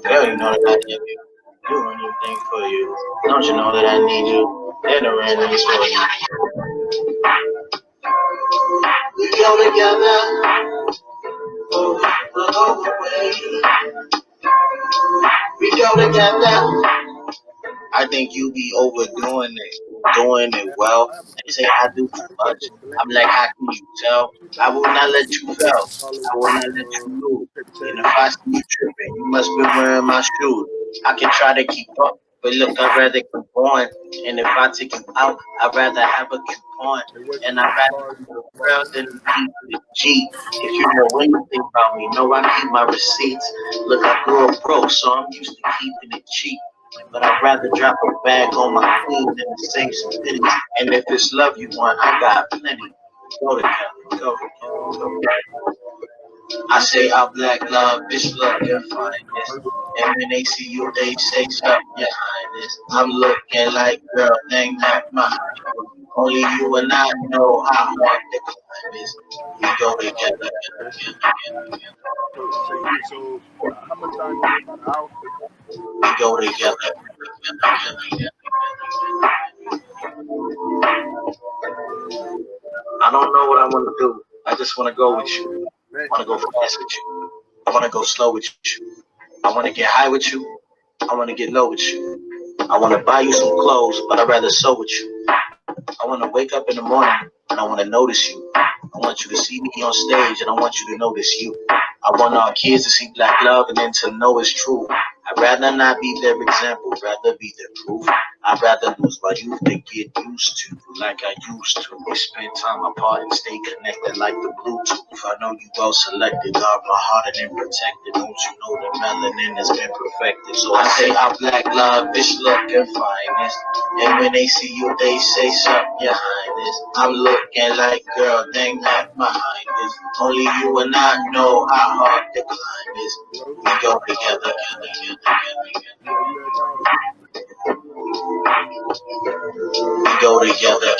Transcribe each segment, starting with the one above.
Girl, you know that I need you. Do anything for you. Don't you know that I need you? Let her in this for you. We go together. We go together. I think you be overdoing it, doing it well. They say I do too much. I'm like, how can you tell? I will not let you fail. I will not let you lose. And if I see you tripping, you must be wearing my shoes. I can try to keep up, but look, I'd rather keep on. And if I take you out, I'd rather have a coupon. And I'd rather keep it real than keep it cheap. If you know anything about me, know I keep my receipts. Look, I grew up broke, so I'm used to keeping it cheap. But I'd rather drop a bag on my queen than to save some cities. And if it's love you want, I got plenty. Go together, go together. I say I black love, bitch look your finest. And when they see you, they say stop your highness. I'm looking like girl, dang that my only you and I know how hard the climb is. We go together. We go together. I don't know what I want to do. I just want to go with you. I want to go fast with you. I want to go slow with you. I want to get high with you. I want to get low with you. I want to buy you some clothes, but I'd rather sew with you. I want to wake up in the morning and I want to notice you. I want you to see me on stage and I want you to notice you. I want our kids to see black love and then to know it's true. I'd rather not be their example, rather be their proof. I'd rather lose my youth than get used to like I used to. We spend time apart and stay connected like the Bluetooth. I know you well selected, guard my heart and protected. Don't you know the melanin has been perfected? So I say I black love, bitch look your finest. And when they see you, they say suck your highness. I'm looking like girl, dang that my highness. Only you and I know how hard the climb is. We go together. We go together.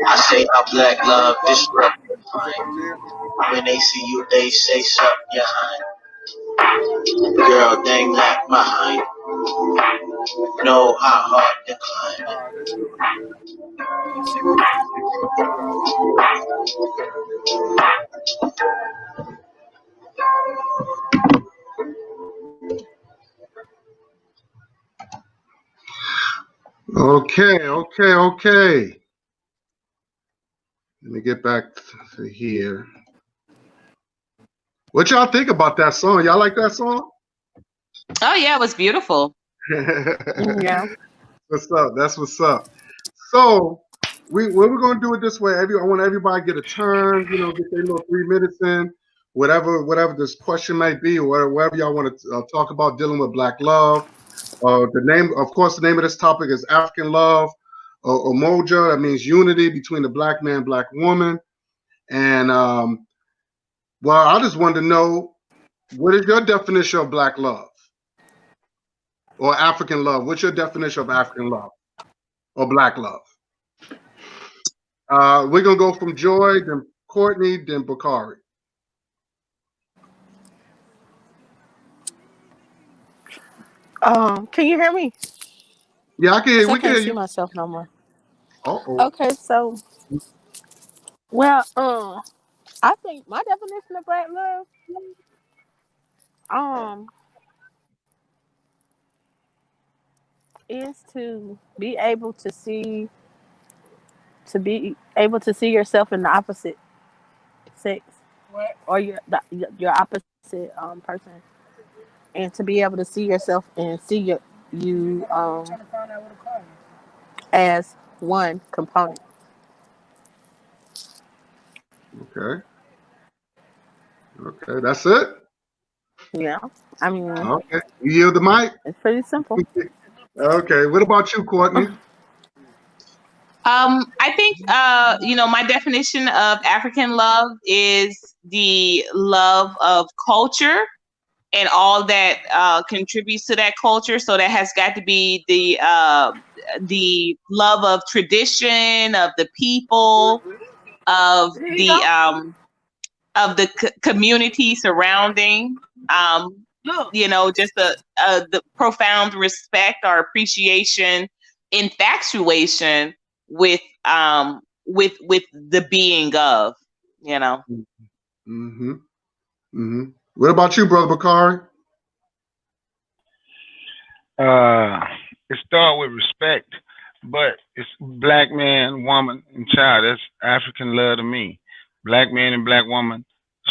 I say I black love, this love fine. When they see you, they say suck your hind. Girl, dang like my hind. Know how hard to climb. Okay. Let me get back to here. What y'all think about that song? Y'all like that song? Oh yeah, it was beautiful. Yeah. What's up? That's what's up. So we're gonna do it this way. I want everybody to get a turn. Get their little 3 minutes in. Whatever this question might be, or whatever y'all want to talk about dealing with black love. The name of this topic is African love. Umoja, that means unity between the black man and black woman. And well, I just wanted to know, what is your definition of black love or African love? What's your definition of African love or black love? We're gonna go from Joy, then Courtney, then Bakari. Can you hear me? Yeah, I can hear. We I can hear can't see you. myself no more. Uh-oh. Okay, so well, I think my definition of black love, is to be able to see yourself in the opposite sex, or your opposite person, and to be able to see yourself and see you as one component. Okay, that's it. Yeah, I mean, Okay, you yield the mic. It's pretty simple. Okay, what about you, Courtney? I think my definition of African love is the love of culture and all that contributes to that culture. So that has got to be the love of tradition, of the people, of There you the go. community surrounding. Um, Look. just the profound respect or appreciation, infatuation with the being of, you know. Mm-hmm. Mm-hmm. What about you, brother Bakari? Uh, it start with respect, but it's black man, woman, and child. That's African love to me. Black man and black woman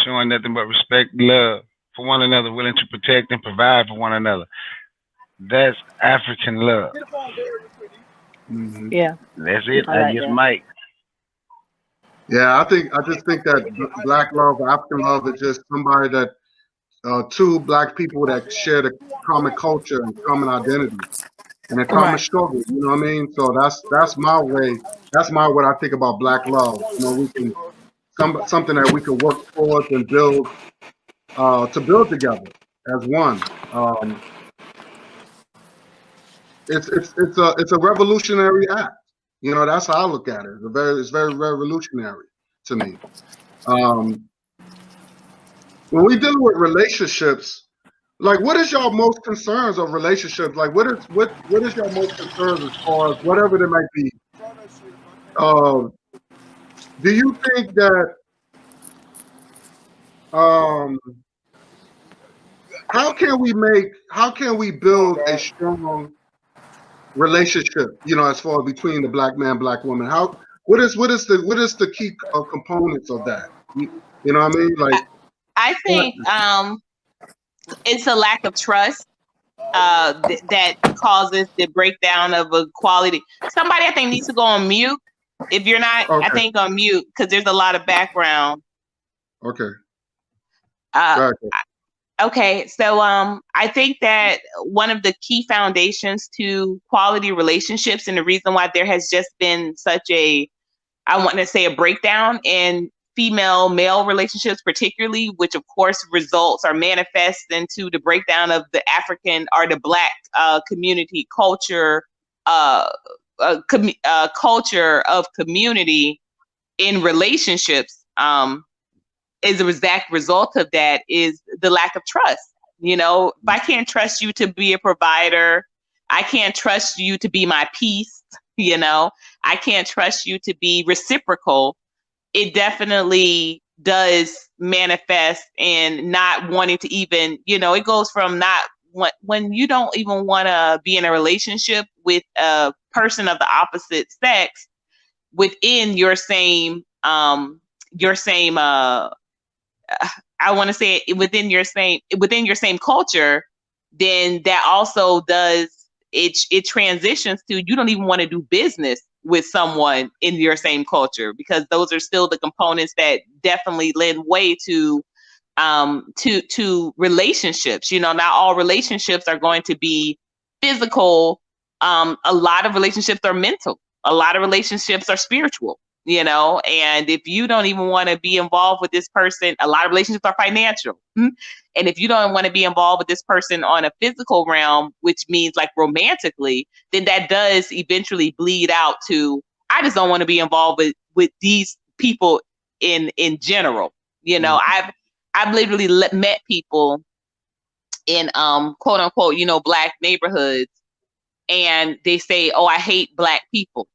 showing nothing but respect, love for one another, willing to protect and provide for one another. That's African love. Mm-hmm. Yeah, That's it. I I like just that. might. Yeah, I just think that black love, African love, is just somebody that two black people that share the common culture and common identity and a common Right. struggle. You know what I mean? So that's my way. That's my what I think about black love. You know, we can something that we can work towards and build to build together as one. It's a revolutionary act. You know, that's how I look at it. It's very revolutionary to me. Um, when we deal with relationships, like what is your most concerns of relationships? Like what is your most concerns as far as whatever they might be? Um, do you think that um, how can we build a strong relationship? You know, as far as between the black man, black woman. How what is the key components of that? You know what I mean? Like I think it's a lack of trust that causes the breakdown of a quality. Somebody I think needs to go on mute. If you're not, I okay, think on mute because there's a lot of background. okay, Uh, got okay, so I think that one of the key foundations to quality relationships, and the reason why there has just been such I want to say a breakdown in female male relationships, particularly, which of course results or manifests into the breakdown of the African or the Black community culture, culture of community in relationships. Is a exact result of that is the lack of trust. If I can't trust you to be a provider, I can't trust you to be my peace. You know, I can't trust you to be reciprocal. It definitely does manifest in not wanting to even, it goes from not when you don't even want to be in a relationship with a person of the opposite sex within your same I want to say it within your same culture, then that also does it transitions to you don't even want to do business with someone in your same culture because those are still the components that definitely lend way to relationships. Not all relationships are going to be physical. A lot of relationships are mental. A lot of relationships are spiritual. And if you don't even want to be involved with this person, a lot of relationships are financial. And if you don't want to be involved with this person on a physical realm, which means like romantically, then that does eventually bleed out to I just don't want to be involved with these people in general. you. I've literally met people in quote unquote, black neighborhoods, and they say, "Oh, I hate black people,"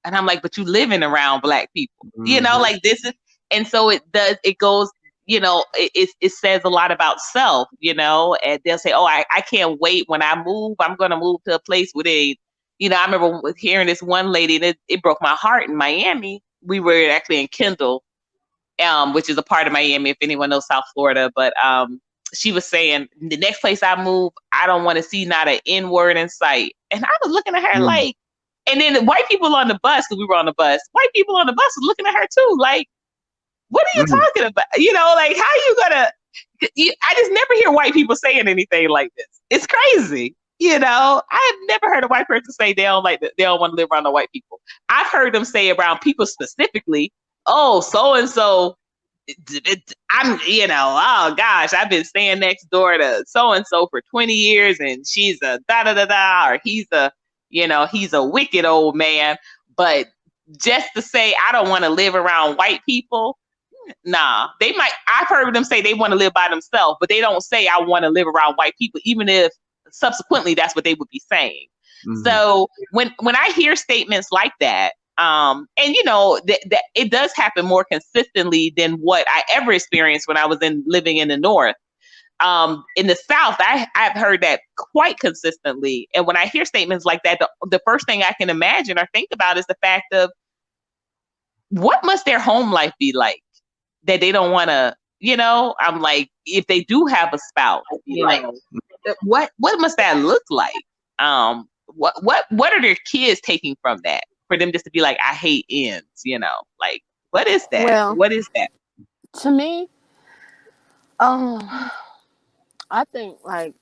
and I'm like, "But you living around black people, Mm-hmm. like this is." And so it goes, it says a lot about self, and they'll say, "Oh, I can't wait when I move. I'm gonna move to a place where they." I remember hearing this one lady, and it broke my heart in Miami. We were actually in Kendall, which is a part of Miami, if anyone knows South Florida. But she was saying, the next place I move, I don't want to see not an N word in sight. And I was looking at her Mm-hmm. like, and then the white people on the bus, because we were on the bus, white people on the bus was looking at her too, like, what are you Mm-hmm. talking about? Like, how you gonna? I just never hear white people saying anything like this. It's crazy. I've never heard a white person say they don't want to live around the white people. I've heard them say around people specifically, oh, so and so, I'm, oh gosh, I've been staying next door to so and so for 20 years, and she's a da da da da, or he's a wicked old man. But just to say I don't want to live around white people, nah. They might. I've heard them say they want to live by themselves, but they don't say I want to live around white people, even if subsequently that's what they would be saying. Mm-hmm. So when I hear statements like that, and that it does happen more consistently than what I ever experienced when I was living in the North. In the South, I've heard that quite consistently, and when I hear statements like that, the first thing I can imagine or think about is the fact of what must their home life be like that they don't want to. I'm like, if they do have a spouse, what must that look like? What are their kids taking from that for them just to be like, I hate ends, like what is that? Well, What is that? to me, um, I think like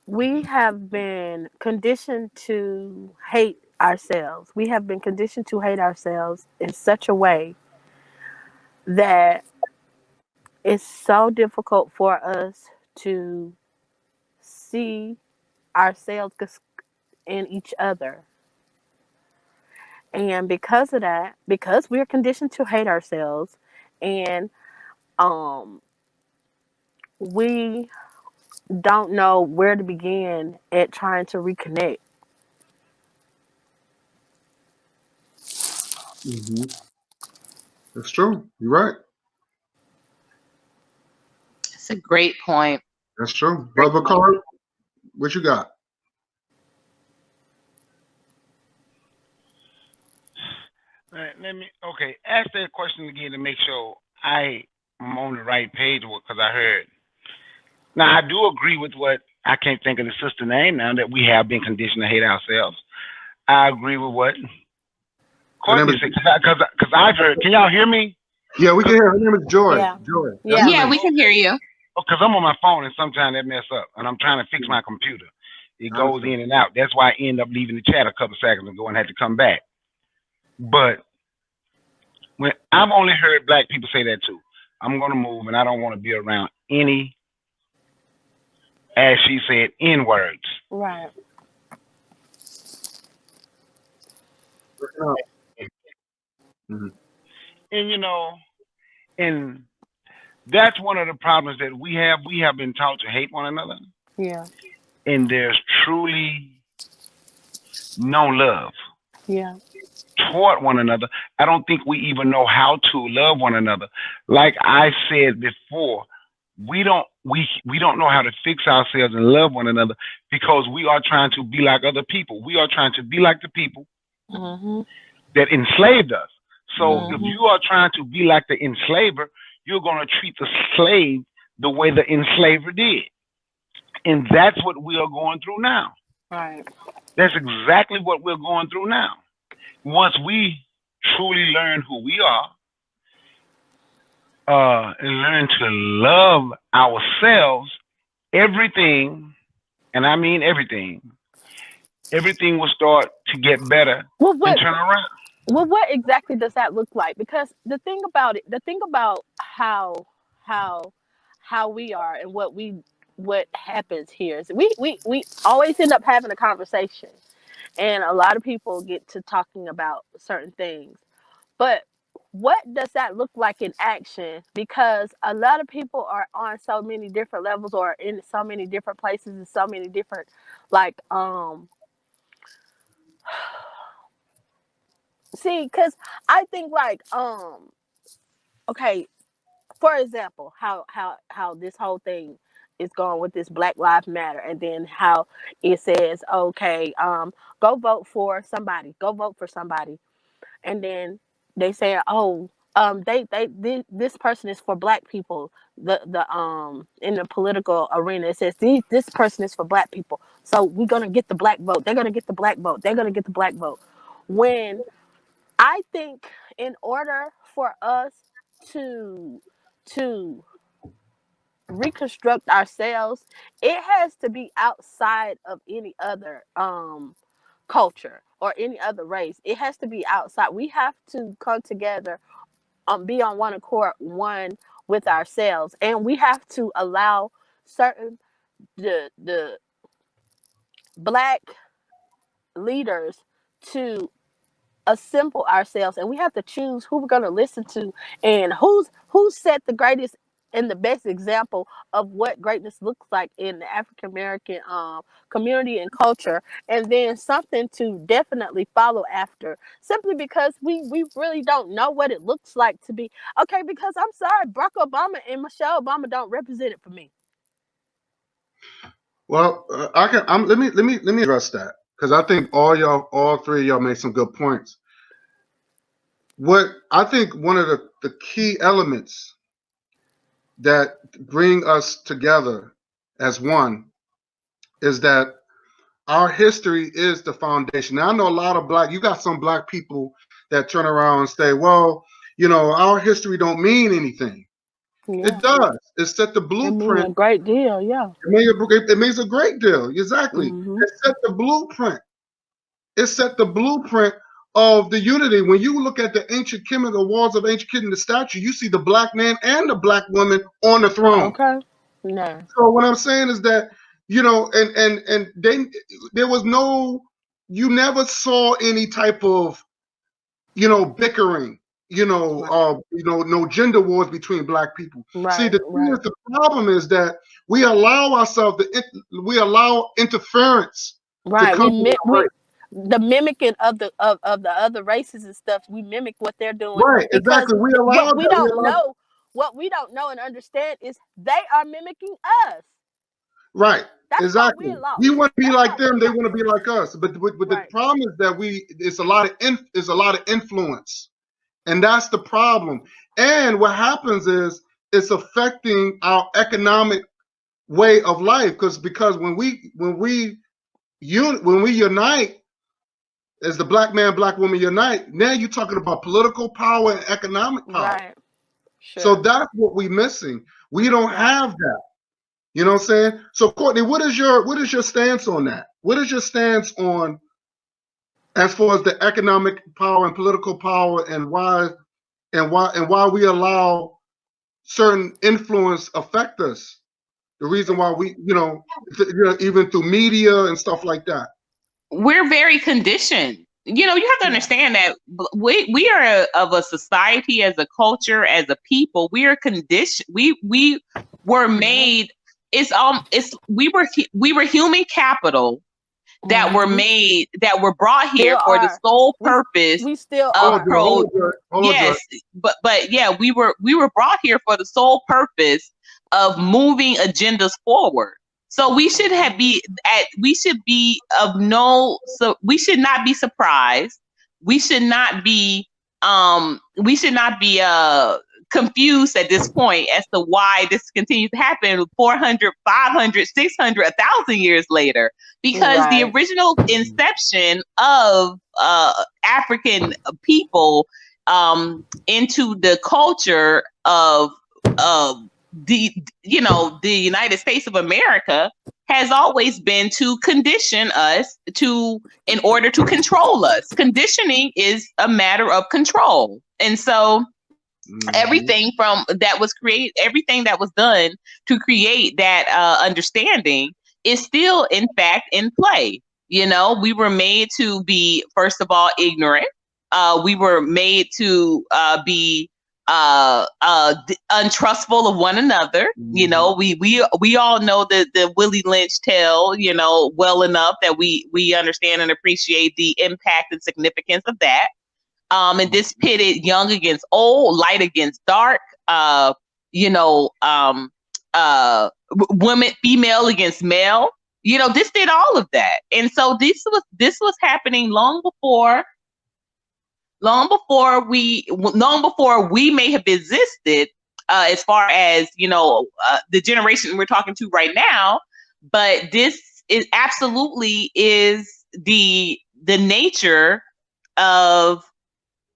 we have been conditioned to hate ourselves. We have been conditioned to hate ourselves in such a way that it's so difficult for us to see ourselves in each other. And because of that, because we're conditioned to hate ourselves, and um, we don't know where to begin at trying to reconnect. Mm-hmm. That's true. You're right. It's a great point. That's true. Great Brother point. Carl, what you got? Let me okay. Ask that question again to make sure I'm on the right page because I heard. Now I do agree with what I can't think of the sister name now that we have been conditioned to hate ourselves. I agree with what Her name Courtney is, said because I've heard. Can y'all hear me? yeah, we can hear. Her name is Joy. Yeah. Joy. That's her Yeah. Yeah, name. we can hear you. Because I'm on my phone and sometimes that mess up, and I'm trying to fix my computer. It I goes understand. in and out. That's why I end up leaving the chat a couple seconds ago and had to come back. But when I've only heard black people say that too. I'm gonna move, and I don't want to be around any, as she said, n words. Right. Mm-hmm. And and that's one of the problems that we have. We have been taught to hate one another, Yeah. and there's truly no love Yeah. toward one another. I don't think we even know how to love one another. Like I said before, we don't know how to fix ourselves and love one another because we are trying to be like other people. We are trying to be like the people Mhm. that enslaved us. So if Mhm. you are trying to be like the enslaver, you're going to treat the slave the way the enslaver did. And that's what we are going through now. Right. That's exactly what we're going through now. Once we truly learn who we are, and learn to love ourselves, everything, and I mean everything will start to get better Well, and what? turn around. Well, what exactly does that look like? Because the thing about how how we are and what happens here is we always end up having a conversation, and a lot of people get to talking about certain things. But what does that look like in action? Because a lot of people are on so many different levels or in so many different places and so many different like see, because I think like okay, for example, how this whole thing is going with this Black Lives Matter, and then how it says, okay, go vote for somebody, go vote for somebody, and then they say, oh, this person is for Black people. The in the political arena, it says this person is for Black people, so we're gonna get the Black vote. They're gonna get the Black vote. They're gonna get the Black vote. When I think in order for us to to reconstruct ourselves, it has to be outside of any other culture or any other race. It has to be outside. We have to come together, be on one accord, one with ourselves, and we have to allow certain the black leaders to assemble ourselves, and we have to choose who we're going to listen to, and who set the greatest and the best example of what greatness looks like in the African American community and culture, and then something to definitely follow after, simply because we really don't know what it looks like to be okay. Because I'm sorry, Barack Obama and Michelle Obama don't represent it for me. Well, I can. Let me address that because I think all three of y'all made some good points. What I think one of the key elements that bring us together as one is that our history is the foundation. Now, I know a lot of you got some black people that turn around and say, well, our history don't mean anything. It Yeah, does. It set the it means blueprint. a great deal. Yeah. It means a great deal. Exactly. Hmm. It set the blueprint. It set the blueprint of the unity. When you look at the ancient Kemet, the walls of ancient Kemet, the statue, you see the black man and the black woman on the throne. Okay. No. So what I'm saying is that, and there was no, you never saw any type of, bickering, Right. no gender wars between black people. See, Right. the thing is, Right. the problem is that we allow interference to Right. come in our We way. the mimicking of the other races and stuff. We mimic what they're doing Right, because exactly. We allow what we that. We don't allow. know, what we don't know and understand is they are mimicking us. Right, That's why exactly. we're We lost. want to be That's why like them. we're They want to lost. be like us. But the Right. problem is that it's a lot of influence, and that's the problem. And what happens is it's affecting our economic way of life because when we unite as the black man, black woman unite, now you're talking about political power and economic power. Right. So Sure. that's what we're missing. We don't Right. have that. You know what I'm saying? So Courtney, what is your stance on that? What is your stance on as far as the economic power and political power and why we allow certain influence affect us? The reason why we, even through media and stuff like that. We're very conditioned. You have to Yeah. understand that we are of a society, as a culture, as a people. We are conditioned. We were Yeah. made. It's we were human capital Hmm. that were brought here Still for the are. sole We purpose we still of are. Hold on, Joy. yes, but yeah, we were brought here for the sole purpose of moving agendas forward. So Hmm. we should be of no, so we should not be surprised. We should not be confused at this point as to why this continues to happen 400, 500, 600, 1,000 years later, because the Right. original inception of African people into the culture of the United States of America has always been to condition us to in order to control us. Conditioning is a matter of control. And so Mm-hmm. everything that was done to create that understanding is still in fact in play. We were made to be, first of all, ignorant. We were made to be untrustful of one another. Mm-hmm. We all know the Willie Lynch tale, well enough that we understand and appreciate the impact and significance of that. And this pitted young against old, light against dark, you know, women, female against male. This did all of that, and so this was happening long before we may have existed, as far as the generation we're talking to right now. But this is absolutely is the nature of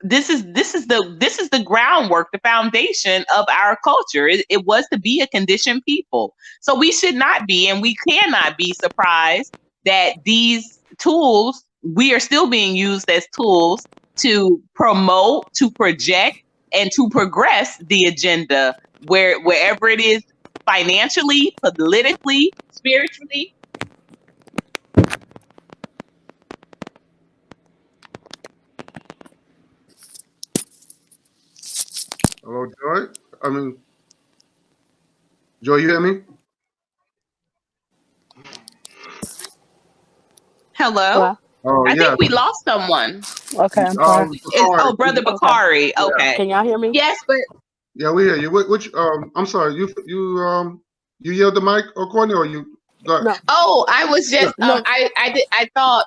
this is the groundwork, the foundation of our culture. It was to be a conditioned people. So we should not be, and we cannot be surprised that these tools, we are still being used as tools to promote, to project, and to progress the agenda wherever it is, financially, politically, spiritually. Hello, Joy. I mean, Joy, you hear me? Hello? Hello. Oh I think yeah. we lost someone. Okay, I'm sorry. Is Sorry. Oh, Brother Okay. Bakari. Yeah. Okay. Can y'all hear me? Yes, but Yeah, we hear you. Which I'm sorry. You yelled the mic, or Courtney, or you got? No, oh, I was Yeah. just no, I thought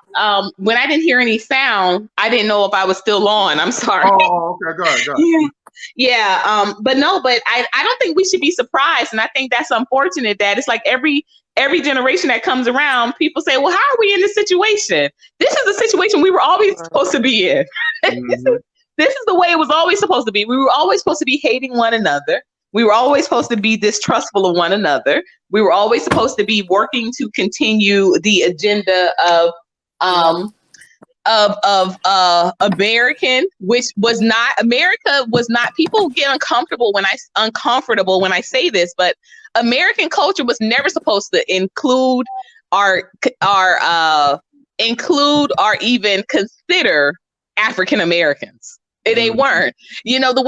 when I didn't hear any sound, I didn't know if I was still on. I'm sorry. Okay. Go ahead. Yeah. Yeah, but no, but I don't think we should be surprised, and I think that's unfortunate that it's like every generation that comes around, people say, "Well, how are we in this situation?" This is the situation we were always supposed to be in. Mm-hmm. This is the way it was always supposed to be. We were always supposed to be hating one another. We were always supposed to be distrustful of one another. We were always supposed to be working to continue the agenda yeah, um, of American, which was not America was not. People get uncomfortable when I say this, but American culture was never supposed to our our include or even consider African Americans. They Mm-hmm. weren't. The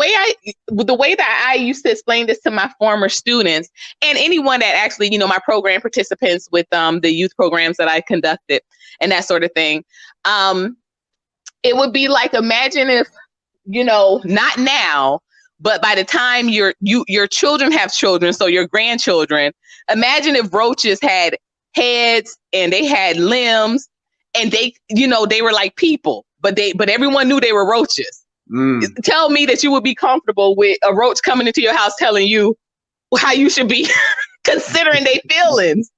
way that I used to explain this to my former students and anyone that actually, my program participants with the youth programs that I conducted and that sort of thing. Um, it would be like, imagine if, not now, but by the time your children have children, so your grandchildren, imagine if roaches had heads and they had limbs, and they were like people, but everyone knew they were roaches. Mm. Tell me that you would be comfortable with a roach coming into your house telling you how you should be considering their feelings.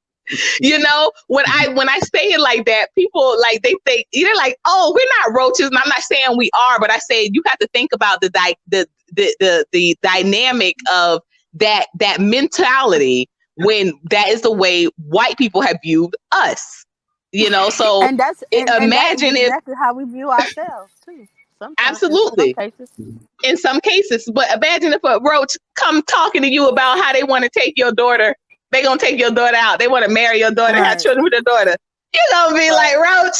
When I say it like that, people like they think they're like, "Oh, we're not roaches," and I'm not saying we are, but I say you have to think about the dynamic of that mentality when that is the way white people have viewed us. So and and that is imagine if exactly how we view ourselves too. Sometimes, in some absolutely cases, in some cases, but imagine if a roach come talking to you about how they want to take your daughter. They gonna take your daughter out. They want to marry your daughter, have right, children with your daughter. You're gonna be like, right, Roach,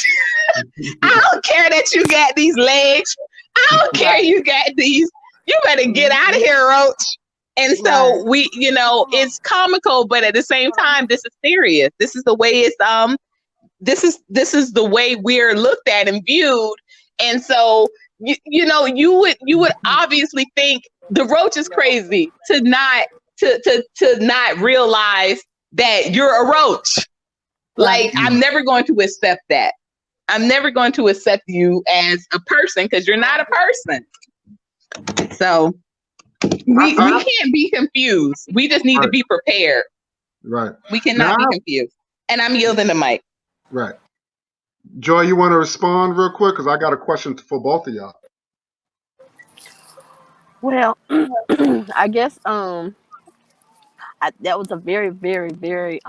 I don't care that you got these legs. I don't care right, you got these. You better get out of hmm here, Roach. And so right, it's comical, but at the same time, this is serious. This is the way this is the way we're looked at and viewed. And so you would obviously think the roach is crazy to not realize that you're a roach. right. Like, I'm never going to accept that. I'm never going to accept you as a person because you're not a person. So we I, can't be confused. We just need to right, be prepared. right. We Now, cannot be confused. And I'm yielding the mic. right. Joy, you want to respond real quick? Because I got a question for both of y'all. Well, I guess that was a very, very, very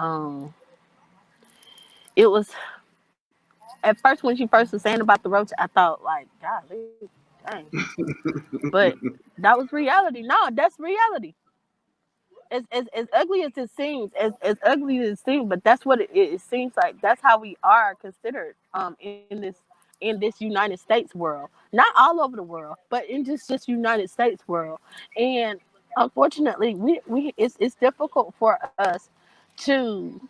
It was at first when she first was saying about the roach, I thought like, golly, dang, but that was reality. No, that's reality. As ugly as it seems, as ugly as it seems, but that's what it seems like. That's how we are considered in this United States world. Not all over the world, but in just United States world. And unfortunately, we it's difficult for us to,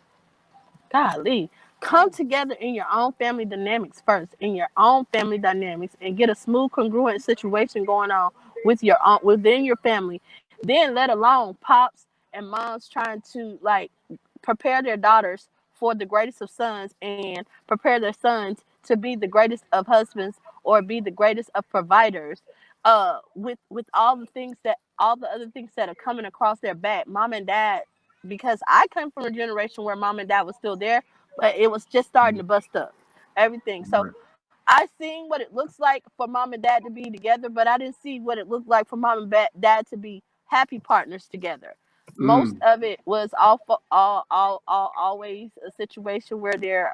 golly, come together in your own family dynamics first, in your own family dynamics, and get a smooth, congruent situation going on with your own within your family. Then, let alone pops and moms trying to like prepare their daughters for the greatest of sons and prepare their sons to be the greatest of husbands or be the greatest of providers. With all the other things that are coming across their back, mom and dad, because I come from a generation where mom and dad was still there, but it was just starting to bust up everything. So Right. I seen what it looks like for mom and dad to be together, but I didn't see what it looked like for mom and dad to be happy partners together. Most Mm, of it was always a situation where they're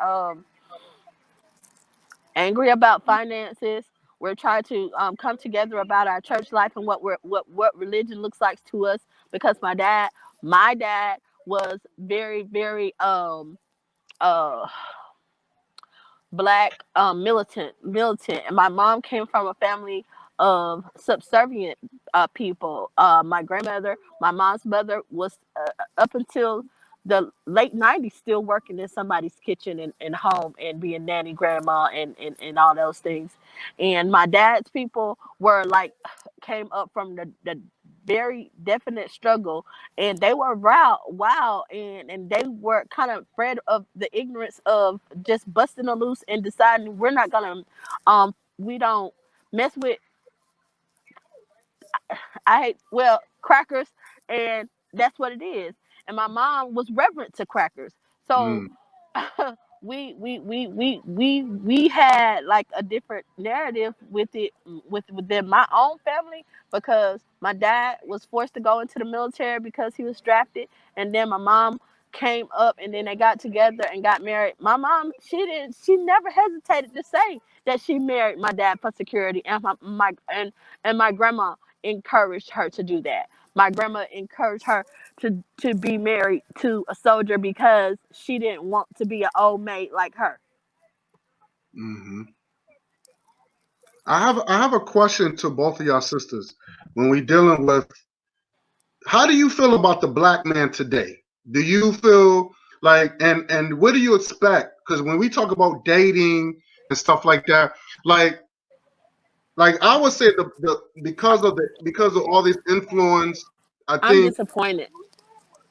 angry about finances. We're trying to come together about our church life and what religion looks like to us. Because my dad was very uh black militant, and my mom came from a family of subservient people. My grandmother, my mom's mother, was up until the late 90s still working in somebody's kitchen and home and being nanny grandma and all those things. And my dad's people were like came up from the very definite struggle, and they were wild, and they were kind of afraid of the ignorance of just busting a loose and deciding we're not gonna we don't mess with I hate crackers, and that's what it is. And my mom was reverent to crackers, so mm, we had like a different narrative with it within my own family, because my dad was forced to go into the military because he was drafted, and then my mom came up, and then they got together and got married. My mom, she never hesitated to say that she married my dad for security, and my grandma encouraged her to do that. My grandma encouraged her to be married to a soldier because she didn't want to be an old maid like her. hmm I have a question to both of y'all sisters. When we dealing with, how do you feel about the black man today? Do you feel like, and what do you expect? Because when we talk about dating and stuff like that, like I would say the because of all this influence, I I'm think disappointed.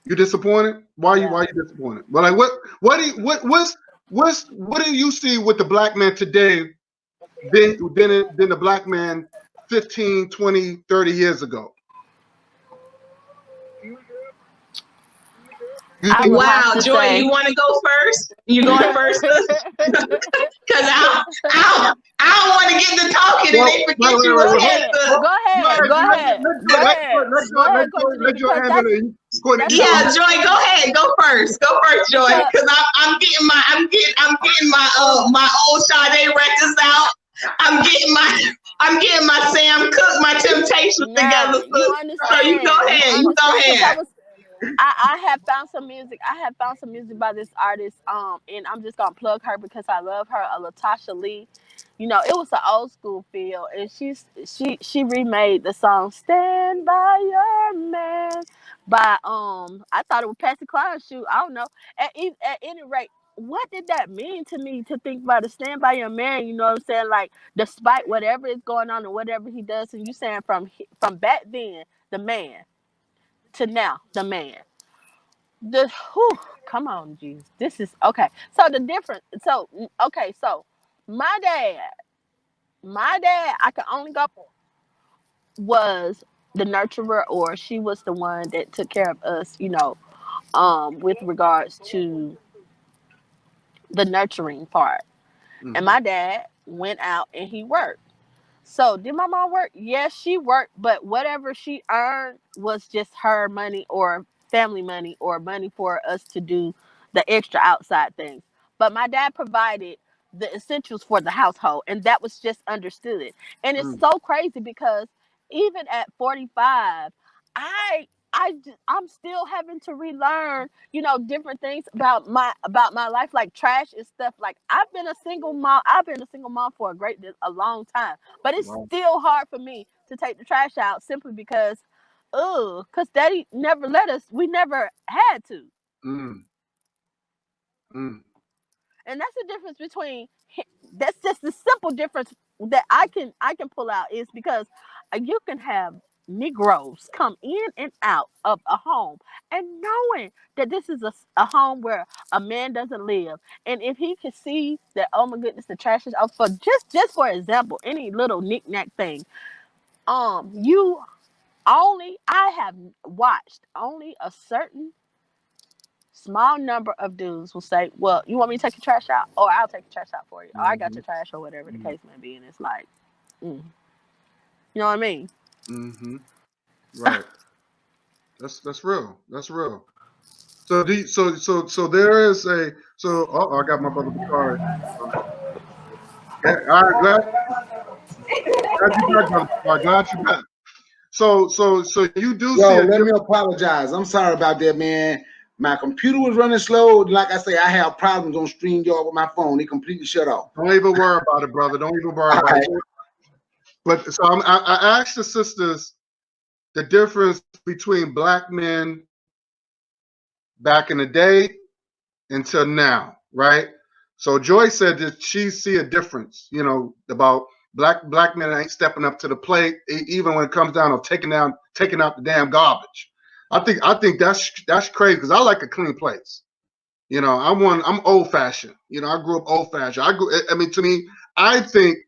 you disappointed. Yeah. Why you disappointed? But like what do you, what do you see with the black man today than the black man 15, 20, 30 years ago? You I think? would have Wow, to Joy, say you want to go first? You going first, sis? Because I don't want to get to talking and Well, they wait, forget wait, you wait, was go wait. here, ahead, sis. Well, go go ahead, ahead. go ahead, go ahead, go ahead, Courtney, because Let that's Joy handle it. Courtney, that's you the go. Yeah, only Joy, go thing. ahead. Go first. Go first, Joy. Because Because I'm getting my my old Sade records out. I'm getting my Sam Cooke, my Temptations together, now sis. So you you go understand, because ahead. I have found some music. I have found some music by this artist, and I'm just gonna plug her because I love her. Latasha Lee. You know, it was an old school feel, and she remade the song "Stand by Your Man" by I thought it was Patsy Cline. Shoot, I don't know. At any rate, what did that mean to me to think about to stand by your man? You know what I'm saying? Like, despite whatever is going on and whatever he does, and you saying from back then, the man, to now, the man. The whew, come on, Jesus. This is okay. So the difference. So okay. So my dad, I can only go was the nurturer, or she was the one that took care of us. You know, with regards to the nurturing part. And Mm-hmm. my dad went out and he worked. So did my mom work? Yes, she worked, but whatever she earned was just her money or family money or money for us to do the extra outside things. But my dad provided the essentials for the household, and that was just understood. And it's Mm, so crazy because even at 45, I I'm still having to relearn, you know, different things about my life, like trash and stuff. Like, I've been a single mom for a long time, but it's wow. still hard for me to take the trash out simply because because daddy never let us, we never had to. Mm, mm, And that's the difference between that's just the simple difference that I can pull out, is because you can have negroes come in and out of a home, and knowing that this is a home where a man doesn't live, and if he can see that, oh my goodness, the trash is out, for just for example, any little knick-knack thing, you only I have watched only a certain small number of dudes will say, "Well, you want me to take your trash out, or I'll take your trash out for you, or I got Mm-hmm. your trash, or whatever the case may be." And it's like, mm, you know what I mean? Mm-hmm. Right. That's real. That's real. So so there is a so I got my brother Bakari. Yeah, all right, glad you back, brother Bakari. Glad you back. So you do see Yo, a let me difference. apologize. I'm sorry about that, man. My computer was running slow. Like I say, I have problems on StreamYard with my phone. It completely shut off. Don't even worry about it, brother. Don't even worry All about it. right. But so I asked the sisters the difference between black men back in the day until now, right? So Joy said that she see a difference, about black men ain't stepping up to the plate, even when it comes down to taking out the damn garbage. I think that's crazy because I like a clean place. I'm old fashioned. I grew up old fashioned. I mean, to me, I think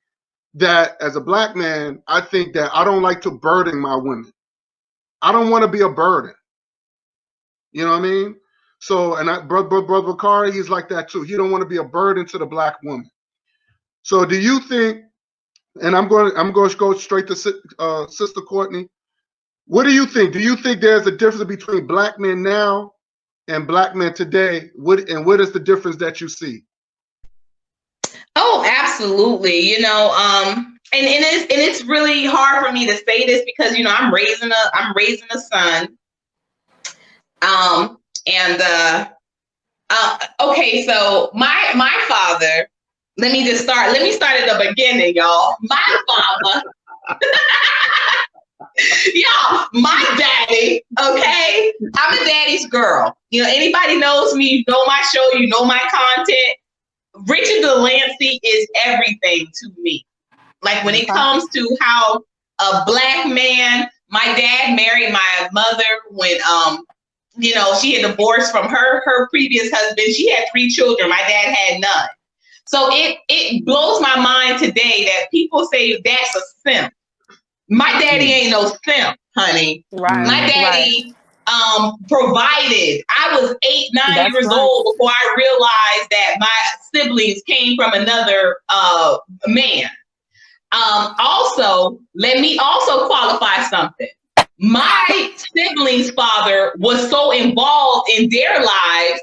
that as a black man, I think that I don't like to burden my women. I don't want to be a burden. You know what I mean? So, and brother Bakari, he's like that too. He don't want to be a burden to the black woman. So, do you think? And I'm going to go straight to Sister Courtney. What do you think? Do you think there's a difference between black men now and black men today? What is the difference that you see? Oh, absolutely. And it's really hard for me to say this because I'm raising a son. And okay, so my father. Let me start at the beginning, y'all. My father, y'all, my daddy. Okay, I'm a daddy's girl. Anybody knows me, you know my show, you know my content. Richard Delancey is everything to me. Like when it Okay. comes to how a black man, my dad married my mother when she had divorced from her previous husband. She had 3 children. My dad had none. So it blows my mind today that people say that's a simp. My daddy ain't no simp, honey. Right. My Right. daddy provided. I was 8, 9 That's years right. old before I realized that my siblings came from another man. Also, let me also qualify something. My siblings' father was so involved in their lives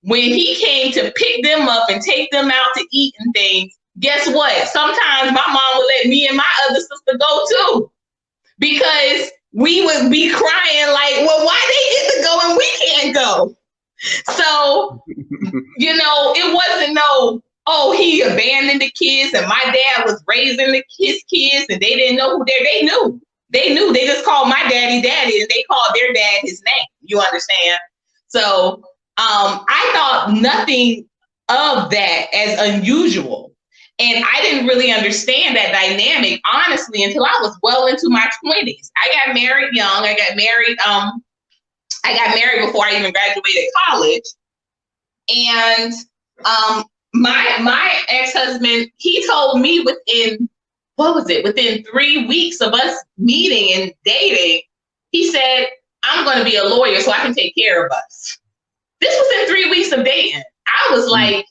when he came to pick them up and take them out to eat and things. Guess what? Sometimes my mom would let me and my other sister go too, because we would be crying like, well, why they get to go and we can't go? So, it wasn't no, oh, he abandoned the kids and my dad was raising his kids and they didn't know who they knew. They knew. They just called my daddy daddy and they called their dad his name. You understand? So I thought nothing of that as unusual. And I didn't really understand that dynamic, honestly, until I was well into my 20s. I got married young. I got married before I even graduated college. And my ex-husband, he told me within 3 weeks of us meeting and dating, he said, I'm going to be a lawyer so I can take care of us. This was in 3 weeks of dating. I was like,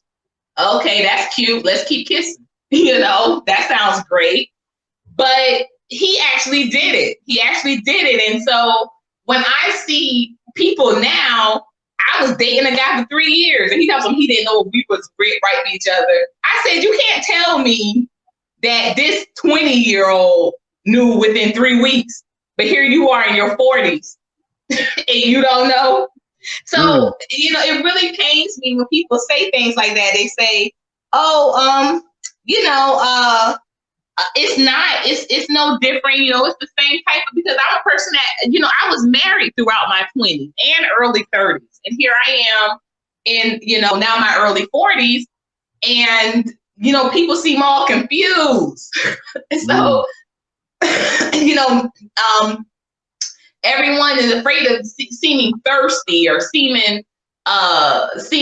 okay, that's cute. Let's keep kissing. That sounds great. But he actually did it. And so when I see people now, I was dating a guy for 3 years and he tells him he didn't know if we was right for each other. I said, you can't tell me that this 20-year-old knew within 3 weeks, but here you are in your 40s and you don't know. Mm. So, it really pains me when people say things like that. They say, oh, it's no different, it's the same type of, because I'm a person that, I was married throughout my 20s and early 30s. And here I am in, now my early 40s. And, people seem all confused. So, everyone is afraid of seeming thirsty or seeming hungry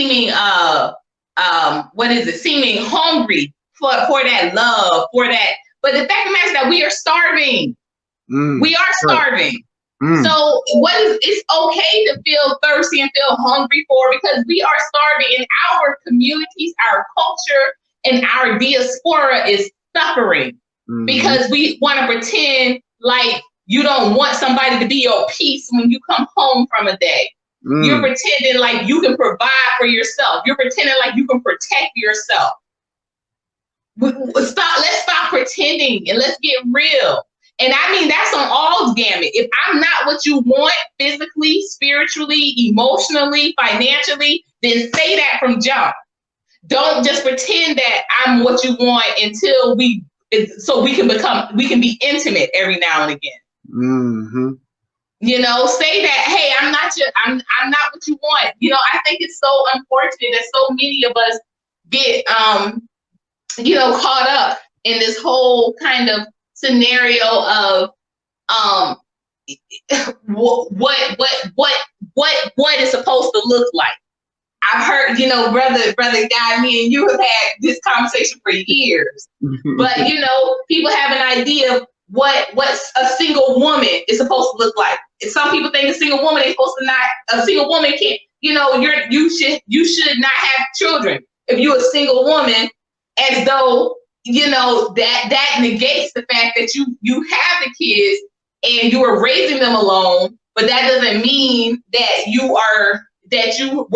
for that love, for that. But the fact of the matter is that we are starving. Mm. We are Right. starving. So it's okay to feel thirsty and feel hungry for, because we are starving in our communities, our culture, and our diaspora is suffering because we want to pretend like you don't want somebody to be your peace when you come home from a day. You're pretending like you can provide for yourself. You're pretending like you can protect yourself. Let's stop pretending and let's get real. And I mean, that's on all gamut. If I'm not what you want physically, spiritually, emotionally, financially, then say that from jump. Don't just pretend that I'm what you want so we can be intimate every now and again. You know, say that, hey, I'm not what you want. You know, I think it's so unfortunate that so many of us get caught up in this whole kind of scenario of what is supposed to look like. I've heard, brother Guy, me and you have had this conversation for years. But people have an idea of what a single woman is supposed to look like. And some people think a single woman can't, you should not have children if you're a single woman, as though that negates the fact that you have the kids and you are raising them alone, but that doesn't mean that you were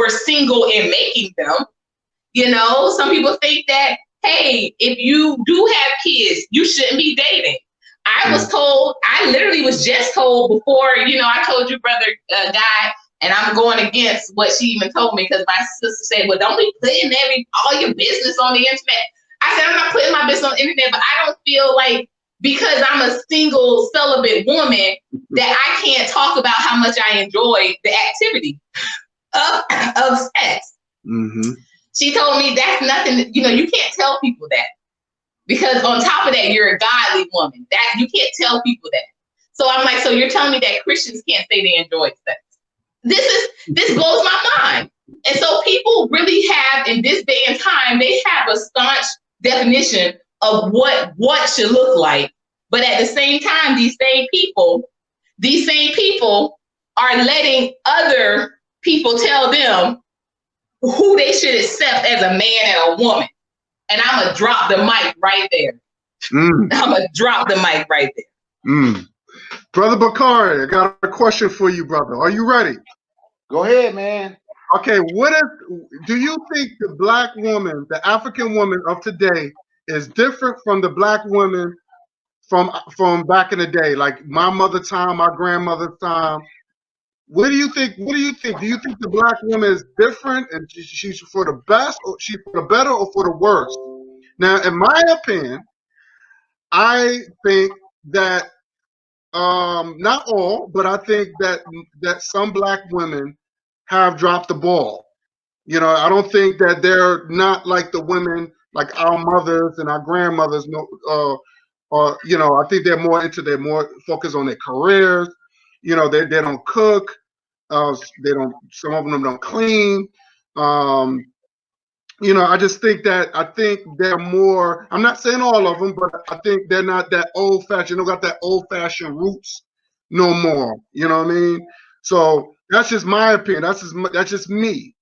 single in making them. Some people think that, hey, if you do have kids, you shouldn't be dating. I literally was just told before, I told you, brother Guy, and I'm going against what she even told me, because my sister said, well, don't be putting all your business on the internet. I said, I'm not putting my business on the internet, but I don't feel like because I'm a single celibate woman that I can't talk about how much I enjoy the activity of sex. She told me that's nothing, you can't tell people that, because on top of that, you're a godly woman. That you can't tell people that. So I'm like, so you're telling me that Christians can't say they enjoy sex? This blows my mind. And so people really have, in this day and time, they have a staunch definition of what should look like. But at the same time, these same people are letting other people tell them who they should accept as a man and a woman. And I'm going to drop the mic right there. I'm going to drop the mic right there. Brother Bakari, I got a question for you, brother. Are you ready? Go ahead, man. Okay, do you think the black woman, the African woman of today, is different from the black woman from back in the day, like my mother time, my grandmother's time? What do you think? Do you think the black woman is different, and she's for the best, or she's for the better, or for the worse? Now, in my opinion, I think that not all, but I think that some black women have dropped the ball. I don't think that they're not like the women, like our mothers and our grandmothers. I think they're more focused on their careers. They don't cook. Some of them don't clean. I just think they're more. I'm not saying all of them, but I think they're not that old fashioned. They don't got that old fashioned roots no more. You know what I mean? So that's just my opinion. That's just me.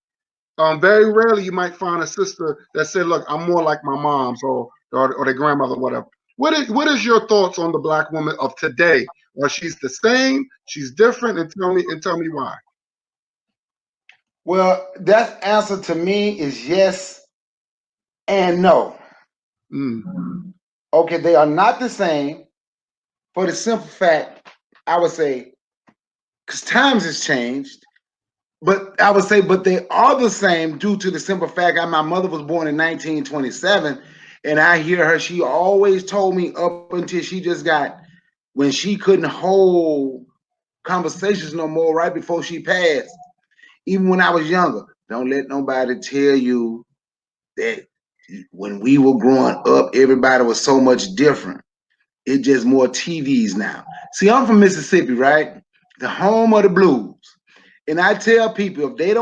Very rarely you might find a sister that said, "Look, I'm more like my mom's or their grandmother, whatever." What is your thoughts on the black woman of today? Or she's the same, she's different, and tell me why. Well, that answer to me is yes and no. Okay, they are not the same for the simple fact, I would say, because times has changed. But I would say, but they are the same due to the simple fact my mother was born in 1927, and I hear her. She always told me up until she just got, when she couldn't hold conversations no more, right before she passed. Even when I was younger, don't let nobody tell you that when we were growing up, everybody was so much different. It's just more TVs now. See, I'm from Mississippi, right? The home of the blues. And I tell people, if they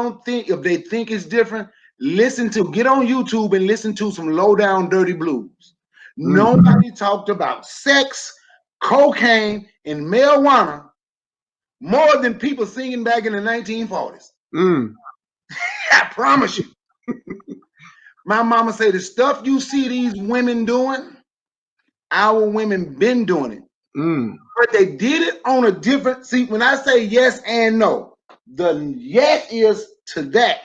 think it's different, get on YouTube and listen to some low down dirty blues. Nobody talked about sex, cocaine, and marijuana more than people singing back in the 1940s. Mm. I promise you. My mama say the stuff you see these women doing, our women been doing it. Mm. But they did it on a different. See, when I say yes and no, the yes is to that,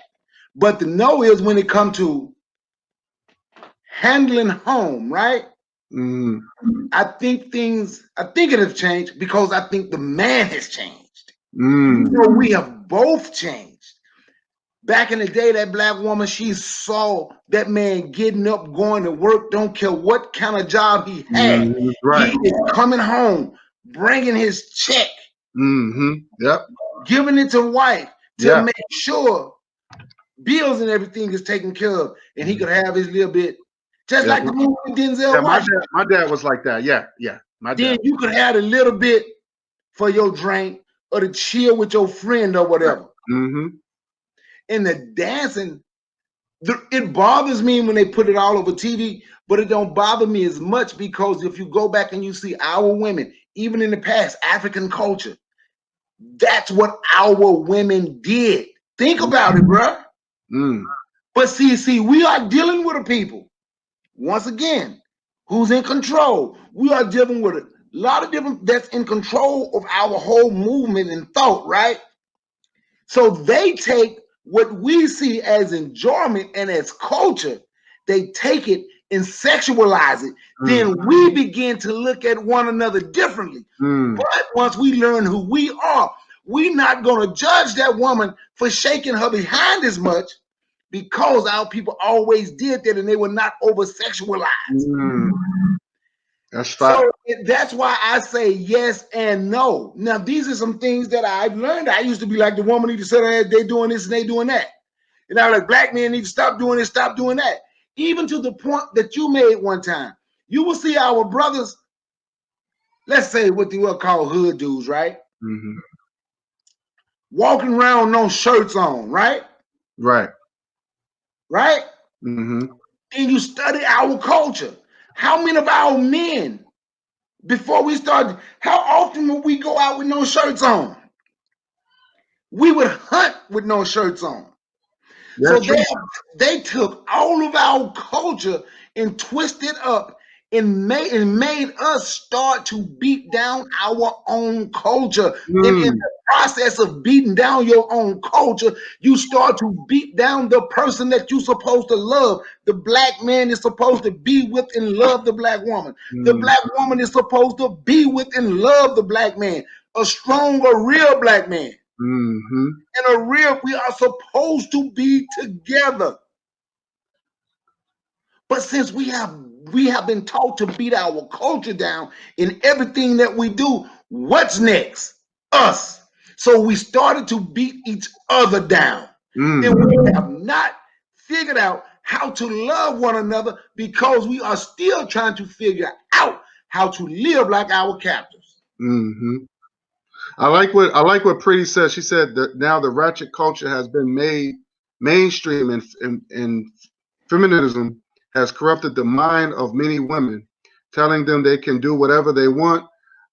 but the no is when it comes to handling home, right? Mm. I think it has changed because I think the man has changed. Mm. So we have both changed. Back in the day, that black woman, she saw that man getting up, going to work, don't care what kind of job he had. Mm. He Right. is coming home, bringing his check, Mm-hmm. Yep. giving it to wife to Yeah. make sure bills and everything is taken care of, and he could have his little bit, just Yeah. like the movie with Denzel Yeah. Washington. My dad was like that. Yeah. Yeah. My Then dad. you could have a little bit for your drink or to chill with your friend or whatever. Mm-hmm. And the dancing, it bothers me when they put it all over TV, but it don't bother me as much because if you go back and you see our women, even in the past, African culture, that's what our women did. Think about it, bro. Mm. But see, we are dealing with a people, once again, who's in control. We are dealing with a lot of different that's in control of our whole movement and thought, right? So they take what we see as enjoyment and as culture, they take it and sexualize it. Mm. Then we begin to look at one another differently. Mm. But once we learn who we are, we're not going to judge that woman for shaking her behind as much because our people always did that and they were not over sexualized. Mm. That's fact. So that's why I say yes and no. Now, these are some things that I've learned. I used to be like the woman need to sit there, they doing this and they doing that. And I was like, black men need to stop doing this, stop doing that. Even to the point that you made one time. You will see our brothers, let's say what they will call hood dudes, right? Mm-hmm. Walking around no shirts on, right? Right. Right? Mm-hmm. And you study our culture. How many of our men, before we started, how often would we go out with no shirts on? We would hunt with no shirts on. Yeah. So True. they took all of our culture and twisted up and made us start to beat down our own culture. And in Mm. the process of beating down your own culture, you start to beat down the person that you're supposed to love. The black man is supposed to be with and love the black woman. The Mm. black woman is supposed to be with and love the black man. A strong, a real black man. Mm-hmm. And a real, we are supposed to be together. But since we have been taught to beat our culture down in everything that we do, what's next? Us. So we started to beat each other down. Mm. And we have not figured out how to love one another because we are still trying to figure out how to live like our captors. Mm-hmm. I like what Pretty said. She said that now the ratchet culture has been made mainstream, and feminism has corrupted the mind of many women, telling them they can do whatever they want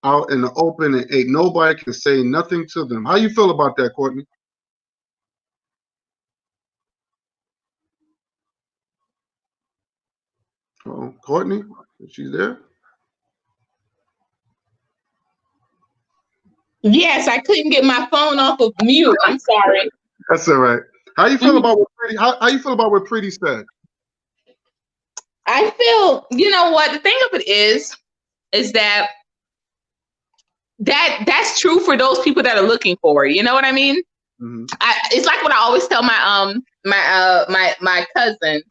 out in the open and ain't nobody can say nothing to them. How you feel about that, Courtney? Oh, Courtney, is she there? Yes, I couldn't get my phone off of mute. I'm sorry. That's all right. How you feel Mhm. about what Pretty? How you feel about what Pretty said? I feel, you know what, the thing of it is that that's true for those people that are looking for it. You know what I mean? Mm-hmm. It's like what I always tell my cousin,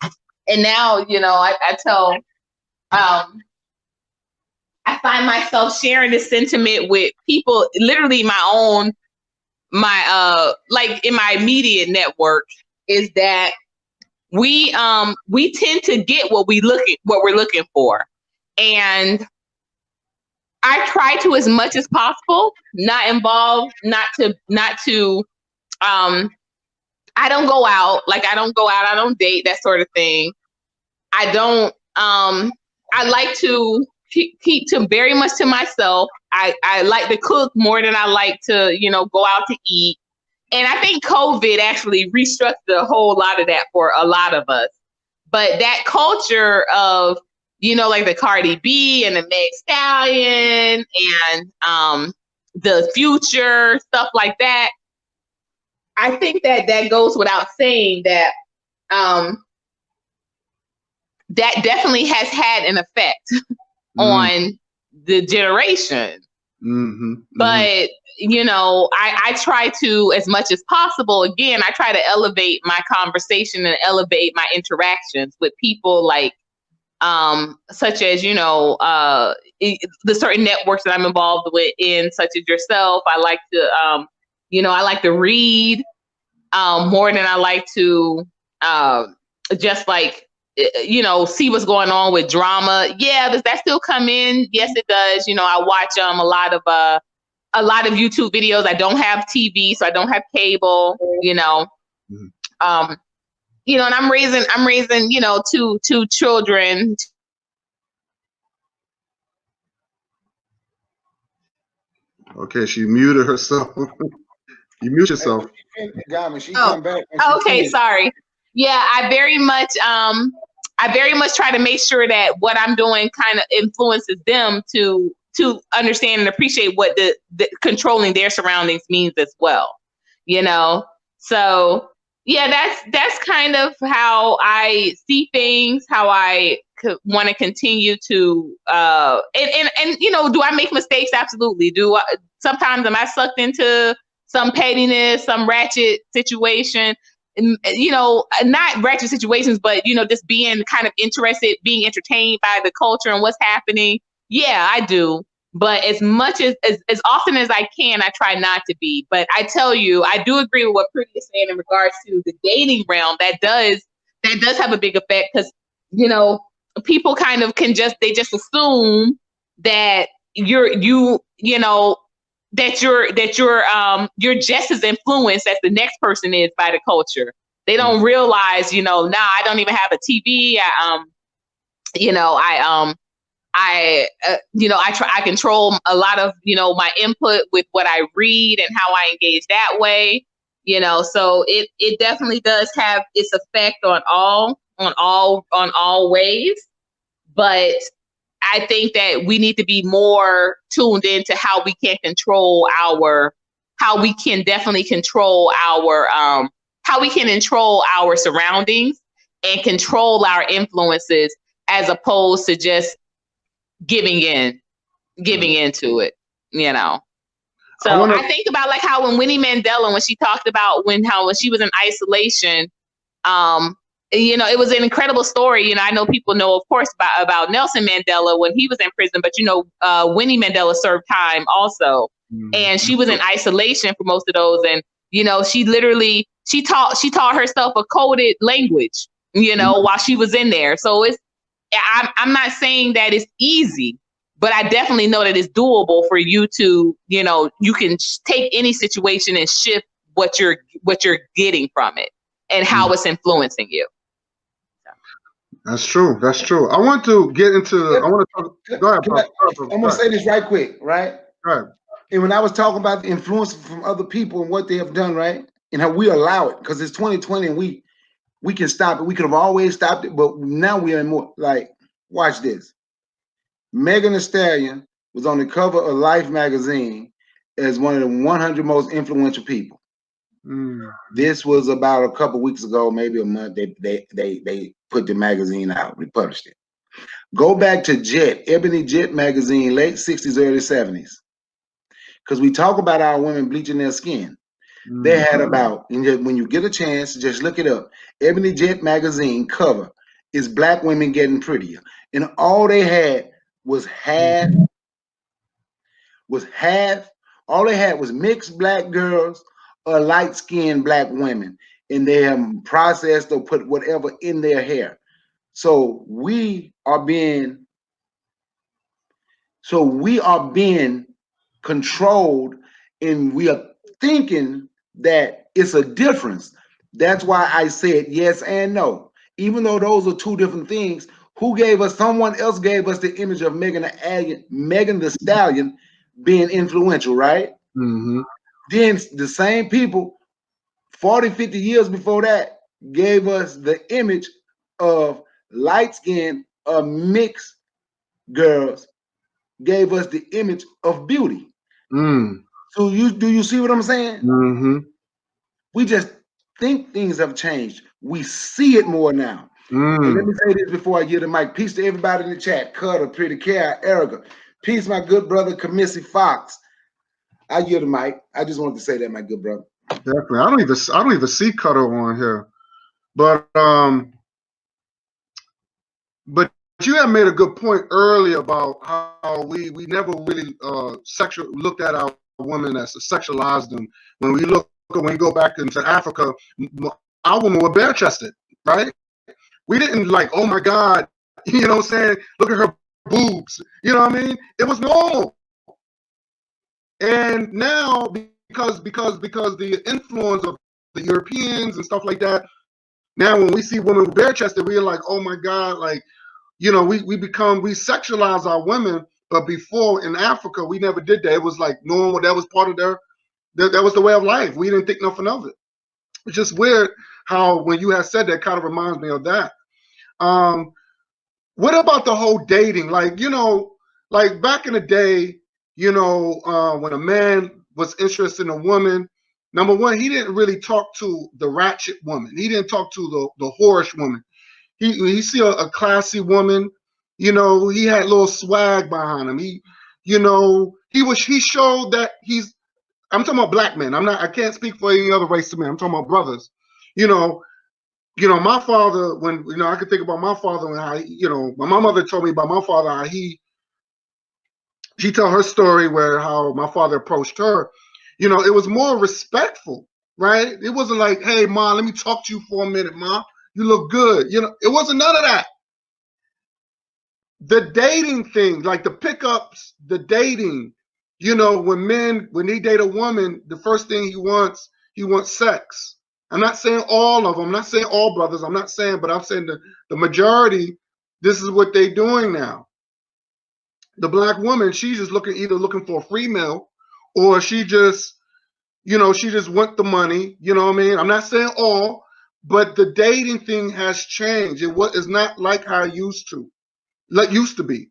and now I tell I find myself sharing this sentiment with people, literally my like in my immediate network, is that we tend to get what we're looking for, and I try to, as much as possible, not involve, not to um I don't go out, like I don't go out, I don't date, that sort of thing. I don't I like to keep to very much to myself. I like to cook more than I like to, go out to eat. And I think COVID actually restructured a whole lot of that for a lot of us. But that culture of, like the Cardi B and the Meg Stallion and the Future, stuff like that, I think that goes without saying that um, that definitely has had an effect on the generation. But I try to, as much as possible, again, I try to elevate my conversation and elevate my interactions with people, like such as the certain networks that I'm involved with, such as yourself. I like to I like to read more than I like to just like see what's going on with drama. Yeah, does that still come in? Yes, it does. I watch a lot of YouTube videos. I don't have TV, so I don't have cable. And I'm raising two children. Okay, she muted herself. You mute yourself. She Oh, come back and okay, sorry. Yeah, I very much try to make sure that what I'm doing kind of influences them to understand and appreciate what the controlling their surroundings means as well. So yeah, that's kind of how I see things, how I want to continue to and do I make mistakes? Absolutely. Sometimes am I sucked into some pettiness, some ratchet situation, and, not ratchet situations, but just being kind of interested, being entertained by the culture and what's happening. Yeah, I do. But as much as often as I can, I try not to be. But I tell you, I do agree with what Pretty is saying in regards to the dating realm. That does have a big effect, because people kind of they just assume that you're just as influenced as the next person is by the culture. They don't realize, nah, I don't even have a TV. I control a lot of, my input with what I read and how I engage that way. So it definitely does have its effect on all ways. But I think that we need to be more tuned into how we can definitely control how we can control our surroundings and control our influences, as opposed to just giving into it. I think about like how when Winnie Mandela, when she talked about when she was in isolation, it was an incredible story. I know people know, of course, about Nelson Mandela when he was in prison, but Winnie Mandela served time also, and she was in isolation for most of those. And she literally she taught herself a coded language, while she was in there. So I'm not saying that it's easy, but I definitely know that it's doable for you to, you can take any situation and shift what you're getting from it and how it's influencing you. That's true. That's true. I want to get into. I want to talk. Go ahead, bro. I'm gonna say this right quick, right? Go ahead. And when I was talking about the influence from other people and what they have done, right, and how we allow it, because it's 2020 and we can stop it. We could have always stopped it, but now we are more like. Watch this. Megan Thee Stallion was on the cover of Life magazine as one of the 100 most influential people. This was about a couple weeks ago, maybe a month. They put the magazine out, republished it. Go back to Jet, Ebony Jet magazine, late 60s, early 70s. Because we talk about our women bleaching their skin. They had about, and when you get a chance, just look it up. Ebony Jet magazine cover is black women getting prettier. And all they had was all they had was mixed black girls or light-skinned black women. And they have processed or put whatever in their hair. So we are being controlled, and we are thinking that it's a difference. That's why I said yes and no. Even though those are two different things, Who gave us? Someone else gave us the image of Megan the Stallion being influential, right? Mm-hmm. Then the same people 40, 50 years before that gave us the image of light skinned mixed girls, gave us the image of beauty. Mm. So do you see what I'm saying? Mm-hmm. We just think things have changed. We see it more now. And let Mm. me say this before I give the mic. Peace to everybody in the chat. Cutter, Pretty Care, Erica. Peace, my good brother, Commissie Fox. I give the mic. I just wanted to say that, my good brother. Definitely. I don't even see Cutter on here. But you had made a good point earlier about how we never really sexual looked at our women as to sexualize them. When we go back into Africa, our women were bare chested, right? We didn't like, oh my God, you know what I'm saying? Look at her boobs. You know what I mean? It was normal. And now because the influence of the Europeans and stuff like that, now when we see women with bare chested, we're like, oh my God, like, we sexualize our women, but before in Africa, we never did that. It was like normal. That was part of that was the way of life. We didn't think nothing of it. It's just weird how when you had said that, kind of reminds me of that. Um, what about the whole dating? Like, like back in the day, when a man was interested in a woman, number one, he didn't really talk to the ratchet woman. He didn't talk to the whorish woman. He see a classy woman, he had a little swag behind him. He showed that I'm talking about black men. I can't speak for any other race of men. I'm talking about brothers. You know, my father, when I could think about my father and how my mother told me about my father, how she tell her story where how my father approached her. It was more respectful, right? It wasn't like, hey, Ma, let me talk to you for a minute, Ma. You look good. It wasn't none of that. The dating thing, like the pickups, the dating, when he date a woman, the first thing he wants sex. I'm not saying all of them. I'm not saying all brothers. I'm not saying, but I'm saying the majority, this is what they're doing now. The black woman, she's just either looking for a free meal or she just want the money. You know what I mean? I'm not saying all, but the dating thing has changed. It's not like how it used to be.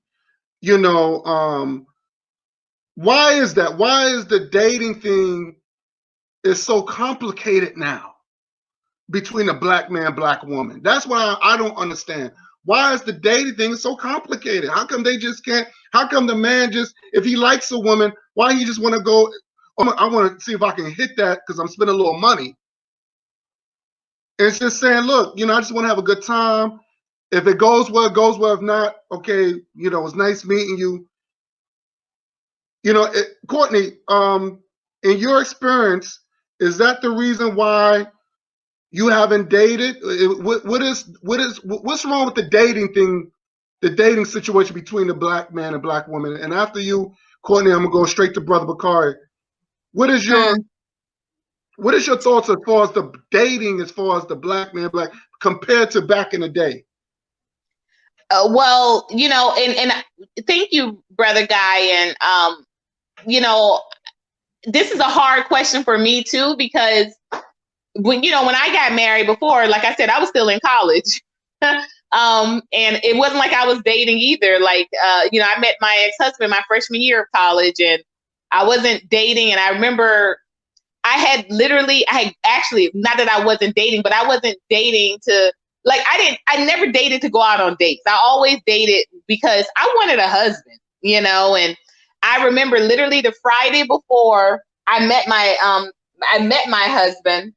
Why is that? Why is the dating thing is so complicated now between a black man, black woman? That's what I don't understand. Why is the dating thing so complicated? How come they just can't? How come the man if he likes a woman, why he just want to go? I want to see if I can hit that because I'm spending a little money. It's just saying, look, I just want to have a good time. If it goes well, it goes well. If not, okay, it's nice meeting you. Courtney, in your experience, is that the reason why you haven't dated? What's wrong with the dating thing, the dating situation between the black man and black woman? And after you, Courtney, I'm gonna go straight to Brother Bakari. What is your thoughts as far as the dating, as far as the black man, black compared to back in the day? Well, and thank you, brother Guy, and this is a hard question for me too, because when I got married before, like I said, I was still in college. And it wasn't like I was dating either. Like, I met my ex-husband my freshman year of college, and I wasn't dating. And I remember I had actually, not that I wasn't dating, but I wasn't dating to, like, I never dated to go out on dates. I always dated because I wanted a husband, and I remember literally the Friday before I met my husband.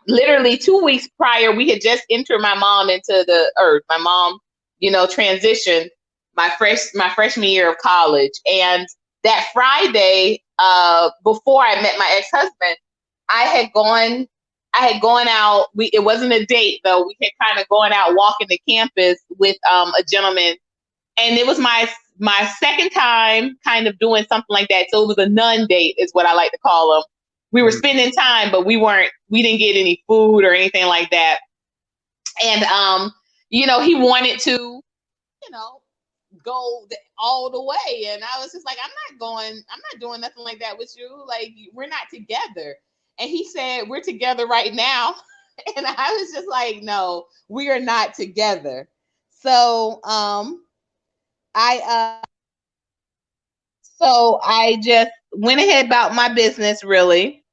Literally 2 weeks prior, we had just entered my mom into the earth. My mom, transitioned my freshman year of college. And that Friday, before I met my ex-husband, I had gone out. It wasn't a date though. We had kind of gone out walking the campus with a gentleman, and it was my second time kind of doing something like that. So it was a nun date, is what I like to call them. We were spending time, but we didn't get any food or anything like that. And he wanted to. you know, go all the way. And I was just like, I'm not doing nothing like that with you. Like, we're not together. And he said, we're together right now. And I was just like, no, we are not together. So, I, I just went ahead about my business, really.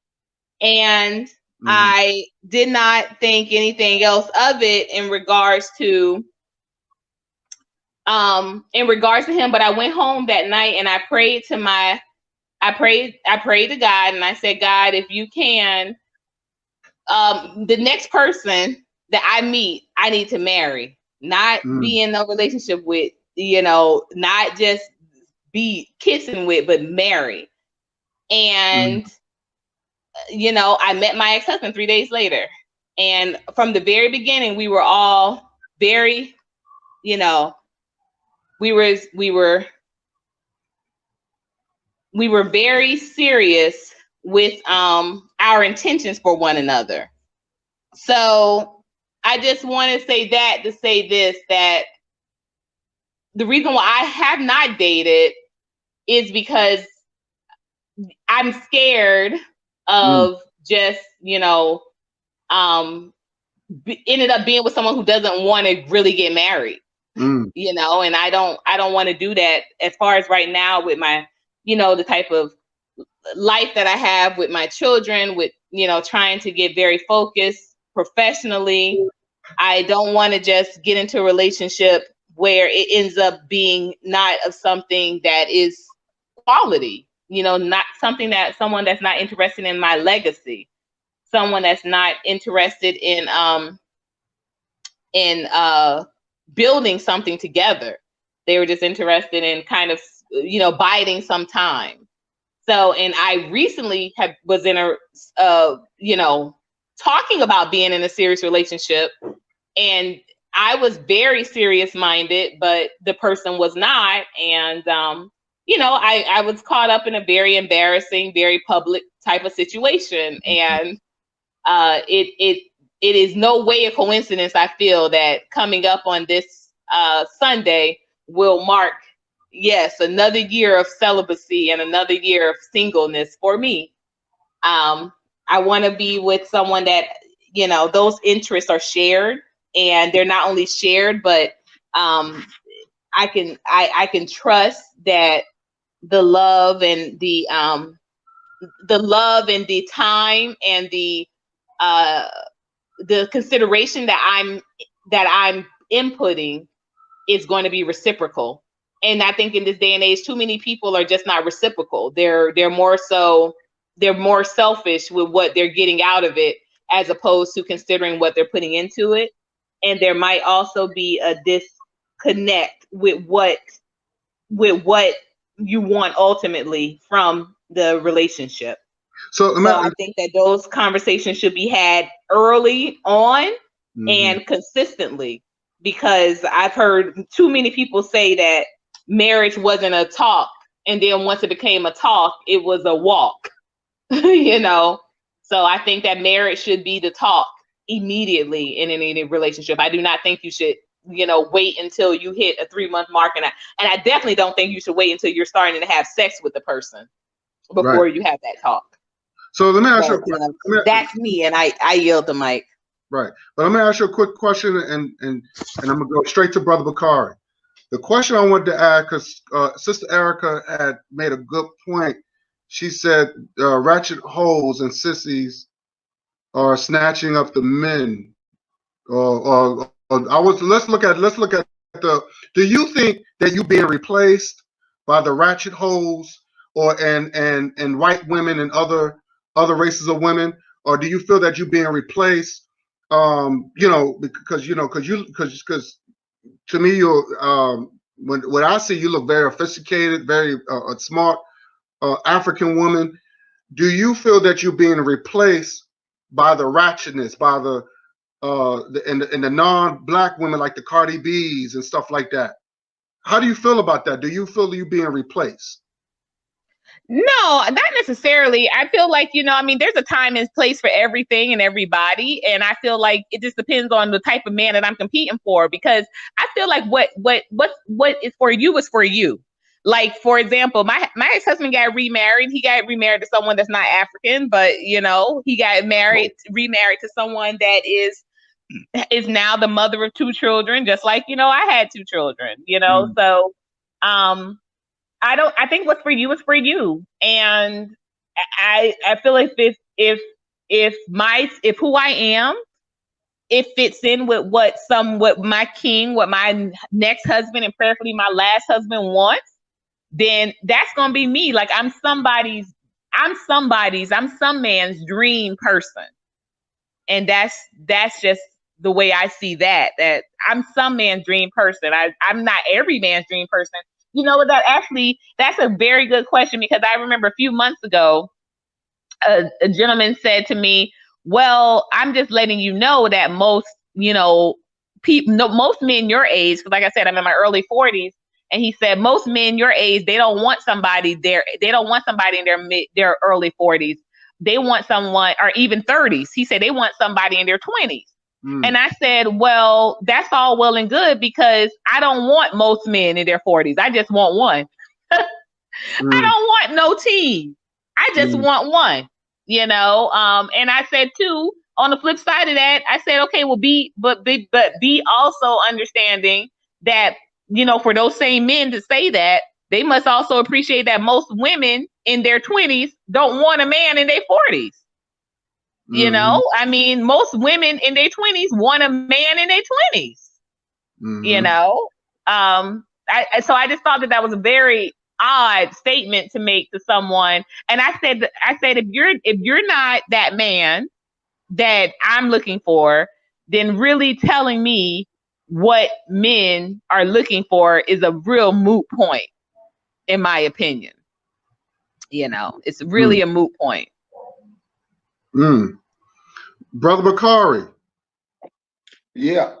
And I did not think anything else of it in regards to him. But I went home that night and I prayed to God, and I said, God, if you can, the next person that I meet, I need to marry, not be in a relationship with, not just be kissing with, but marry. And, I met my ex-husband 3 days later. And from the very beginning, we were all very, we were very serious with our intentions for one another. So I just want to say that to say this, that the reason why I have not dated is because I'm scared of just, ended up being with someone who doesn't want to really get married. And I don't want to do that as far as right now with my, the type of life that I have with my children, with, trying to get very focused professionally. I don't want to just get into a relationship where it ends up being not of something that is quality, not something that someone that's not interested in my legacy, someone that's not interested in building something together. They were just interested in kind of, biding some time. So, and I recently was in a, talking about being in a serious relationship, and I was very serious minded, but the person was not. And, I was caught up in a very embarrassing, very public type of situation. And it is no way a coincidence, I feel, that coming up on this Sunday will mark, yes, another year of celibacy and another year of singleness for me. I want to be with someone that, those interests are shared, and they're not only shared, but I can trust that the love and the time and uh, the consideration that I'm inputting is going to be reciprocal. And I think in this day and age, too many people are just not reciprocal. They're more selfish with what they're getting out of it, as opposed to considering what they're putting into it. And there might also be a disconnect with what you want ultimately from the relationship. So I think that those conversations should be had early on and consistently, because I've heard too many people say that marriage wasn't a talk, and then once it became a talk, it was a walk. So I think that marriage should be the talk immediately in any relationship. I do not think you should, wait until you hit a 3-month mark, and I definitely don't think you should wait until you're starting to have sex with the person before you have that talk. So let me ask you a But, question. that's me, and I yield the mic. Right. But let me ask you a quick question, and I'm gonna go straight to Brother Bakari. The question I wanted to ask, because Sister Erica had made a good point. She said ratchet hoes and sissies are snatching up the men. Let's look at the. Do you think that you being replaced by the ratchet hoes and white women and other races of women, or do you feel that you're being replaced? Because to me, when I see you look very sophisticated, very smart African woman. Do you feel that you're being replaced by the ratchetness, by the non-black women like the Cardi B's and stuff like that? How do you feel about that? Do you feel you being replaced? No, not necessarily. I feel like, I mean, there's a time and place for everything and everybody. And I feel like it just depends on the type of man that I'm competing for, because I feel like what is for you is for you. Like, for example, my ex-husband got remarried. He got remarried to someone that's not African, but he got remarried to someone that is now the mother of two children, just like, I had two children, so um I think what's for you is for you. And I feel like if who I am, it fits in with what my next husband and prayerfully my last husband wants, then that's gonna be me. Like, I'm some man's dream person. And that's just the way I see that I'm some man's dream person. I'm not every man's dream person. You know what? That's a very good question, because I remember a few months ago, a gentleman said to me, "Well, I'm just letting you know that most, people, no, most men your age, because like I said, I'm in my early 40s." And he said, most men your age, they don't want somebody in their early 40s. They want someone, or even 30s. He said they want somebody in their 20s. And I said, well, that's all well and good, because I don't want most men in their 40s. I just want one. I don't want no team. I just want one, and I said too, on the flip side of that, I said, okay, well, be also understanding that, for those same men to say that, they must also appreciate that most women in their 20s don't want a man in their 40s. I mean, most women in their 20s want a man in their 20s, you know? So I just thought that was a very odd statement to make to someone. And I said, if you're not that man that I'm looking for, then really telling me what men are looking for is a real moot point, in my opinion. It's really a moot point. Brother Bakari. Yeah.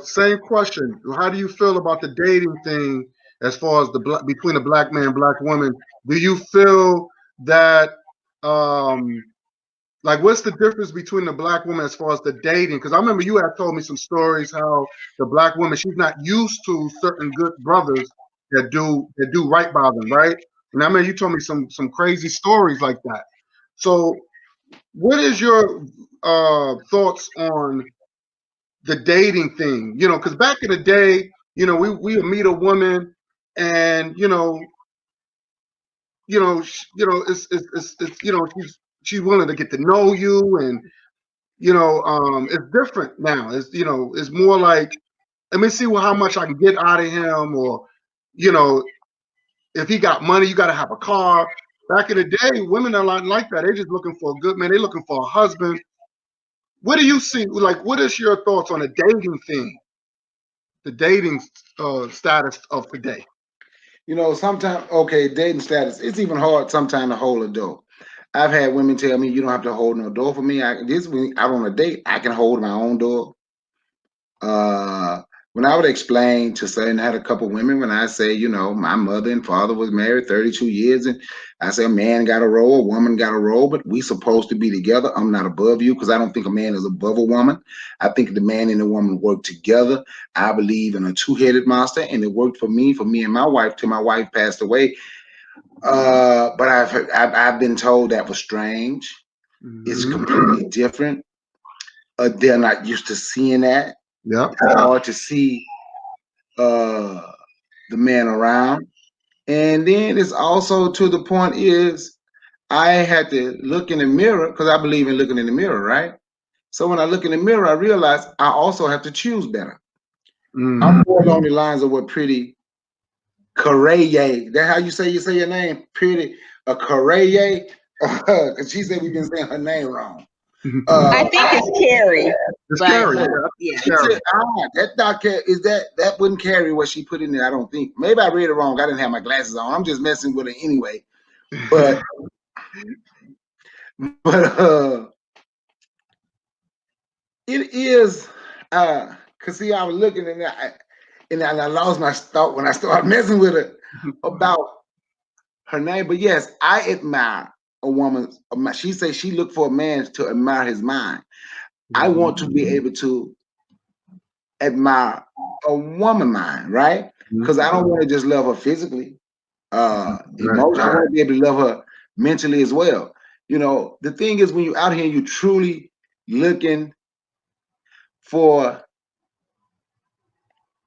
Same question. How do you feel about the dating thing as far as between a black man and black woman? Do you feel that like, what's the difference between the black woman as far as the dating? Because I remember you had told me some stories how the black woman, she's not used to certain good brothers that do right by them, right? And I mean, you told me some crazy stories like that. So what is your thoughts on the dating thing? Because back in the day, we would meet a woman, and she's willing to get to know you, and it's different now. It's more like, let me see how much I can get out of him, or if he got money, you got to have a car. Back in the day, women are not like that. They're just looking for a good man. They're looking for a husband. What do you see? Like, what is your thoughts on the dating thing, the dating status of today? Sometimes, okay, dating status, it's even hard sometimes to hold a door. I've had women tell me, you don't have to hold no door for me. When I'm on a date, I can hold my own door. Uh, when I would explain to say, and I had a couple women, when I say, my mother and father was married 32 years, and I say a man got a role, a woman got a role, but we supposed to be together. I'm not above you, because I don't think a man is above a woman. I think the man and the woman work together. I believe in a two-headed monster, and it worked for me and my wife till my wife passed away. But I've been told that was strange. It's completely different. They're not used to seeing that. Yeah. It's hard to see the man around. And then it's also to the point is I had to look in the mirror, because I believe in looking in the mirror, right? So when I look in the mirror, I realize I also have to choose better. I'm more along the lines of what Pretty Correye. That how you say your name? Pretty Correye? Because she said we've been saying her name wrong. I think it's Carrie. It's But Carrie. yeah. She said, that not is that wouldn't carry what she put in there. I don't think. Maybe I read it wrong. I didn't have my glasses on. I'm just messing with it anyway. But but it is cause see, I was looking and I lost my thought when I started messing with it about her name. But yes, I admire a woman. She says she looked for a man to admire his mind. I Mm-hmm. want to be able to admire a woman mind, right? Because I don't want to just love her physically, Right. emotion. I want to be able to love her mentally as well. You know, the thing is when you're out here, you truly looking for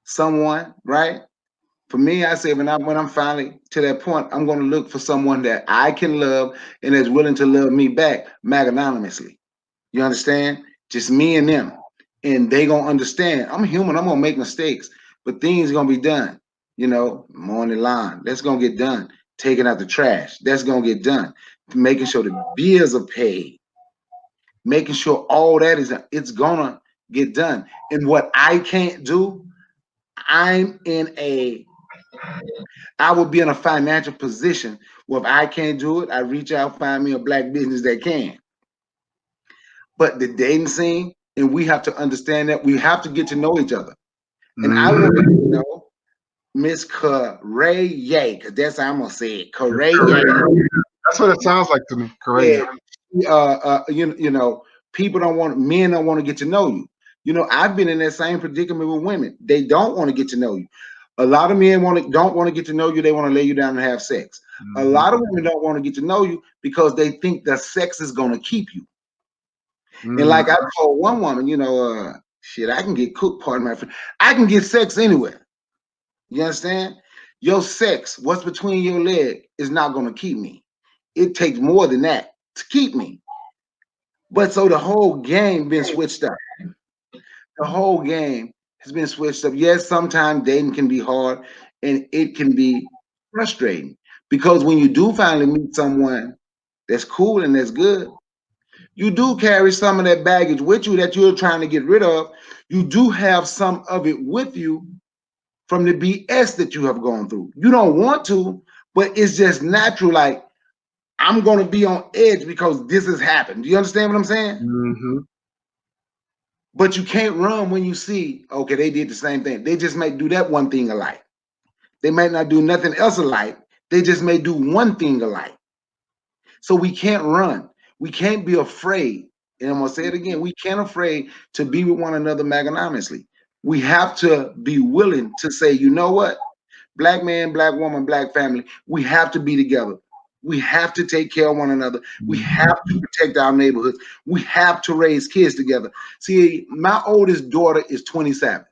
someone, right? For me, I say when I'm finally to that point, I'm going to look for someone that I can love and is willing to love me back magnanimously. You understand? Just me and them. And they gonna understand. I'm human, I'm gonna make mistakes, but things gonna be done. You know, mowing the lawn, that's gonna get done. Taking out the trash, that's gonna get done. Making sure the bills are paid, making sure all that is it's gonna get done. And what I can't do, I'm in a I would be in a financial position where if I can't do it, I reach out, find me a black business that can. But the dating scene, and we have to understand that we have to get to know each other. And I want to Mm-hmm. know Miss Correa, because that's how I'm gonna say it. Correa. Correct. That's what it sounds like to me. Yeah. Correct. You know, people don't want men don't want to get to know you. You know, I've been in that same predicament with women. They don't want to get to know you. A lot of men don't want to get to know you. They want to lay you down and have sex. A Mm-hmm. lot of women don't want to get to know you because they think the sex is going to keep you. And Mm-hmm. like I told one woman, shit, I can get cooked, pardon my friend. I can get sex anywhere. You understand? Your sex, what's between your leg, is not going to keep me. It takes more than that to keep me. But so the whole game been switched up. The whole game has been switched up. Yes, sometimes dating can be hard and it can be frustrating because when you do finally meet someone that's cool and that's good, you do carry some of that baggage with you that you're trying to get rid of. You do have some of it with you from the BS that you have gone through. You don't want to, but it's just natural. Like, I'm going to be on edge because this has happened. Do you understand what I'm saying? Mm-hmm. But you can't run when you see, okay, they did the same thing. They just may do that one thing alike. They might not do nothing else alike. They just may do one thing alike. So we can't run. We can't be afraid. And I'm gonna say it again. We can't afraid to be with one another magnanimously. We have to be willing to say, you know what? Black man, black woman, black family, we have to be together. We have to take care of one another. We have to protect our neighborhoods. We have to raise kids together. See, my oldest daughter is 27.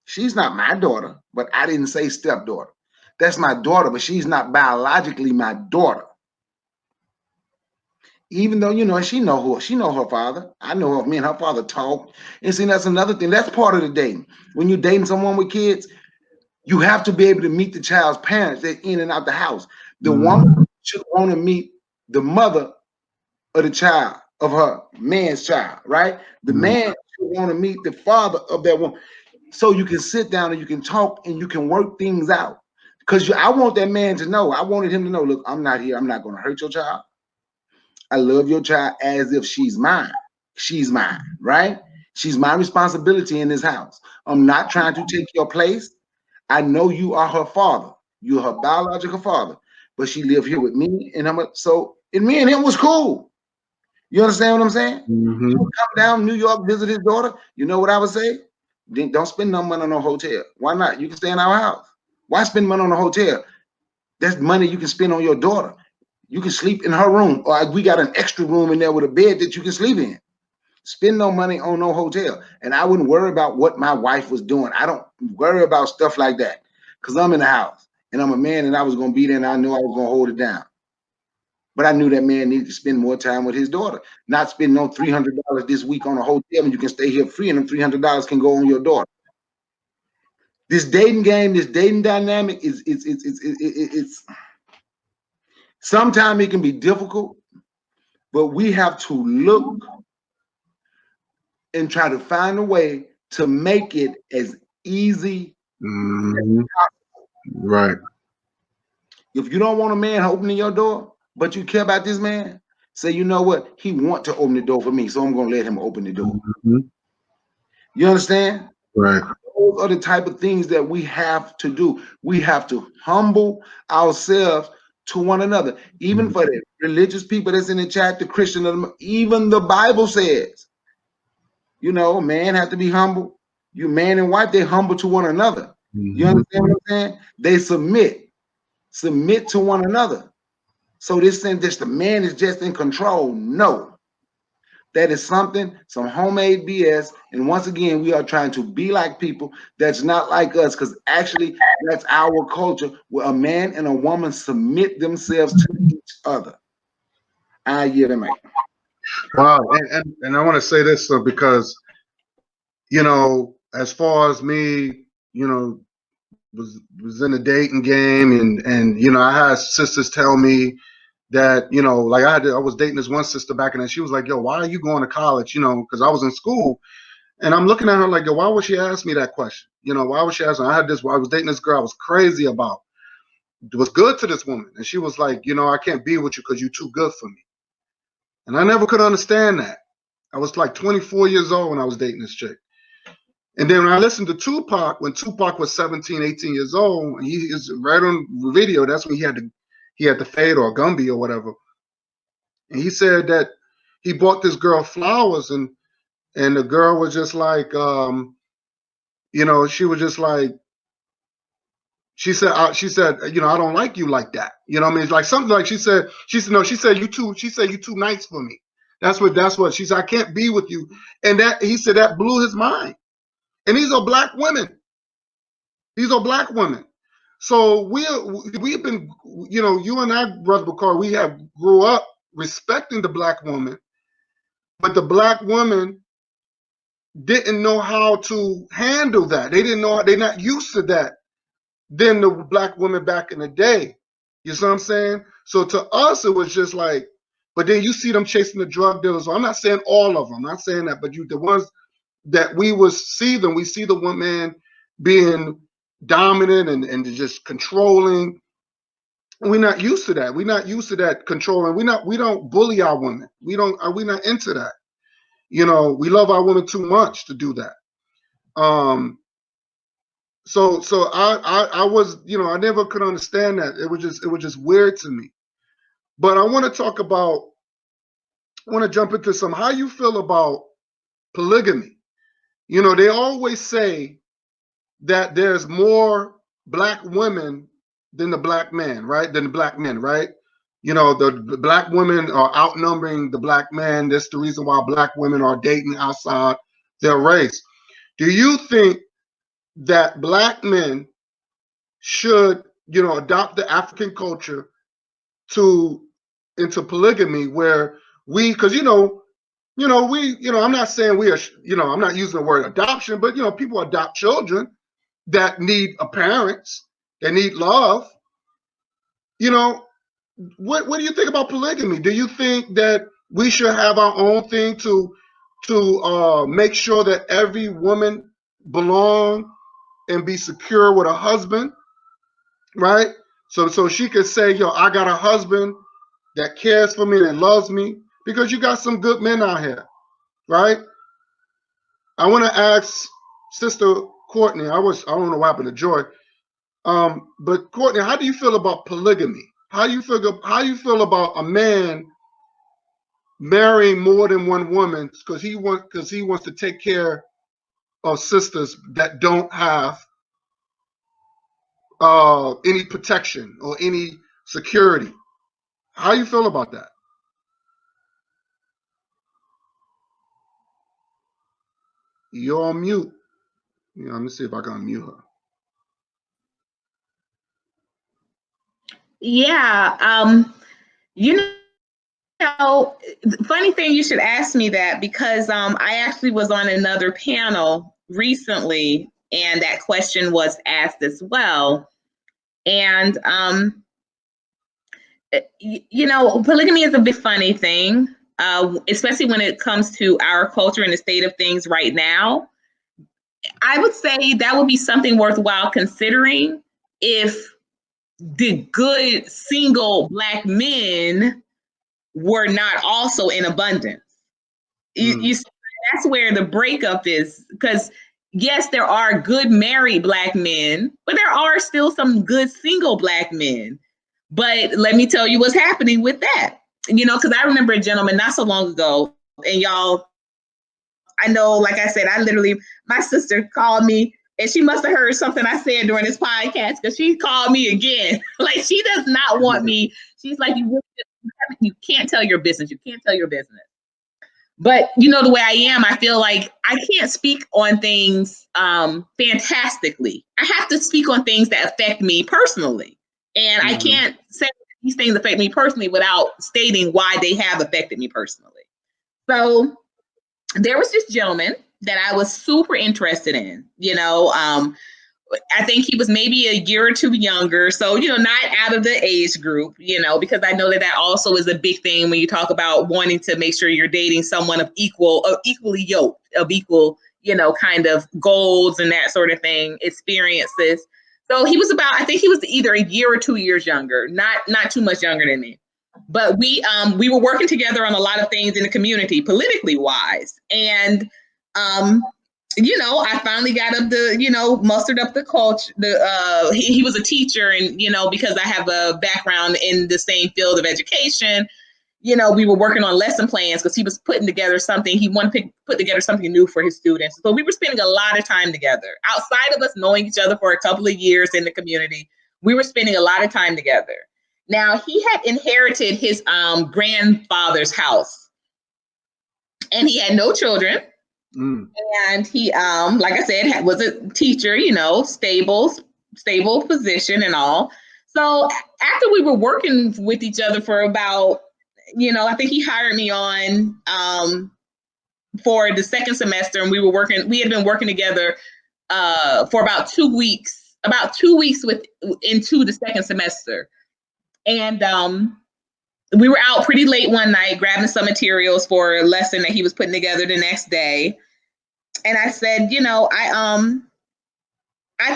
She's not my daughter, but I didn't say stepdaughter. That's my daughter, but she's not biologically my daughter. Even though she know her father. I know her. Me and her father talk. And see, that's another thing. That's part of the dating. When you're dating someone with kids, you have to be able to meet the child's parents. They're in and out the house. The woman Mm-hmm. should want to meet the mother of the child, of her man's child, right? The man should want to meet the father of that woman. So you can sit down and you can talk and you can work things out. Because I want that man to know. I wanted him to know, look, I'm not here. I'm not going to hurt your child. I love your child as if she's mine. She's mine, right? She's my responsibility in this house. I'm not trying to take your place. I know you are her father. You're her biological father, but she lived here with me, and and me and him was cool. You understand what I'm saying? He Mm-hmm. would come down to New York, visit his daughter. You know what I would say? Don't spend no money on no hotel. Why not? You can stay in our house. Why spend money on a hotel? That's money you can spend on your daughter. You can sleep in her room, or we got an extra room in there with a bed that you can sleep in. Spend no money on no hotel. And I wouldn't worry about what my wife was doing. I don't worry about stuff like that because I'm in the house and I'm a man and I was going to be there and I knew I was going to hold it down. But I knew that man needed to spend more time with his daughter, not spend no $300 this week on a hotel and you can stay here free and them $300 can go on your daughter. This dating game, this dating dynamic it's sometimes it can be difficult, but we have to look and try to find a way to make it as easy. Mm-hmm. Right. If you don't want a man opening your door, but you care about this man, say, you know what? He want to open the door for me, so I'm gonna let him open the door. Mm-hmm. You understand? Right. Those are the type of things that we have to do. We have to humble ourselves to one another. Even for the religious people that's in the chat, the Christian, even the Bible says, man have to be humble. You man and wife, they humble to one another. You understand what I'm saying? They submit to one another. So this thing, just the man is just in control. No, that is some homemade BS. And once again, we are trying to be like people that's not like us, because actually that's our culture, where a man and a woman submit themselves to each other. I hear them, mate. Wow, and I want to say this because as far as me, was in the dating game, and I had sisters tell me that like I was dating this one sister back, and then she was like, "Yo, why are you going to college?" Because I was in school, and I'm looking at her like, "Yo, why would she ask me that question? Why would she ask me?" I was dating this girl I was crazy about. It was good to this woman, and she was like, "I can't be with you because you're too good for me." And I never could understand that. I was like 24 years old when I was dating this chick. And then when I listened to Tupac, when Tupac was 17, 18 years old, and he is right on the video, that's when he had the fade or Gumby or whatever. And he said that he bought this girl flowers, and the girl was just like, she was just like, she said, I don't like you like that. You know what I mean? It's like something like no, she said you too nice for me. That's what she said. I can't be with you. And that, he said, that blew his mind. And these are black women. These are black women. So we've been, you and I, Brother Bakar, we have grew up respecting the black woman, but the black woman didn't know how to handle that. They didn't know, they're not used to that than the black women back in the day. You see what I'm saying? So to us, it was just like, but then you see them chasing the drug dealers. So I'm not saying all of them, I'm not saying that, but the ones that we see the woman being dominant and just controlling. We're not used to that. We're not used to that controlling. We don't bully our women. We're not into that. We love our women too much to do that. So I was, I never could understand that. It was just weird to me. But I want to jump into how you feel about polygamy. They always say that there's more black women than the black men, right? Than the black men, right? The black women are outnumbering the black men. That's the reason why black women are dating outside their race. Do you think that black men should, adopt the African culture into polygamy, where because I'm not saying we are, I'm not using the word adoption, but people adopt children that need a parents, that need love. What do you think about polygamy? Do you think that we should have our own thing to make sure that every woman belong and be secure with a husband, right? So she could say, "Yo, I got a husband that cares for me, that loves me," because you got some good men out here, right? I want to ask Sister Courtney. I don't know what happened to Joy. But Courtney, how do you feel about polygamy? How do you feel about a man marrying more than one woman because he wants to take care of sisters that don't have any protection or any security? How do you feel about that? You're on mute. Let me see if I can unmute her. Yeah. Funny thing you should ask me that, because I actually was on another panel recently and that question was asked as well. And, polygamy is a big funny thing, especially when it comes to our culture and the state of things right now. I would say that would be something worthwhile considering if the good single black men were not also in abundance. You that's where the breakup is, because yes, there are good married black men, but there are still some good single black men. But let me tell you what's happening with that. Because I remember a gentleman not so long ago, and y'all, I know, like I said, my sister called me and she must have heard something I said during this podcast because she called me again. Like she does not want me. She's like, you can't tell your business. You can't tell your business. But the way I am, I feel like I can't speak on things fantastically. I have to speak on things that affect me personally. And I can't say these things affect me personally without stating why they have affected me personally. So there was this gentleman that I was super interested in. I think he was maybe a year or two younger. So, not out of the age group, because I know that also is a big thing when you talk about wanting to make sure you're dating someone of equally yoked, of equal, kind of goals and that sort of thing, experiences. So he was I think he was either a year or 2 years younger, not too much younger than me. But we were working together on a lot of things in the community, politically wise. And I finally got up the, mustered up the culture. He was a teacher, and because I have a background in the same field of education, we were working on lesson plans because he was putting together something. He wanted to put together something new for his students. So we were spending a lot of time together. Outside of us knowing each other for a couple of years in the community, we were spending a lot of time together. Now he had inherited his grandfather's house, and he had no children. And he, like I said, was a teacher, stable position and all. So after we were working with each other for about, I think he hired me on for the second semester, and we had been working together for about 2 weeks, into the second semester. And we were out pretty late one night grabbing some materials for a lesson that he was putting together the next day. And I said, I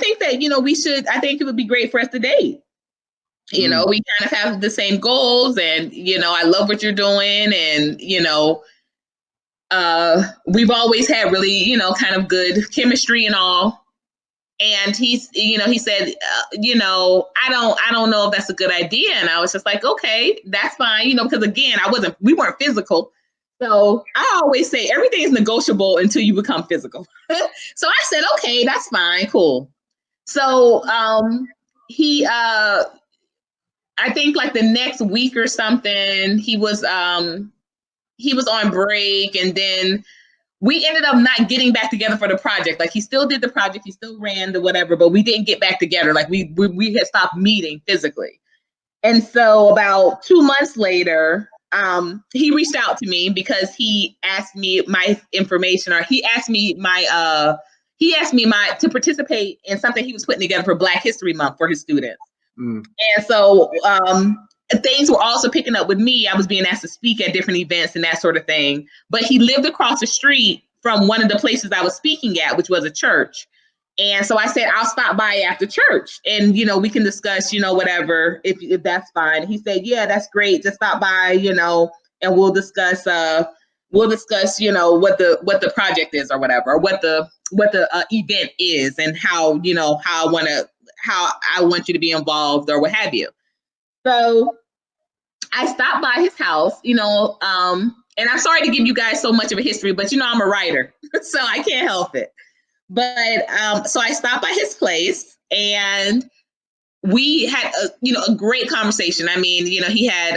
think that, I think it would be great for us to date. We kind of have the same goals, and, I love what you're doing. And, we've always had really, kind of good chemistry and all. And he said, I don't know if that's a good idea. And I was just like, okay, that's fine. Because again, we weren't physical. So I always say everything is negotiable until you become physical. So I said, okay, that's fine. Cool. So he, I think like the next week or something, he was on break, and then we ended up not getting back together for the project. Like he still did the project, he still ran the whatever, but we didn't get back together. Like we had stopped meeting physically. And so about 2 months later, he reached out to me because he asked me my information, or he asked me to participate in something he was putting together for Black History Month for his students. And so things were also picking up with me. I was being asked to speak at different events and that sort of thing. But he lived across the street from one of the places I was speaking at, which was a church. And so I said, I'll stop by after church, and, we can discuss, whatever, if that's fine. He said, yeah, that's great. Just stop by, and we'll discuss, what the project is, or whatever, or what the event is, and how I want you to be involved, or what have you. So I stopped by his house, and I'm sorry to give you guys so much of a history, but I'm a writer, so I can't help it. But so I stopped by his place, and we had a great conversation. I mean, he had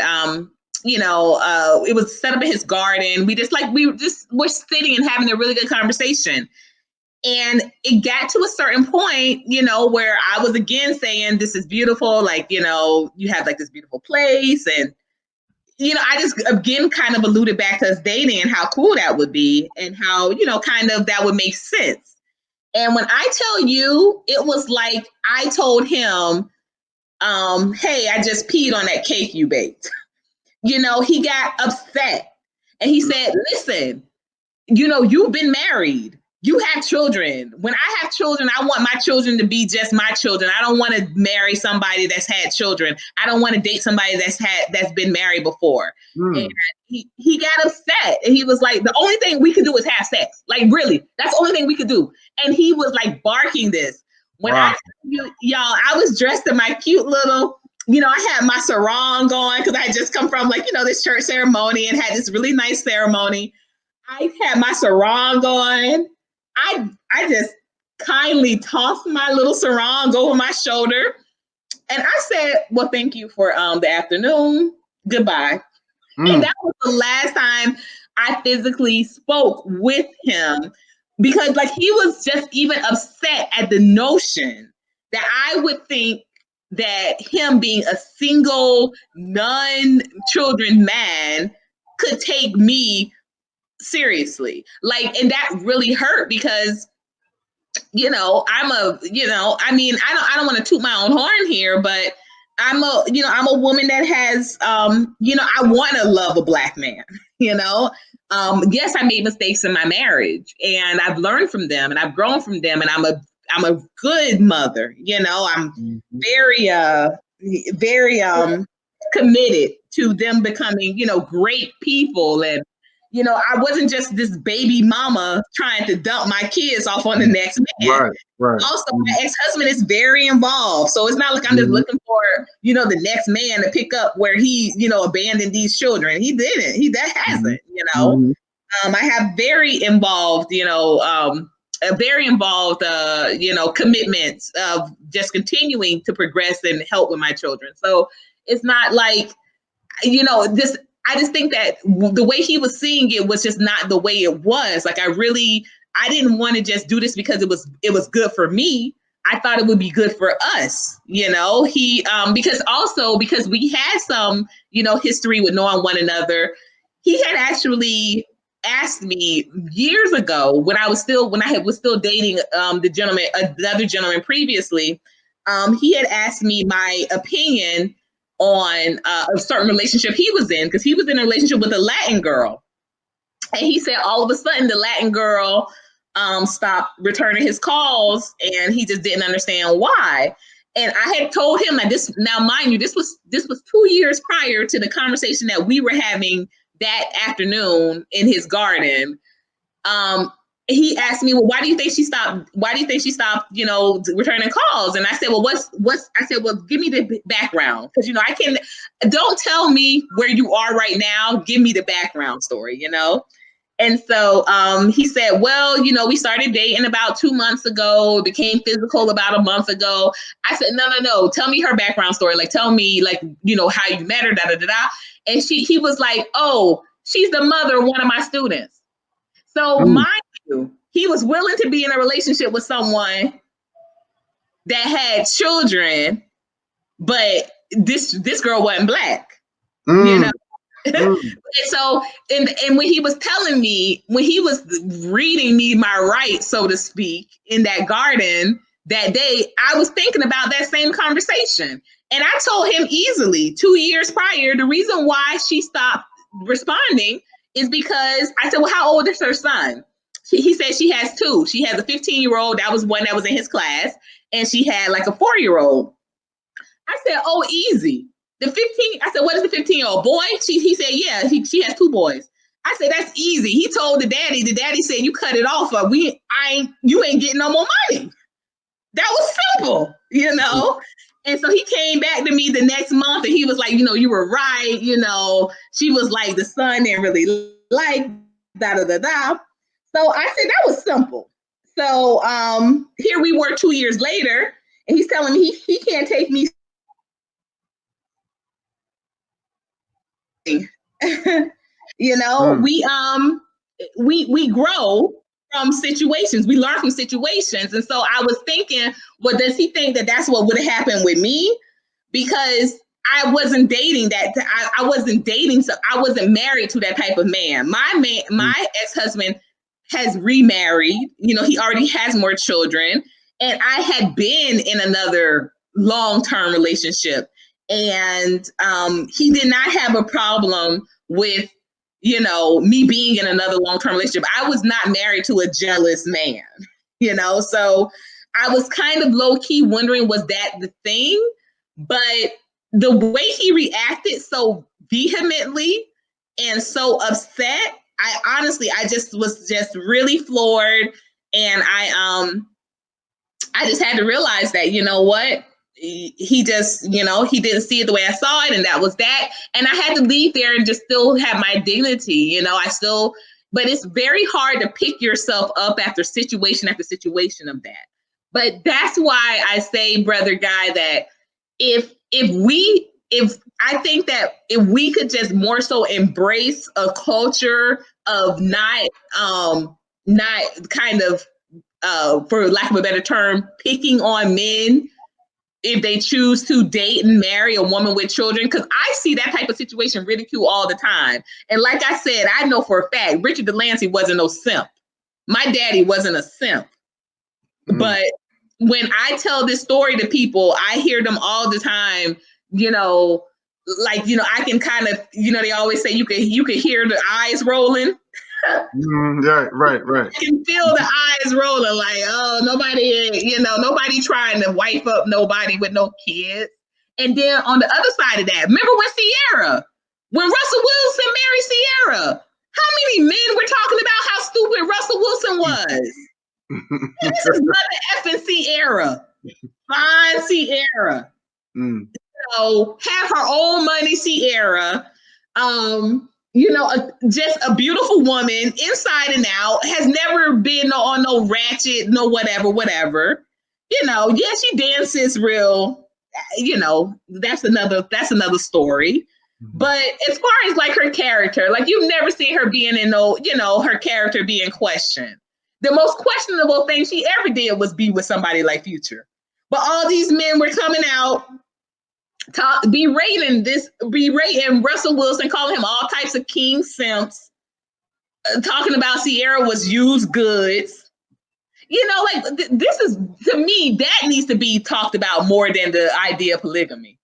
it was set up in his garden. We were sitting and having a really good conversation. And it got to a certain point, where I was again saying, this is beautiful. Like, you have like this beautiful place. And, I just again kind of alluded back to us dating and how cool that would be, and how, kind of that would make sense. And when I tell you, it was like I told him, hey, I just peed on that cake you baked. He got upset, and he said, listen, you've been married. You have children. When I have children, I want my children to be just my children. I don't want to marry somebody that's had children. I don't want to date somebody that's been married before. And he got upset, and he was like, the only thing we could do is have sex. Like, really, that's the only thing we could do. And he was like barking this. When I tell you, y'all, I was dressed in my cute little I had my sarong going because I had just come from like, this church ceremony and had this really nice ceremony. I had my sarong going. I just kindly tossed my little sarong over my shoulder. And I said, well, thank you for the afternoon. Goodbye. And Mm. that was the last time I physically spoke with him because like he was just even upset at the notion that I would think that him being a single non-children man could take me seriously. Like, and that really hurt because I don't want to toot my own horn here, but I'm a woman that has, I want to love a Black man, yes, I made mistakes in my marriage and I've learned from them and I've grown from them and I'm a good mother, I'm Mm-hmm. very, very, committed to them becoming, great people and I wasn't just this baby mama trying to dump my kids off on the next man. Right, right. Also, my ex-husband is very involved. So it's not like I'm just Mm-hmm. looking for, the next man to pick up where he, abandoned these children. He didn't. That hasn't, Mm-hmm. I have very involved, a very involved, commitments of just continuing to progress and help with my children. So it's not like, just I just think that the way he was seeing it was just not the way it was. Like I didn't want to just do this because it was good for me. I thought it would be good for us, He because we had some, history with knowing one another. He had actually asked me years ago when I was still dating the other gentleman previously. He had asked me my opinion on a certain relationship he was in because he was in a relationship with a Latin girl. And he said all of a sudden the Latin girl stopped returning his calls and he just didn't understand why. And I had told him that now mind you, this was 2 years prior to the conversation that we were having that afternoon in his garden. Um, he asked me, well, why do you think she stopped? Why do you think she stopped, returning calls? And I said, well, I said, well, give me the background. Cause don't tell me where you are right now. Give me the background story, And so he said, well, we started dating about 2 months ago, became physical about a month ago. I said, no, tell me her background story. Like, tell me like, how you met her, da, da, da, da. And he was like, oh, she's the mother of one of my students. So Mm. mind you, he was willing to be in a relationship with someone that had children, but this girl wasn't Black, you Mm. know. Mm. And when he was telling me, when he was reading me my rights, so to speak, in that garden that day, I was thinking about that same conversation. And I told him easily 2 years prior, the reason why she stopped responding is because I said, well, how old is her son? He said she has two. She has a 15-year-old. That was one that was in his class. And she had like a 4-year-old. I said, oh, easy. I said, what is the 15-year-old boy? He said, yeah, she has two boys. I said, that's easy. He told the daddy said, you cut it off or you ain't getting no more money. That was simple. And so he came back to me the next month and he was like, you were right. She was like, the son didn't really like da da da da. So I said, that was simple. So here we were 2 years later and he's telling me he can't take me Mm. we grow from situations. We learn from situations. And so I was thinking, well, does he think that that's what would have happened with me? Because I wasn't dating that. I wasn't dating. So I wasn't married to that type of man. My ex-husband has remarried. He already has more children. And I had been in another long-term relationship. And he did not have a problem with me being in another long-term relationship. I was not married to a jealous man, so I was kind of low-key wondering, was that the thing? But the way he reacted so vehemently and so upset, I just was just really floored. And I just had to realize that, he just, he didn't see it the way I saw it, and that was that. And I had to leave there and just still have my dignity. But it's very hard to pick yourself up after situation of that. But that's why I say, brother Guy, that if I think that if we could just more so embrace a culture of not kind of for lack of a better term, picking on men if they choose to date and marry a woman with children, because I see that type of situation ridicule all the time. And like I said, I know for a fact Richard Delancey wasn't no simp. My daddy wasn't a simp. But when I tell this story to people, I hear them all the time, I can kind of, they always say you can hear the eyes rolling. Right. I can feel the eyes rolling like, oh, nobody trying to wipe up nobody with no kids. And then on the other side of that, remember when Russell Wilson married Sierra, how many men were talking about how stupid Russell Wilson was? This is Mother effing Sierra. Fine Sierra. Have her own money, Sierra. Just a beautiful woman inside and out, has never been on no ratchet, no whatever. She dances real, that's another story. But as far as like her character, like you've never seen her being in her character being questioned. The most questionable thing she ever did was be with somebody like Future. But all these men were coming out, berating Russell Wilson, calling him all types of king simps, talking about Sierra was used goods. This is, to me, that needs to be talked about more than the idea of polygamy.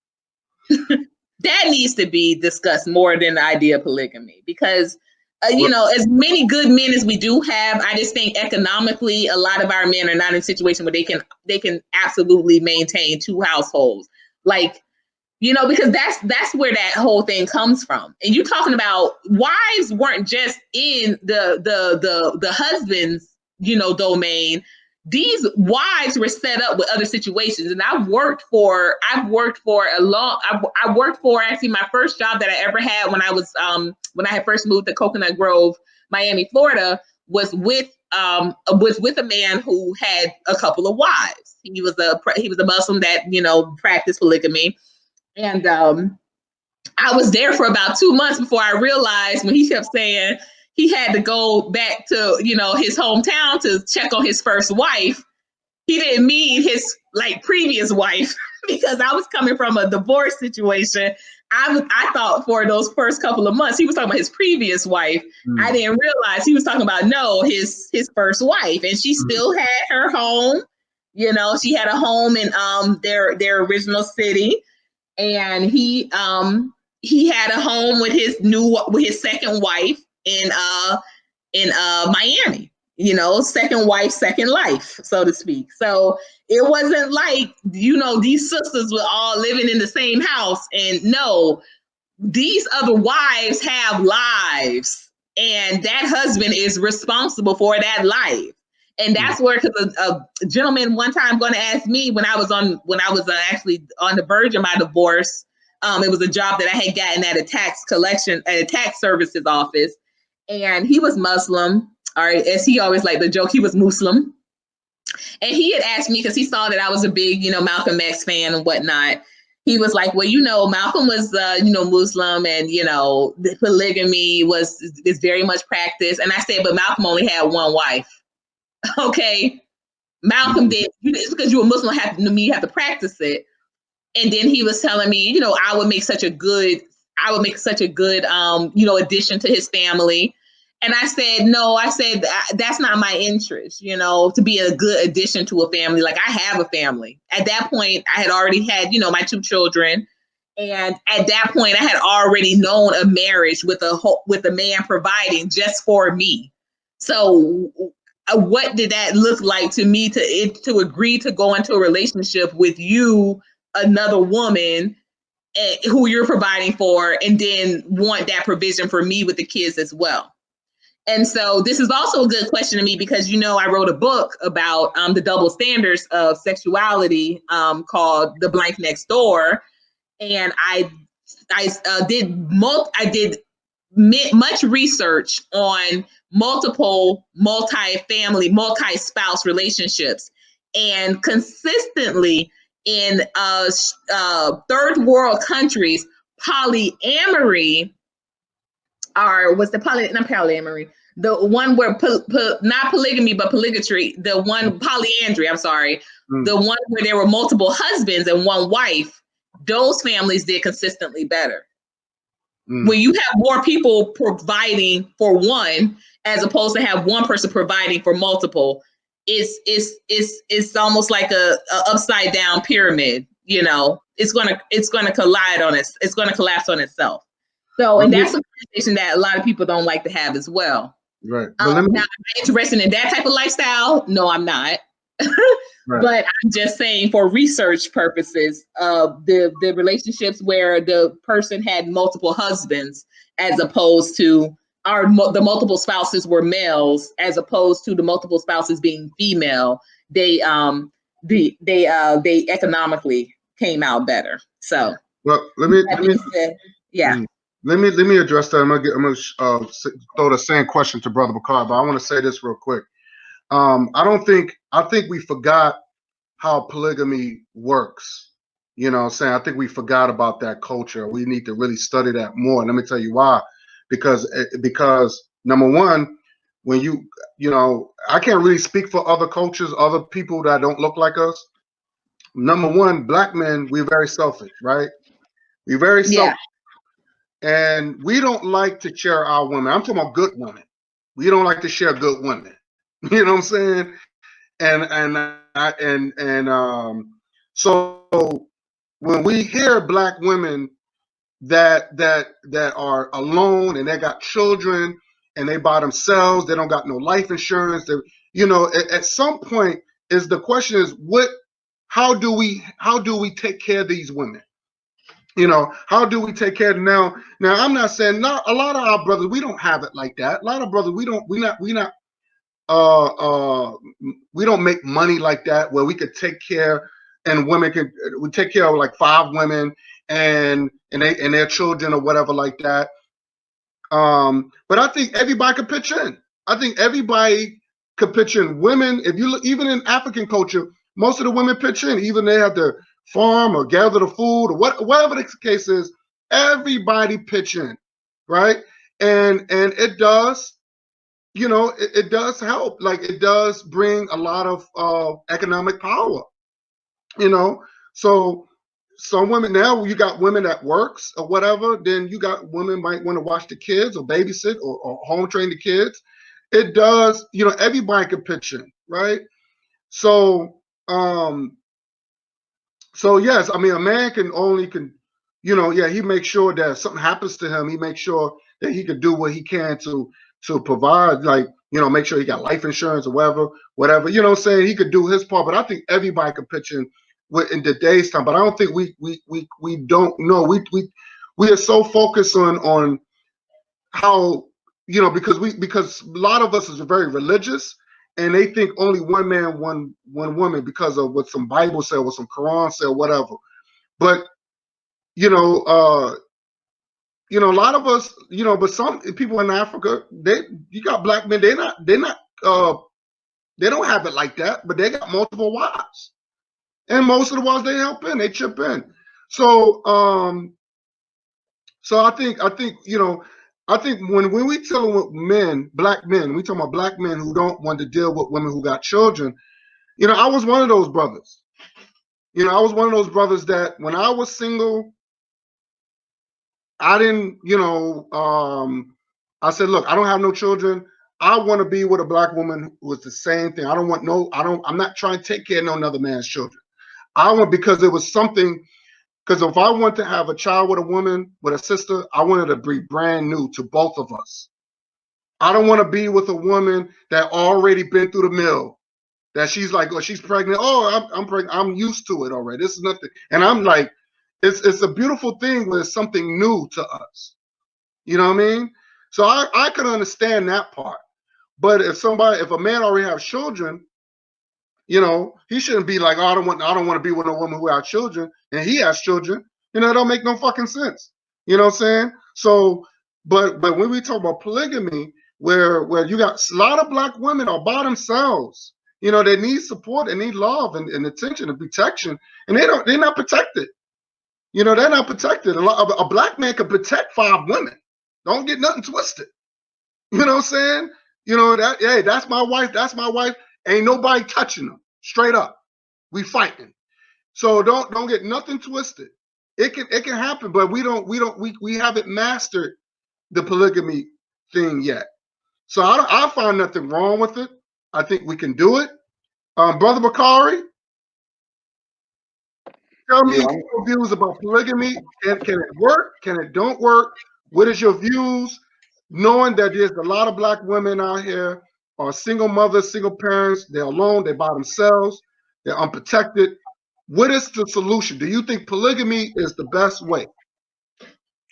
That needs to be discussed more than the idea of polygamy, because as many good men as we do have, I just think economically a lot of our men are not in a situation where they can absolutely maintain two households. Because that's where that whole thing comes from. And you're talking about wives weren't just in the husband's, domain. These wives were set up with other situations. And I worked for actually my first job that I ever had when I had first moved to Coconut Grove, Miami, Florida, was with a man who had a couple of wives. He was a Muslim that, practiced polygamy. And I was there for about 2 months before I realized, when he kept saying he had to go back to, his hometown to check on his first wife, he didn't mean his previous wife because I was coming from a divorce situation. I thought for those first couple of months he was talking about his previous wife. I didn't realize he was talking about his first wife, and she still had her home. She had a home in their original city. And he had a home with his second wife in Miami. Second wife, second life, so to speak. So it wasn't like these sisters were all living in the same house. And no, these other wives have lives, and that husband is responsible for that life. And that's where, because a gentleman one time going to ask me when I was actually on the verge of my divorce. It was a job that I had gotten at a tax services office, and he was Muslim, or as he always liked to joke, he was Muslim. And he had asked me, because he saw that I was a big, Malcolm X fan and whatnot. He was like, well, Malcolm was, Muslim, and, the polygamy is very much practiced. And I said, but Malcolm only had one wife. Okay, Malcolm did. It's because you're a Muslim, you have to practice it. And then he was telling me, I would make such a good, addition to his family. And I said, no, that's not my interest, to be a good addition to a family. Like, I have a family. At that point, I had already had, my 2 children. And at that point, I had already known a marriage with a man providing just for me. So what did that look like to me to agree to go into a relationship with you, another woman, who you're providing for, and then want that provision for me with the kids as well? And so this is also a good question to me because, I wrote a book about the double standards of sexuality called The Blank Next Door. And I did much research on multiple multi-family, multi-spouse relationships, and consistently in third world countries, polyamory what's the not polyamory, the one where not polygamy but polygamy, the one polyandry, I'm sorry, the one where there were multiple husbands and one wife, those families did consistently better. When you have more people providing for one as opposed to have one person providing for multiple, it's almost like a upside down pyramid. It's gonna collide on it. It's gonna collapse on itself. So, and that's a conversation that a lot of people don't like to have as well. Right. Now, am I interested in that type of lifestyle? No, I'm not. Right. But I'm just saying, for research purposes, the relationships where the person had multiple husbands, as opposed to the multiple spouses were males, as opposed to the multiple spouses being female, they economically came out better. So, well, let me yeah. Let me address that. I'm gonna throw the same question to Brother Bakar, but I want to say this real quick. I think we forgot how polygamy works. You know what I'm saying? I think we forgot about that culture. We need to really study that more. And let me tell you why. Because number one, when I can't really speak for other cultures, other people that don't look like us. Number one, black men, we're very selfish, right? We're very selfish. And we don't like to share our women. I'm talking about good women. We don't like to share good women. You know what I'm saying? So when we hear black women that are alone and they got children and they by themselves, they don't got no life insurance. At some point, the question is how do we take care of these women? How do we take care of them now? Now, I'm not saying not a lot of our brothers, we don't have it like that. A lot of brothers, we don't make money like that where we could take care, and we take care of like 5 women and their children or whatever like that. But I think everybody could pitch in. I think everybody could pitch in. Women, if you look, even in African culture, most of the women pitch in. Even they have to farm or gather the food or whatever the case is. Everybody pitch in, right? And it does, it does help. Like it does bring a lot of economic power. So some women, now you got women that works or whatever, then you got women might want to watch the kids or babysit or home train the kids. It does, everybody can pitch in, right? So yes, I mean, a man he makes sure that if something happens to him, he makes sure that he can do what he can to provide, like, make sure he got life insurance or whatever, what I'm saying? He could do his part, but I think everybody could pitch in today's time. But I don't think we don't know. We are so focused on how, because a lot of us is very religious, and they think only one man, one woman, because of what some Bible said, what some Quran said, whatever. But a lot of us, but some people in Africa, you got black men, they don't have it like that, but they got multiple wives, and most of the wives they help in, they chip in. So I think when we dealing with men, black men, we talking about black men who don't want to deal with women who got children. I was one of those brothers. I was one of those brothers that when I was single, I didn't, I said, look, I don't have no children. I want to be with a black woman who is the same thing. I'm not trying to take care of no another man's children. Because it was something, because if I want to have a child with a woman, with a sister, I wanted to be brand new to both of us. I don't want to be with a woman that already been through the mill, that she's like, oh, she's pregnant. Oh, I'm pregnant. I'm used to it already. This is nothing. And I'm like, it's a beautiful thing when it's something new to us. You know what I mean? So I could understand that part. But if a man already has children, he shouldn't be like, oh, I don't want to be with a woman who has children, and he has children. It don't make no fucking sense. You know what I'm saying? So, but when we talk about polygamy, where you got a lot of black women are by themselves, they need support, they need love and attention and protection, and they're not protected. They're not protected. A black man can protect 5 women. Don't get nothing twisted. You know what I'm saying? Hey, that's my wife. That's my wife. Ain't nobody touching them. Straight up. We fighting. So don't get nothing twisted. It can happen, but we haven't mastered the polygamy thing yet. So I find nothing wrong with it. I think we can do it. Brother Bakari, tell me Yeah, your views about polygamy. Can it work? Can it don't work? What is your views? Knowing that there's a lot of black women out here are single mothers, single parents, they're alone, they're by themselves, they're unprotected. What is the solution? Do you think polygamy is the best way?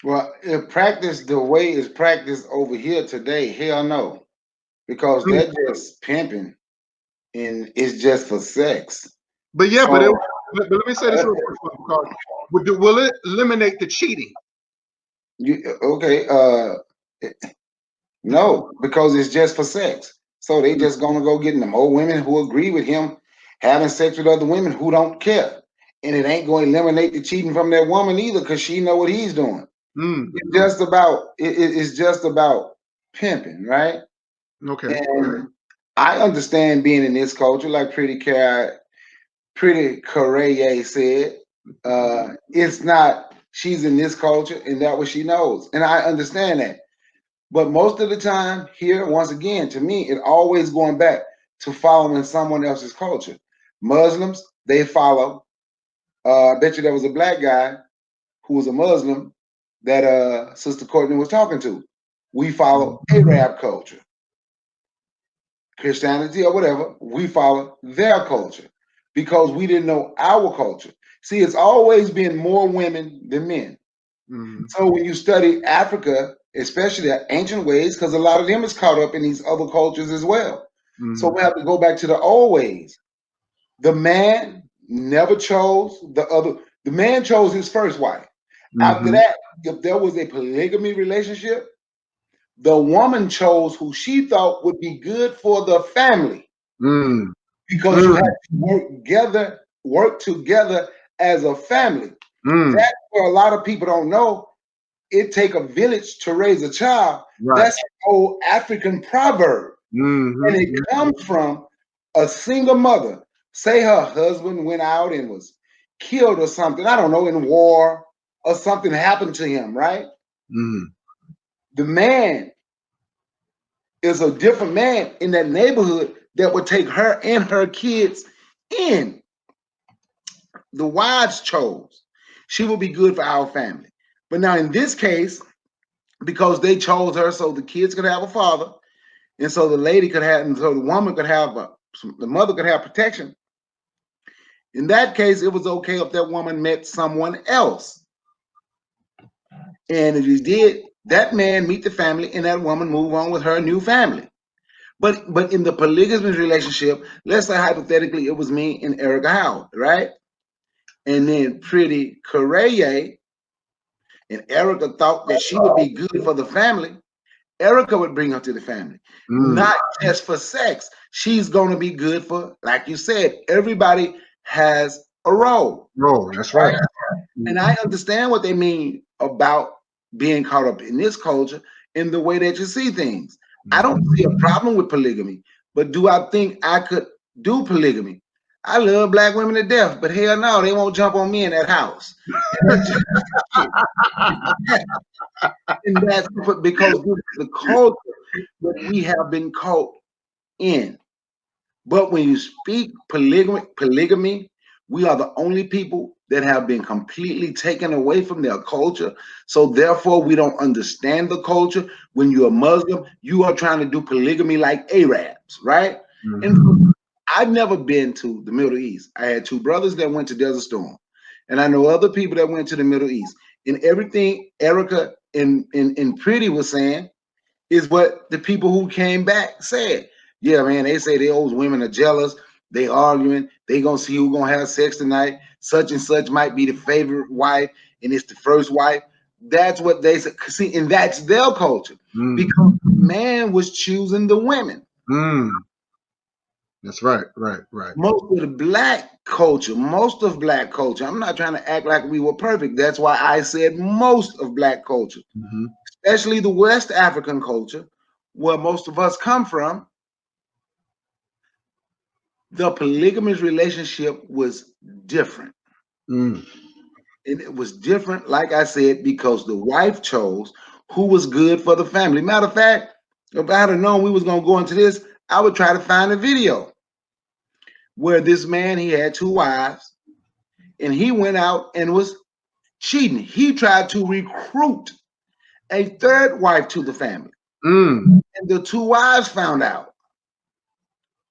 well, if practice the way it's practiced over here today, hell no, because Mm. they're just pimping and it's just for sex. But yeah, So but let me say this real quick, because will it eliminate the cheating? okay, no, because it's just for sex. So they just gonna go getting them old women who agree with him having sex with other women who don't care. And it ain't going to eliminate the cheating from that woman either, because she know what he's doing. Mm. It's just about pimping, right? Okay. And I understand being in this culture, like Pretty Correa said, it's not she's in this culture and that what she knows. And I understand that. But most of the time here, once again, to me, it always going back to following someone else's culture. Muslims, they follow. I bet you there was a black guy who was a Muslim that Sister Courtney was talking to. We follow Arab culture, Christianity or whatever. We follow their culture because we didn't know our culture. See, it's always been more women than men. Mm. So when you study Africa, especially the ancient ways, because a lot of them is caught up in these other cultures as well. So we have to go back to the old ways. The man never chose the other. The man chose his first wife. After that, if there was a polygamy relationship, the woman chose who she thought would be good for the family, Mm. because you have to work together as a family. That's where a lot of people don't know. It take a village to raise a child. Right. That's an old African proverb. And it comes from a single mother. Say her husband went out and was killed or something, I don't know, in war, or something happened to him, right? The man is a different man in that neighborhood that would take her and her kids in. The wives chose. She will be good for our family. But now in this case, because they chose her so the kids could have a father, and so the lady could have, and so the woman could have, the mother could have protection. In that case, it was okay if that woman met someone else. And if he did, that man meet the family and that woman move on with her new family. But in the polygamous relationship, let's say hypothetically it was me and Erica Howard, right? And then Pretty Correa and Erica thought that she would be good for the family. Erica would bring her to the family, not just for sex. She's going to be good for, like you said, everybody has a role. Oh, that's right. And I understand what they mean about being caught up in this culture in the way that you see things. I don't see a problem with polygamy, but do I think I could do polygamy? I love black women to death, but hell no, they won't jump on me in that house. And that's because the culture that we have been caught in. But when you speak polygamy, we are the only people that have been completely taken away from their culture. So therefore, we don't understand the culture. When you're a Muslim, you are trying to do polygamy like Arabs, right? And I've never been to the Middle East. I had two brothers that went to Desert Storm, and I know other people that went to the Middle East. And everything Erica and Pretty was saying, is what the people who came back said. Yeah, man, they say those women are jealous. They arguing. They gonna see who gonna have sex tonight. Such and such might be the favorite wife, and it's the first wife. That's what they say. See, and that's their culture because the man was choosing the women. Mm. That's right, right, right. Most of the black culture, most of black culture. I'm not trying to act like we were perfect. That's why I said most of black culture, Mm-hmm. especially the West African culture, where most of us come from. The polygamous relationship was different. Mm. And it was different, like I said, because the wife chose who was good for the family. Matter of fact, if I had known we was gonna go into this, I would try to find a video where this man he had two wives and he went out and was cheating. He tried to recruit a third wife to the family, Mm. and the two wives found out.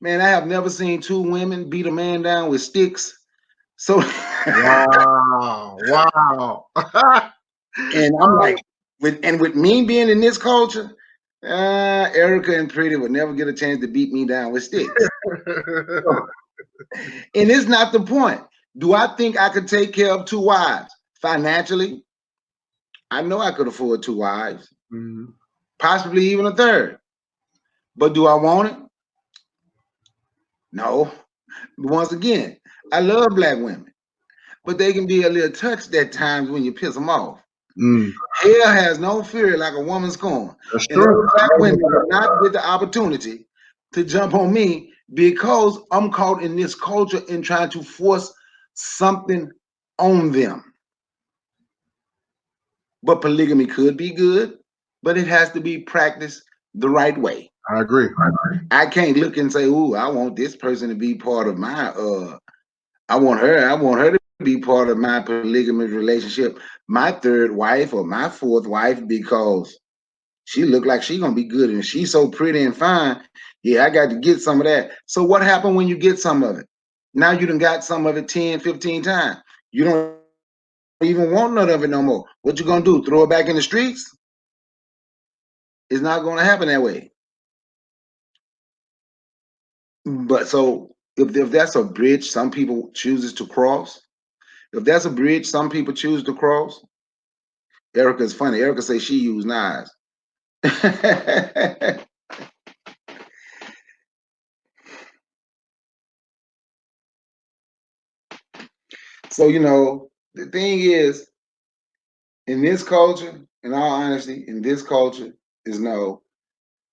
Man, I have never seen two women beat a man down with sticks. So Wow, wow. and I'm like, with me being in this culture, Erica and Pretty would never get a chance to beat me down with sticks. And it's not the point. Do I think I could take care of two wives financially? I know I could afford two wives, Mhm. possibly even a third. But do I want it? No. Once again, I love black women, but they can be a little touched at times when you piss them off. Mm. Hell has no fear like a woman's corn. That's And those true. black women will not get the opportunity to jump on me because I'm caught in this culture and trying to force something on them. But polygamy could be good, but it has to be practiced the right way. I agree. I can't look and say, "Ooh, I want this person to be part of my I want her to be part of my polygamous relationship, my third wife or my fourth wife because she looked like she gonna be good and she's so pretty and fine. Yeah, I got to get some of that." So what happened when you get some of it? Now you done got some of it 10, 15 times. You don't even want none of it no more. What you gonna do? Throw it back in the streets? It's not gonna happen that way. But so if that's a bridge some people chooses to cross, if that's a bridge some people choose to cross, Erica's funny. Erica say she used knives. So the thing is, in this culture, in all honesty, in this culture is no.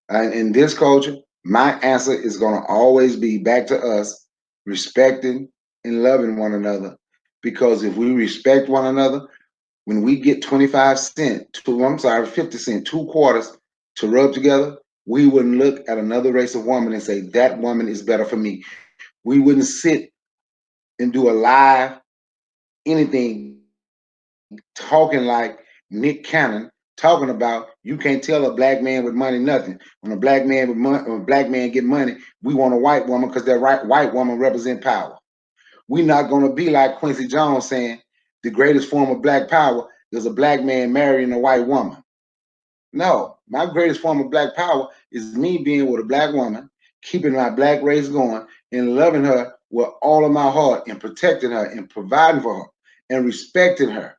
And in this culture, my answer is going to always be back to us respecting and loving one another. Because if we respect one another, when we get 25 cent, I'm sorry, 50 cent, 2 quarters to rub together, we wouldn't look at another race of woman and say, that woman is better for me. We wouldn't sit and do a live anything talking like Nick Cannon talking about you can't tell a black man with money nothing. When a black man when a black man get money, we want a white woman because that white woman represent power. We're not going to be like Quincy Jones saying the greatest form of black power is a black man marrying a white woman. No, my greatest form of black power is me being with a black woman, keeping my black race going, and loving her with all of my heart, and protecting her, and providing for her, and respecting her.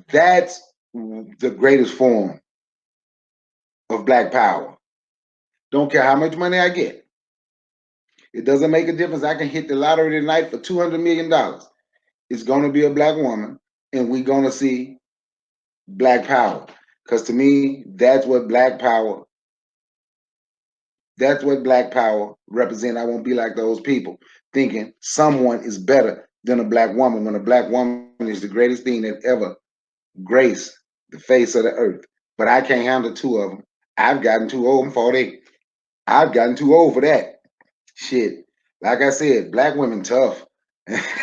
That's the greatest form of black power. Don't care how much money I get. It doesn't make a difference. I can hit the lottery tonight for $200 million. It's going to be a black woman, and we're going to see black power. Because to me, that's what black power represents. I won't be like those people thinking someone is better than a black woman when a black woman is the greatest thing that ever graced the face of the earth. But I can't handle two of them. I've gotten too old. I'm 40. I've gotten too old for that. Shit. Like I said, black women tough.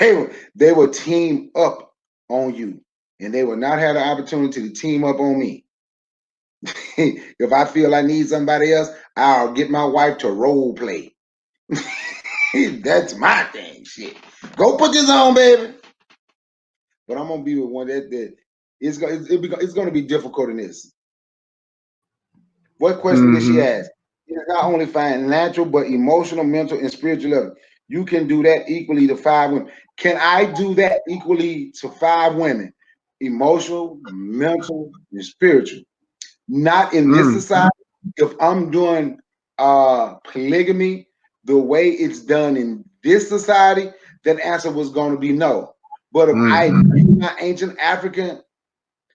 They will team up on you. And they will not have the opportunity to team up on me. If I feel I need somebody else, I'll get my wife to role play. That's my thing. Shit. Go put this on, baby. But I'm gonna be with one that it's gonna be difficult in this. What question did she Mm-hmm. ask? It is not only financial, but emotional, mental, and spiritual level. You can do that equally to five women. Can I do that equally to five women? Emotional, mental, and spiritual. Not in this Mm. society. If I'm doing polygamy the way it's done in this society, that answer was going to be no. But if I Mm. use my ancient African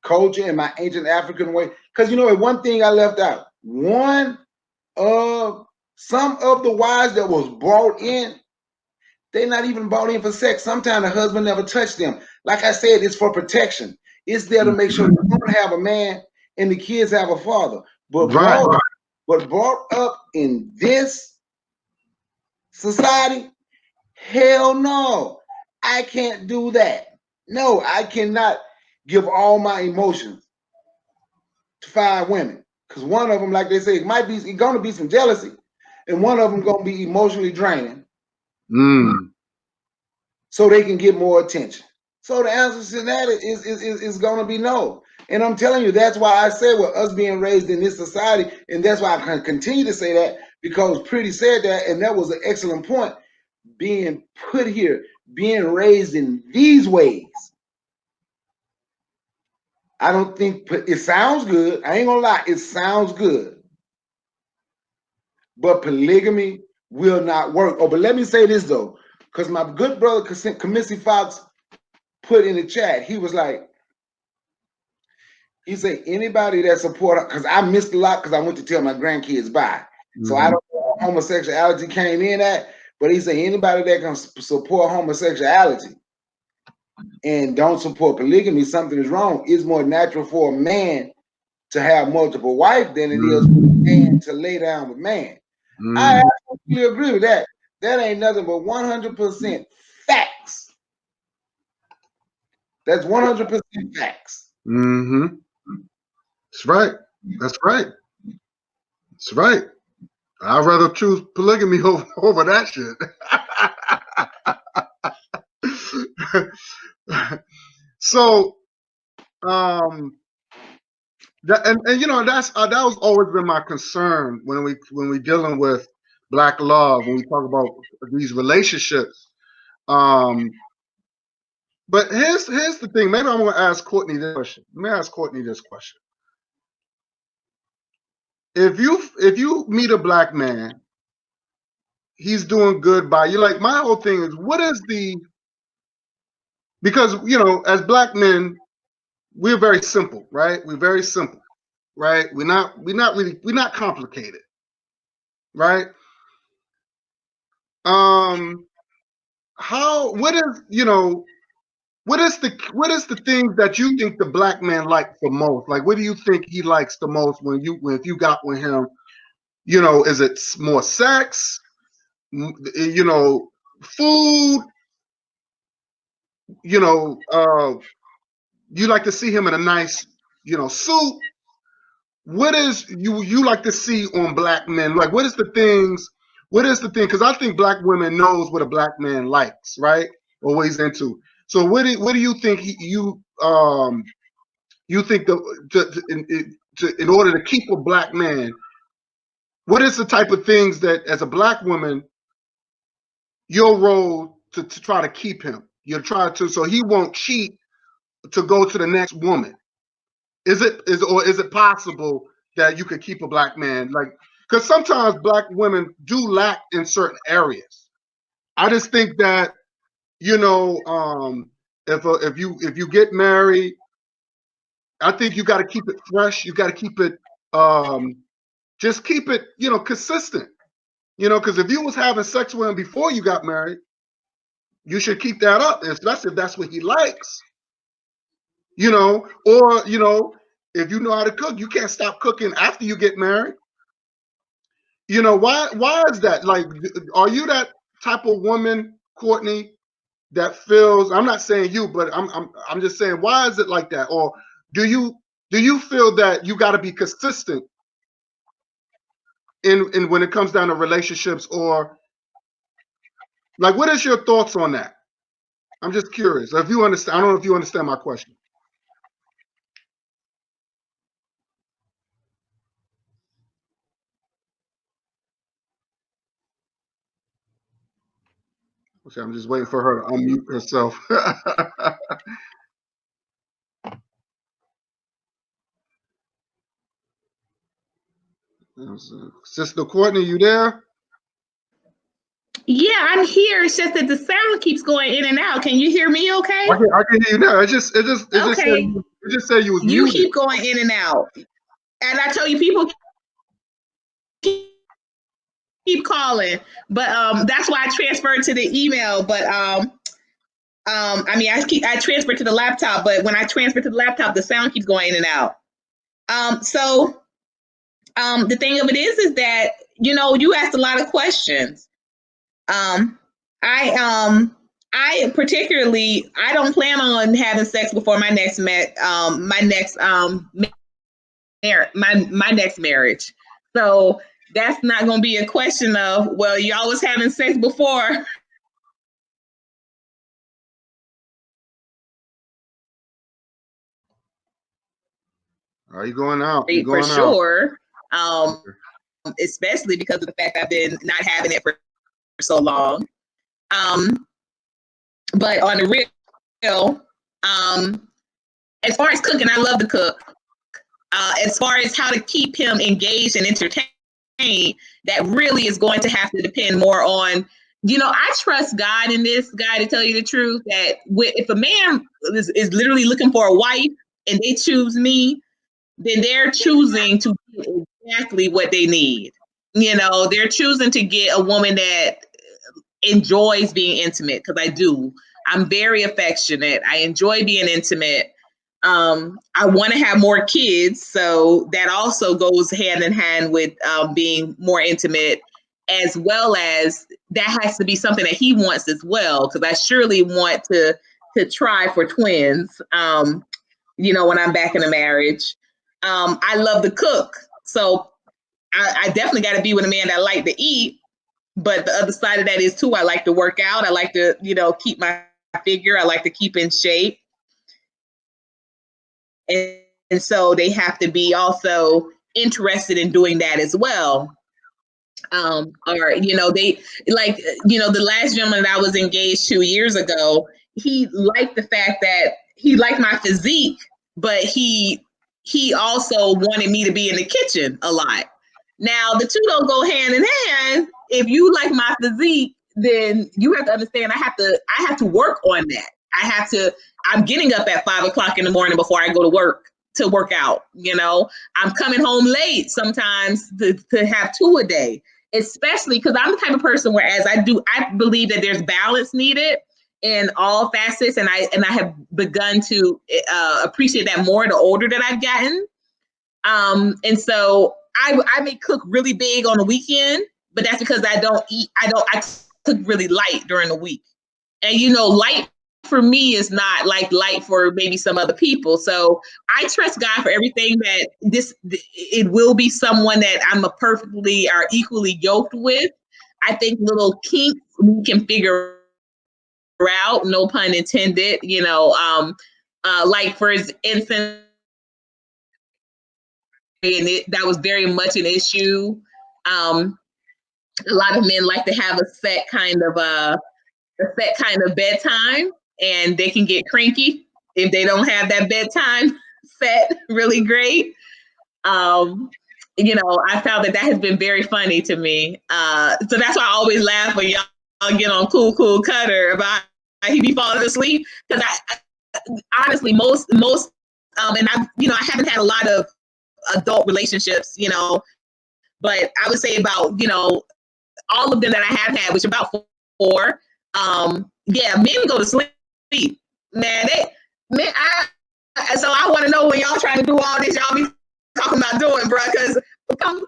culture and my ancient African way, because you know one thing I left out. One of some of the wives that was brought in, they're not even brought in for sex. Sometimes the husband never touched them. Like I said, it's for protection. It's there to make sure the woman have a man and the kids have a father. But Right. brought up in this society, hell no. I can't do that. No, I cannot give all my emotions to five women. Because one of them, like they say, it might be it's gonna be some jealousy, and one of them gonna be emotionally draining, Mm. so they can get more attention. So the answer to that is gonna be no. And I'm telling you, that's why I say with us being raised in this society, and that's why I can continue to say that, because Pretty said that, and that was an excellent point. Being put here, being raised in these ways, I don't think it sounds good. I ain't gonna lie, it sounds good. But polygamy will not work. Oh, but let me say this though, because my good brother Kamisi Fox put in the chat, he was like, he said anybody that support, because I missed a lot because I went to tell my grandkids bye. So I Mm-hmm. don't know where homosexuality came in at, but he said anybody that can support homosexuality and don't support polygamy, something is wrong. It's more natural for a man to have multiple wives than it is for a man to lay down with man. I Mm-hmm. absolutely agree with that. That ain't nothing but 100% facts. That's 100% facts. Mm-hmm. That's right. That's right. That's right. I'd rather choose polygamy over that shit. So, and you know that was always been my concern when we dealing with black love, when we talk about these relationships. Um, but here's the thing. Maybe I'm going to ask Courtney this question. Let me ask Courtney this question. If you meet a black man, he's doing good by you. Like my whole thing is, what is the, because you know as black men we're very simple, right? We're very simple, right? We're not complicated, right? Um, how what is the things that you think the black man likes the most? Like, what do you think he likes the most when if you got with him? You know, is it more sex? You know, food. You know, you like to see him in a nice, suit. What is you like to see on black men? Like, what is the things? What is the thing? Because I think black women knows what a black man likes, right? Or what he's into. So what do you think you think in order to keep a black man, what is the type of things that as a black woman your role to try to keep him? You try to so he won't cheat to go to the next woman. Is it possible that you could keep a black man like because sometimes black women do lack in certain areas. I just think that if you get married, I think you got to keep it fresh. You got to keep it just keep it consistent. Because if you was having sex with him before you got married, you should keep that up, especially if that's what he likes. Or if you know how to cook, you can't stop cooking after you get married. Why is that? Like, are you that type of woman, Courtney, that feels? I'm not saying you, but I'm just saying, why is it like that? Or do you feel that you got to be consistent in when it comes down to relationships? Or like, what is your thoughts on that? I'm just curious. If you understand, I don't know if you understand my question. Okay, I'm just waiting for her to unmute herself. Sister Courtney, you there? Yeah, I'm here. It's just that the sound keeps going in and out. Can you hear me okay? I can hear you now. Okay. It just said you was You muted. keep going in and out. And I tell you, people keep calling. But that's why I transferred to the email. But I mean I transferred to the laptop, but when I transfer to the laptop, the sound keeps going in and out. So the thing of it is that, you know, you asked a lot of questions. Um, I particularly, I don't plan on having sex before my next my next marriage. So that's not going to be a question of, well, y'all was having sex before. Are you going out? You're For going out. sure. Especially because of the fact I've been not having it for so long. But on the real, as far as cooking, I love to cook. As far as how to keep him engaged and entertained, that really is going to have to depend more on, you know, I trust God in this, guy, to tell you the truth, that if a man is literally looking for a wife and they choose me, then they're choosing to get exactly what they need. You know, they're choosing to get a woman that enjoys being intimate, because I do. I'm very affectionate. I enjoy being intimate. I want to have more kids, so that also goes hand in hand with being more intimate, as well as that has to be something that he wants as well, because I surely want to try for twins. You know, when I'm back in a marriage, I love to cook, so I definitely got to be with a man that like to eat. But the other side of that is too, I like to work out. I like to, you know, keep my figure. I like to keep in shape. And so they have to be also interested in doing that as well. Or, you know, they like, you know, the last gentleman that I was engaged 2 years ago, he liked the fact that he liked my physique, but he also wanted me to be in the kitchen a lot. Now the two don't go hand in hand. If you like my physique, then you have to understand I have to work on that. I'm getting up at 5 o'clock in the morning before I go to work out. You know, I'm coming home late sometimes to have two a day, especially because I'm the type of person, whereas I believe that there's balance needed in all facets, and I have begun to appreciate that more the older that I've gotten. And so I may cook really big on the weekend, but that's because I cook really light during the week. And you know, light for me is not like light for maybe some other people. So I trust God for everything, that it will be someone that I'm a perfectly or equally yoked with. I think little kinks we can figure out, no pun intended, you know, like for instance, that was very much an issue. A lot of men like to have a set kind of bedtime, and they can get cranky if they don't have that bedtime set really great. You know, I found that has been very funny to me. So that's why I always laugh when y'all get on Cool Cutter about how he be falling asleep, because honestly, most and I haven't had a lot of adult relationships, you know, but I would say about, you know, all of them that I have had, which about four, yeah, men go to sleep. Man, so I want to know when y'all trying to do all this, y'all be talking about doing, bro, because come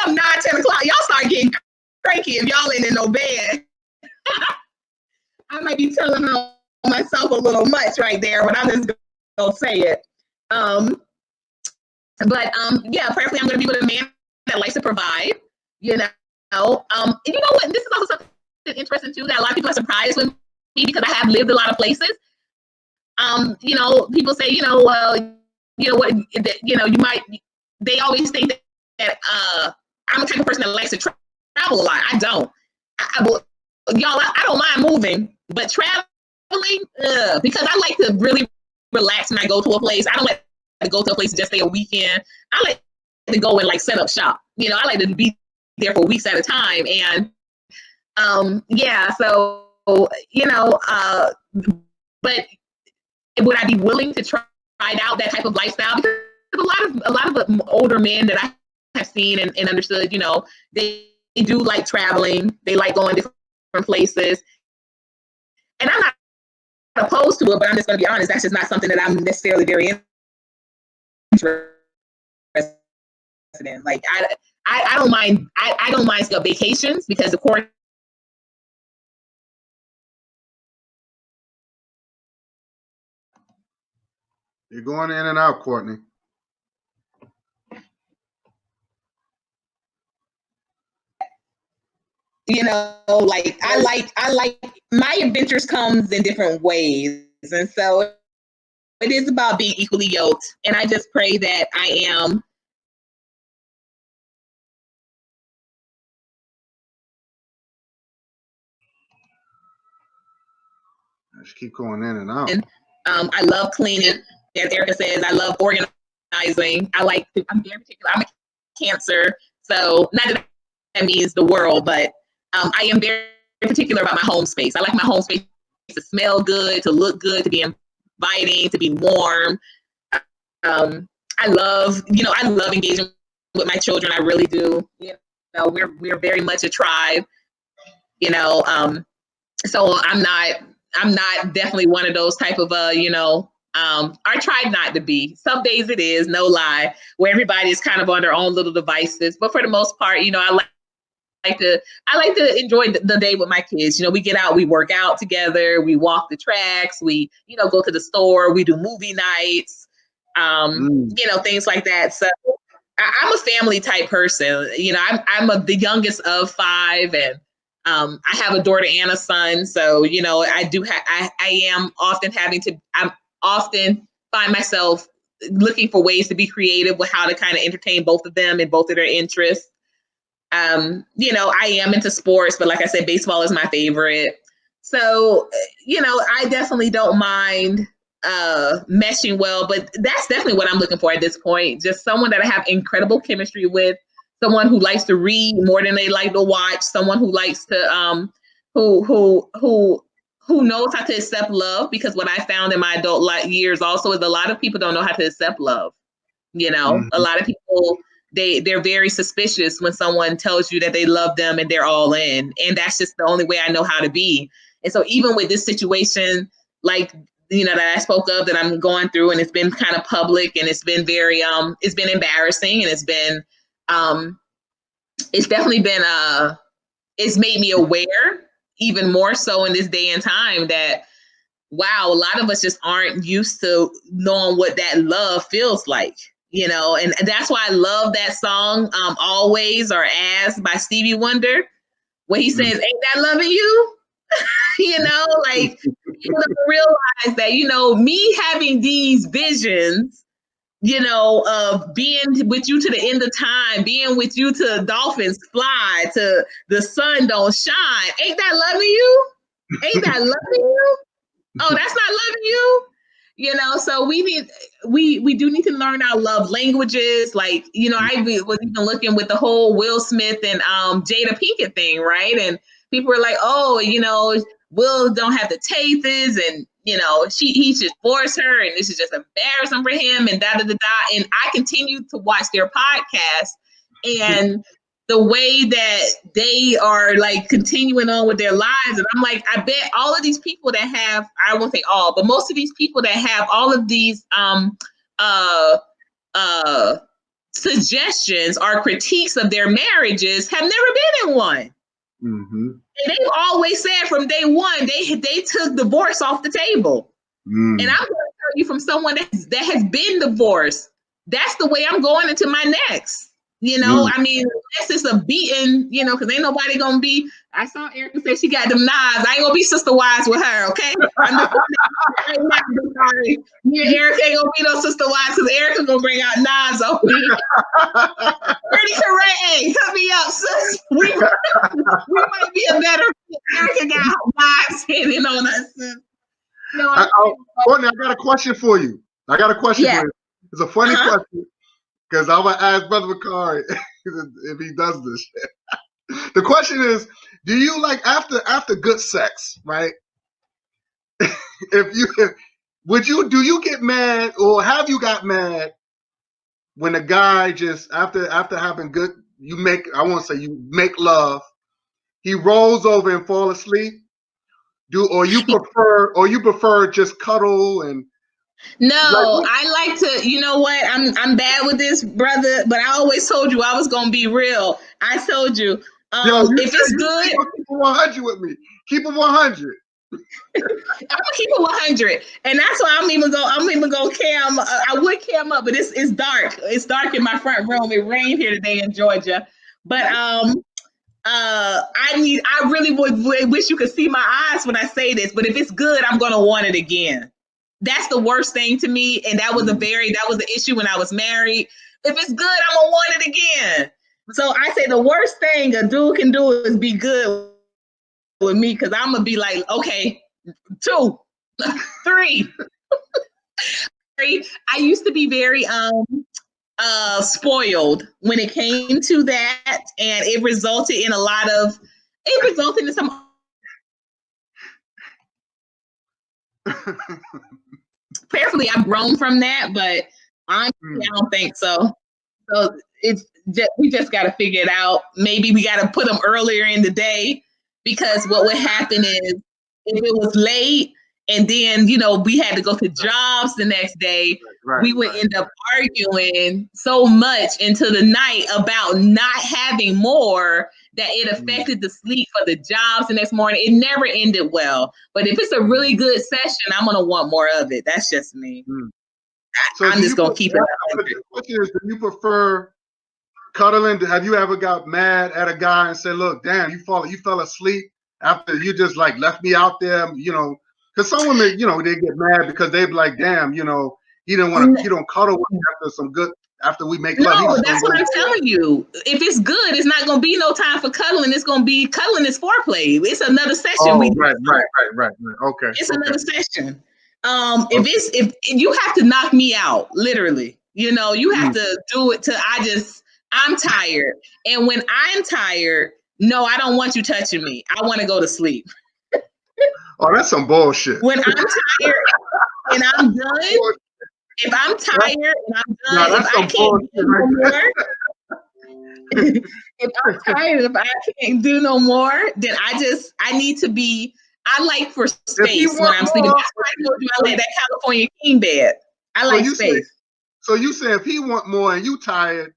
9, 10 o'clock, y'all start getting cranky if y'all ain't in no bed. I might be telling myself a little much right there, but I'm just gonna say it. But yeah, prayerfully, I'm gonna be with a man that likes to provide. You know, you know what? This is also something interesting too, that a lot of people are surprised with me, because I have lived a lot of places. You know, people say, you know, well, you know what, you know, you might. They always think that I'm the type of person that likes to travel a lot. I don't. y'all, I don't mind moving, but traveling, because I like to really relax when I go to a place. I don't like to go to a place and just stay a weekend. I like to go and like set up shop. I like to be there for weeks at a time. And yeah, so but would I be willing to try out that type of lifestyle? Because a lot of older men that I have seen and understood, they do like traveling. They like going different places. And I'm not opposed to it, but I'm just going to be honest. That's just not something that I'm necessarily very interested in. Like I don't mind. I don't mind vacations because of course. You're going in and out, Courtney. Like I like my adventures comes in different ways, and so it is about being equally yoked. And I just pray that I am. Just keep going in and out. I love cleaning, as Erica says. I love organizing. I'm very particular. I'm a Cancer, so not that that means the world, but I am very particular about my home space. I like my home space to smell good, to look good, to be inviting, to be warm. I love engaging with my children. I really do. We're very much a tribe. So I'm not definitely one of those type of I try not to be. Some days it is, no lie, where everybody is kind of on their own little devices. But for the most part, I like to enjoy the day with my kids. We get out, we work out together, we walk the tracks, we go to the store, we do movie nights, things like that. So I'm a family type person. I'm the youngest of 5, and I have a daughter and a son. So I do I am often I'm often find myself looking for ways to be creative with how to kind of entertain both of them and both of their interests. I am into sports, but like I said, baseball is my favorite. So, I definitely don't mind meshing well, but that's definitely what I'm looking for at this point. Just someone that I have incredible chemistry with, someone who likes to read more than they like to watch, someone who likes to who knows how to accept love, because what I found in my adult years also is a lot of people don't know how to accept love. A lot of people they're very suspicious when someone tells you that they love them and they're all in. And that's just the only way I know how to be. And so even with this situation, like, that I spoke of that I'm going through, and it's been kind of public, and it's been very, it's been embarrassing, and it's definitely been, it's made me aware even more so in this day and time that, wow, a lot of us just aren't used to knowing what that love feels like. And that's why I love that song, Always or As by Stevie Wonder, where he says, ain't that loving you? Like people don't realize that, me having these visions, of being with you to the end of time, being with you to dolphins fly, to the sun don't shine. Ain't that loving you? Ain't that loving you? Oh, that's not loving you. So we do need to learn our love languages. Like, I was even looking with the whole Will Smith and Jada Pinkett thing, right? And people were like, oh, Will don't have the tastes, and he should force her, and this is just embarrassing for him, and da da da da. And I continue to watch their podcast, and the way that they are like continuing on with their lives. And I'm like, I bet all of these people that have, I won't say all, but most of these people that have all of these suggestions or critiques of their marriages have never been in one. Mm-hmm. And they've always said from day one, they took divorce off the table. And I'm going to tell you from someone that has been divorced, that's the way I'm going into my next. You know, I mean, unless it's a beating, you know, because ain't nobody gonna be. I saw Erica say she got them knives. I ain't gonna be sister wise with her, okay? I'm just right now. I'm sorry. Me and Erica ain't gonna be no sister wise because Erica gonna bring out knives on me. Pretty correct. Hey, hook me up, sis. We might be a better fit. Erica got knives hitting on us, sis. No, Courtney, I got a question for you. Yeah. It's a funny question because I'm gonna ask Brother McCarry if he does this shit. The question is, do you like after good sex, right? Do you get mad or have you got mad when a guy just after having good I won't say you make love, he rolls over and fall asleep? Or you prefer just cuddle and no, I like to, you know what? I'm bad with this, brother, but I always told you I was gonna be real. I told you, if it's good, keep it 100 with me. Keep it 100. I'm gonna keep it 100, and that's why I'm even go cam. I would cam up, but it's dark. It's dark in my front room. It rained here today in Georgia, but I really would wish you could see my eyes when I say this, but if it's good, I'm gonna want it again. That's the worst thing to me, and that was the issue when I was married. If it's good, I'm gonna want it again. So I say the worst thing a dude can do is be good with me, because I'm gonna be like, okay, 2, 3. I used to be very spoiled when it came to that, and it resulted in some. Prayerfully, I've grown from that, but honestly, I don't think so. So we just got to figure it out. Maybe we got to put them earlier in the day, because what would happen is if it was late and then, you know, we had to go to jobs the next day, we would end up arguing so much into the night about not having more that it affected the sleep for the jobs the next morning. It never ended well. But if it's a really good session, I'm going to want more of it. That's just me. So I'm just going to keep it. The question is, do you prefer cuddling? Have you ever got mad at a guy and said, look, damn, you fell asleep after you just like left me out there, you know? Because some women, you know, they get mad because they be like, damn, you know, he don't cuddle with me after we make love. No, that's what I'm telling you. If it's good, it's not going to be no time for cuddling. It's going to be cuddling is foreplay. It's another session. Oh, right. Okay. It's another session. If you have to knock me out, literally, you know, you have to do it till I'm tired. And when I'm tired, no, I don't want you touching me. I want to go to sleep. Oh, that's some bullshit. When I'm tired and I'm done, if I'm tired and I'm done, if I can't do no more, if I'm tired, if I can't do no more, then I need to be. I like for space when I'm sleeping. That's why I told you I like that California king bed. I like space. So you say if he want more and you tired,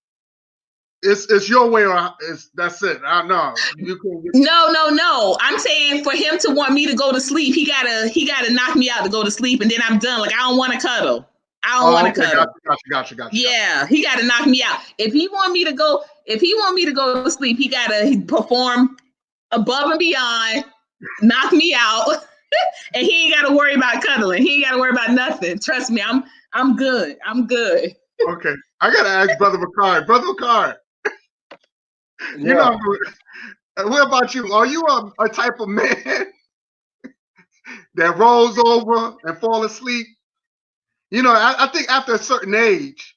it's your way or that's it. I know you can't get. No. I'm saying for him to want me to go to sleep, he gotta knock me out to go to sleep, and then I'm done. Like, I don't want to cuddle. I don't want to cuddle. Gotcha. Yeah, he got to knock me out. If he want me to go to sleep, he got to perform above and beyond, knock me out, and he ain't got to worry about cuddling. He ain't got to worry about nothing. Trust me, I'm good. I'm good. Okay, I gotta ask Brother McCarry. Brother McCarry, you know, what about you? Are you a type of man that rolls over and fall asleep? You know, I think after a certain age,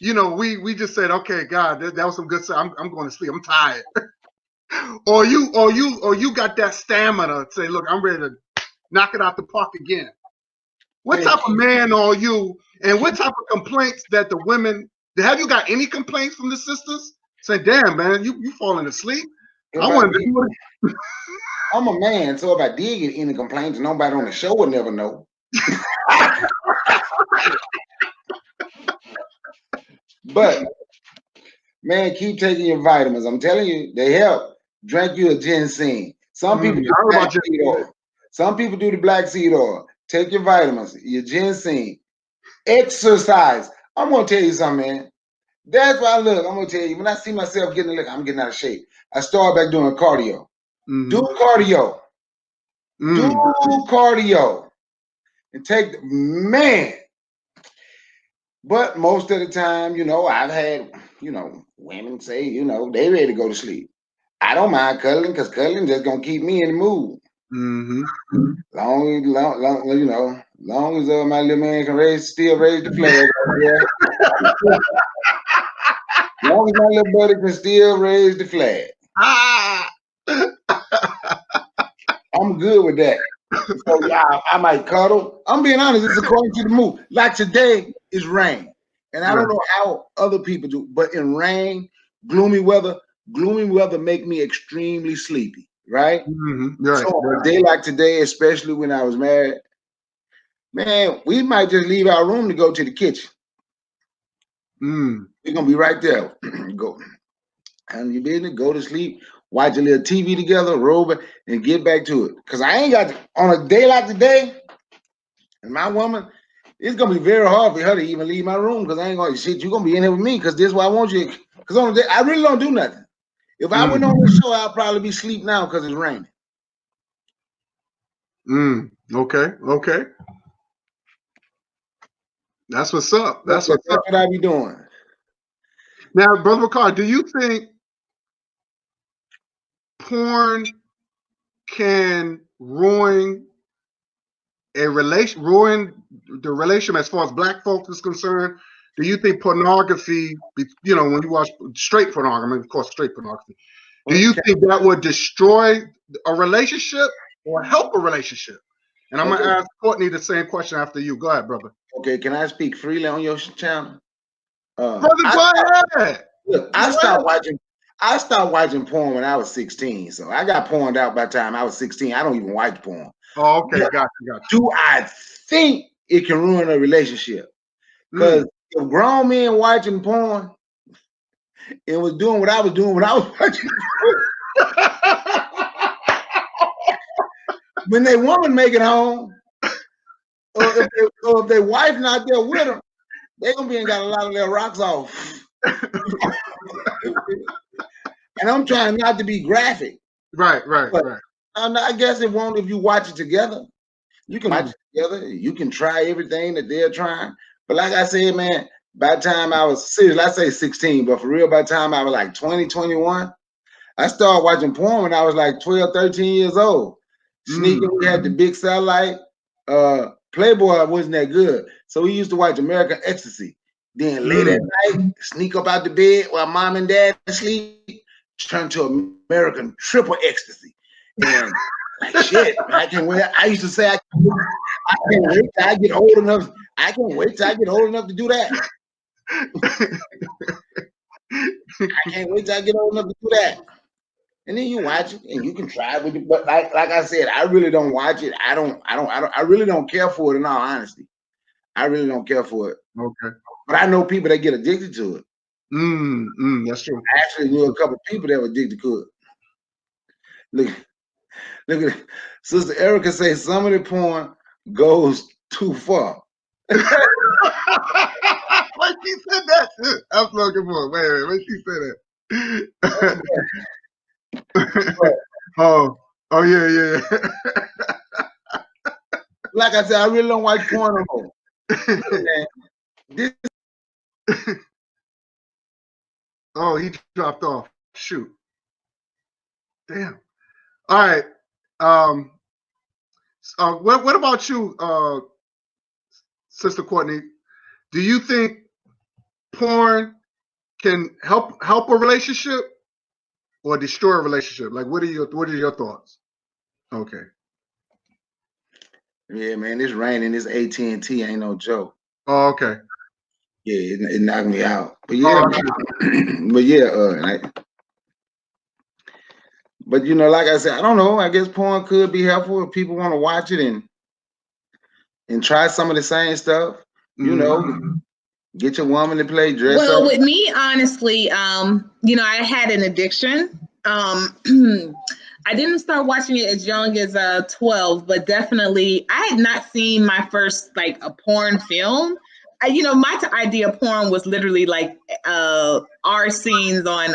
you know, we just said, okay, God, that was some good stuff. I'm going to sleep. I'm tired. or you got that stamina to say, look, I'm ready to knock it out the park again. What type of man are you? And what type of complaints that the women? Have you got any complaints from the sisters? Say, damn, man, you falling asleep? I'm a man, so if I did get any complaints, nobody on the show would never know. But man, keep taking your vitamins. I'm telling you, they help. Drink you a ginseng. Some people do the black seed oil. Some people do the black seed oil. Take your vitamins, your ginseng. Exercise. I'm gonna tell you something, man. That's why look. I'm gonna tell you. When I see myself getting look, I'm getting out of shape. I start back doing cardio. Do cardio. Do cardio. And take man. But most of the time, I've had, women say, they ready to go to sleep. I don't mind cuddling because cuddling just gonna keep me in the mood. Long as my little man can still raise the flag. Yeah. Long as my little buddy can still raise the flag. I'm good with that. So yeah, I might cuddle. I'm being honest, it's according to the mood. Like today is rain. And I don't know how other people do, but in rain, gloomy weather make me extremely sleepy, right? So a day like today, especially when I was married, man, we might just leave our room to go to the kitchen. We're gonna be right there. Go handle your business, go to sleep, watch a little TV together, roll and get back to it. Cause I ain't got to, on a day like today, and my woman, it's gonna be very hard for her to even leave my room because I ain't gonna shit. You're gonna be in here with me because this is why I want you. Because on the day, I really don't do nothing. If I went on this show, I'll probably be asleep now because it's raining. Okay. That's what's up. That's what I be doing. Now, Brother Ricard, do you think porn can ruin the relationship as far as black folks is concerned? Do you think pornography, when you watch straight pornography, of course, straight pornography, do you think that would destroy a relationship or help a relationship? And I'm going to ask Courtney the same question after you. Go ahead, brother. Okay, can I speak freely on your channel? Brother, go ahead. Look, I stopped watching porn when I was 16. So I got porned out by the time I was 16. I don't even watch porn. Oh, okay, got you. Do I think it can ruin a relationship? Because if grown men watching porn and was doing what I was doing when I was watching when they woman make it home, or if their wife not there with them, they gonna be and got a lot of their rocks off. And I'm trying not to be graphic. Right. I guess it won't if you watch it together. You can watch it together. You can try everything that they're trying. But like I said, man, by the time I was serious, I say 16, but for real, by the time I was like 20, 21, I started watching porn when I was like 12, 13 years old. Sneaking, we had the big satellite. Playboy wasn't that good. So we used to watch American Ecstasy. Then late at night, sneak up out the bed while mom and dad sleep, turn to American Triple Ecstasy. And like shit, I can wait. I used to say I can't wait till I get old enough. I can't wait till I get old enough to do that. I can't wait till I get old enough to do that. And then you watch it and you can try it with it. But like I said, I really don't watch it. I really don't care for it in all honesty. I really don't care for it. Okay. But I know people that get addicted to it. That's true. I actually knew a couple of people that were addicted to it. Look at it. Sister Erica say some of the porn goes too far. When she said that, I'm looking for it. Wait, when she said that. Oh yeah. Like I said, I really don't watch porn no more. Oh, he dropped off. Shoot. Damn. All right. What about you, Sister Courtney? Do you think porn can help a relationship or destroy a relationship? Like, what are your thoughts? Okay. Yeah, man, this raining, this AT&T ain't no joke. Oh, okay. Yeah, it knocked me out. But yeah, but yeah, but like I said, I don't know. I guess porn could be helpful if people want to watch it and try some of the same stuff. Get your woman to play dress up. With me, honestly, I had an addiction. I didn't start watching it as young as 12, but definitely I had not seen my first like a porn film my idea of porn was literally like our scenes on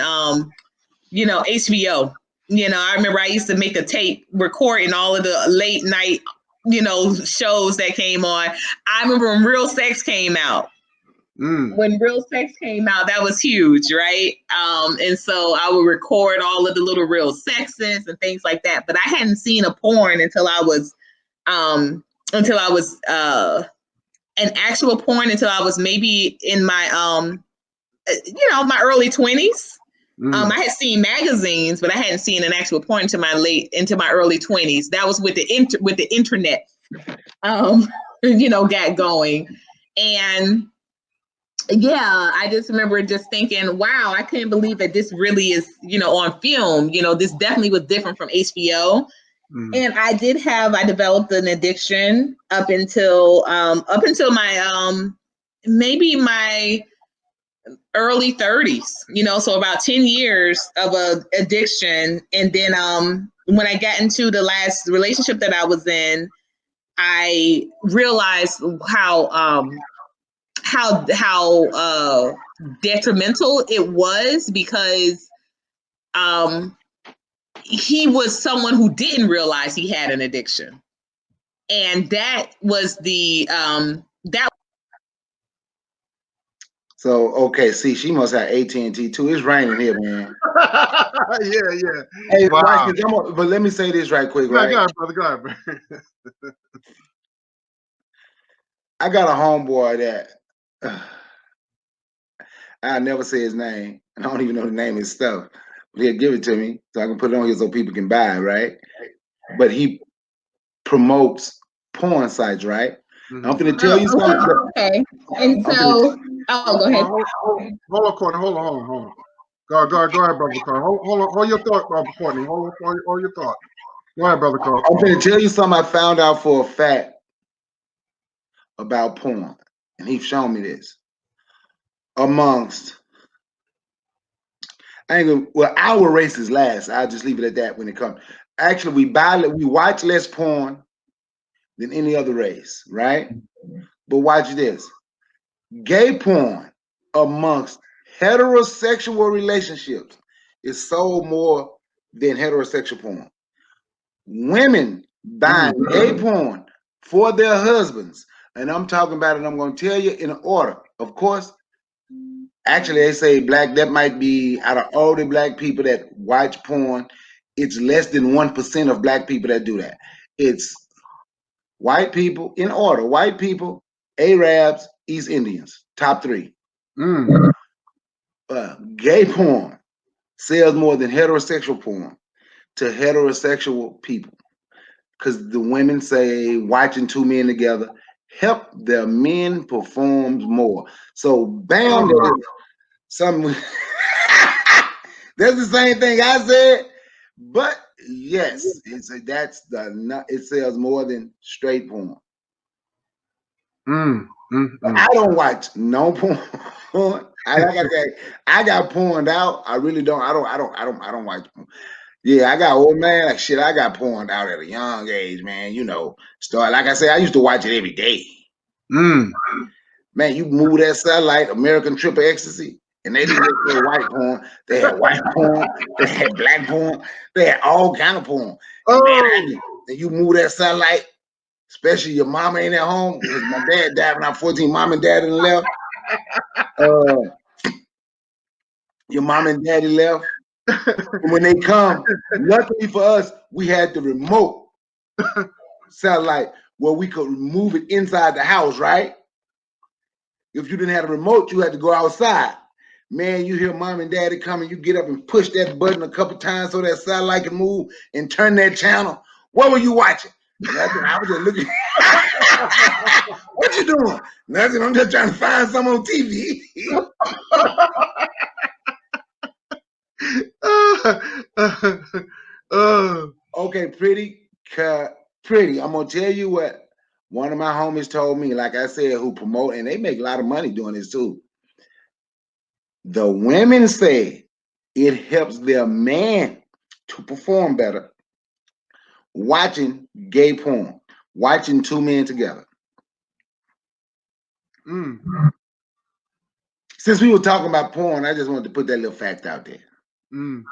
HBO. I remember I used to make a tape recording all of the late night, shows that came on. I remember when Real Sex came out. When Real Sex came out, that was huge, right? And so I would record all of the little real sexes and things like that. But I hadn't seen a porn until I was an actual porn until I was maybe in my my early 20s. I had seen magazines, but I hadn't seen an actual porn into my early 20s. That was with the internet, got going. And yeah, I just remember just thinking, wow, I couldn't believe that this really is, on film. This definitely was different from HBO. And I developed an addiction up until my maybe my early 30s, so about 10 years of a addiction. And then when I got into the last relationship that I was in, I realized how detrimental it was, because he was someone who didn't realize he had an addiction. And that was that. So okay, see, she must have AT&T too. It's raining here, man. Yeah. Hey, Wow. but let me say this right quick, Go right? ahead, brother. Go ahead, brother. I got a homeboy that I never say his name, and I don't even know the name of his stuff. But he'll give it to me so I can put it on here so people can buy it, right? But he promotes porn sites, right? I'm gonna tell you something. Okay. And so, go ahead. Hold on, Courtney. Hold on. Go ahead, brother Carl. Hold your thought, Courtney. Hold your thought. Go ahead, brother Carl. I'm gonna tell you something I found out for a fact about porn, and he's shown me this. Amongst, I ain't gonna, well, our race is last. I'll just leave it at that when it comes. Actually, we watch less porn than any other race, right? But watch this. Gay porn amongst heterosexual relationships is sold more than heterosexual porn. Women buying gay porn for their husbands, and I'm talking about it, I'm going to tell you in order. Of course, actually, they say that might be out of all the black people that watch porn, it's less than 1% of black people that do that. It's white people, in order, white people, Arabs, East Indians, top three. Gay porn sells more than heterosexual porn to heterosexual people, because the women say watching two men together help their men performs more. So bam, that is something. That's the same thing I said, but yes, it sells more than straight porn. I don't watch no porn. Like I said, I got porned out. I really don't. I don't watch porn. Yeah, I got old man. Like shit, I got porned out at a young age, man. Start like I said, I used to watch it every day. Man, you move that satellite, American Triple Ecstasy, and they didn't just say white porn. They had white porn. They had black porn. They had all kind of porn. And man, and you move that satellite, especially your mama ain't at home, because my dad died when I was 14. Mom and dad didn't left. Your mom and daddy left. And when they come, luckily for us, we had the remote satellite where we could move it inside the house, right? If you didn't have a remote, you had to go outside. Man, you hear mom and daddy coming, you get up and push that button a couple times so that satellite can move and turn that channel. What were you watching? Nothing. I was just looking. What you doing? Nothing. I'm just trying to find some on TV. Okay, pretty. I'm gonna tell you what one of my homies told me. Like I said, who promote, and they make a lot of money doing this too. The women say it helps their man to perform better watching gay porn, watching two men together. Mm, Since we were talking about porn, I just wanted to put that little fact out there. mm.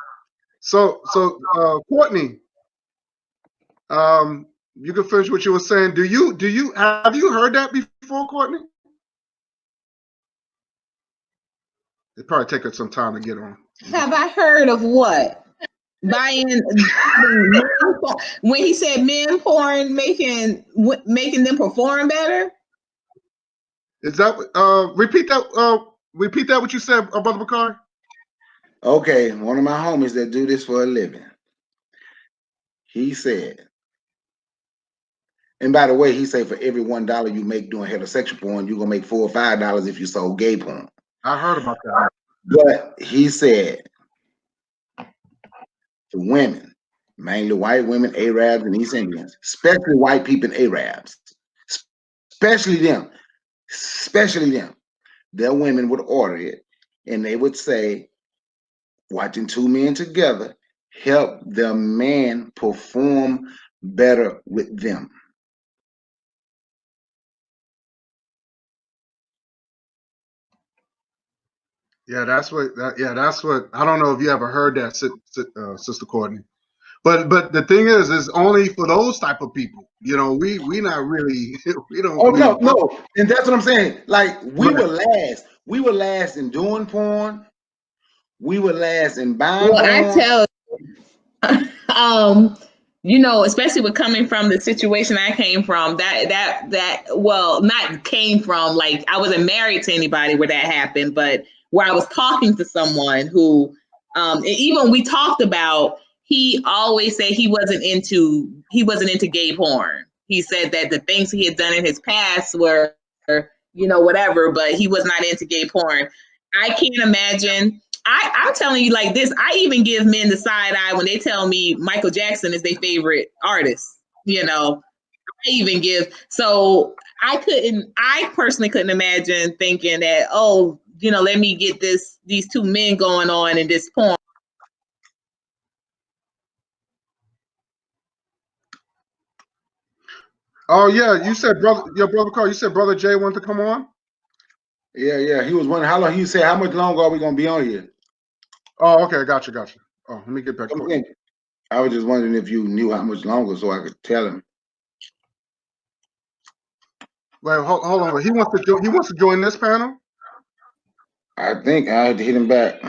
So, Courtney, you can finish what you were saying. Have you heard that before, Courtney? It probably take us some time to get on. Have I heard of what? Buying when he said men porn making them perform better? Is that repeat that what you said, Brother Bakari? Okay, one of my homies that do this for a living, he said, and by the way, he said for every $1 you make doing heterosexual porn, you're gonna make $4 or $5 if you sold gay porn. I heard about that. But he said to women, mainly white women, Arabs, and East Indians, especially white people and Arabs, especially them, their women would order it and they would say, watching two men together help the man perform better with them. Yeah, that's what. That's what. I don't know if you ever heard that, Sister Courtney. But the thing is only for those type of people. You know, we not really we don't Oh really no, and that's what I'm saying. Like we right. were last. We were last in doing porn. We were last in buying Well, I porn. tell um you know, especially with coming from the situation I came from, that well, not came from, like I wasn't married to anybody where that happened, but where I was talking to someone who and even we talked about, he always said he wasn't into gay porn. He said that the things he had done in his past were, you know, whatever, but he was not into gay porn. I can't imagine. I'm telling you like this. I even give men the side eye when they tell me Michael Jackson is their favorite artist. You know, I even give. So I personally couldn't imagine thinking that, oh, you know, let me get these two men going on in this porn. Oh yeah, you said your brother Carl. You said brother Jay wanted to come on. Yeah. He was wondering how long. He said, "How much longer are we gonna be on here?" Oh, okay, gotcha. Oh, let me get back Courtney. I was just wondering if you knew how much longer, so I could tell him. Wait, hold on. He wants to join this panel. I think I had to hit him back.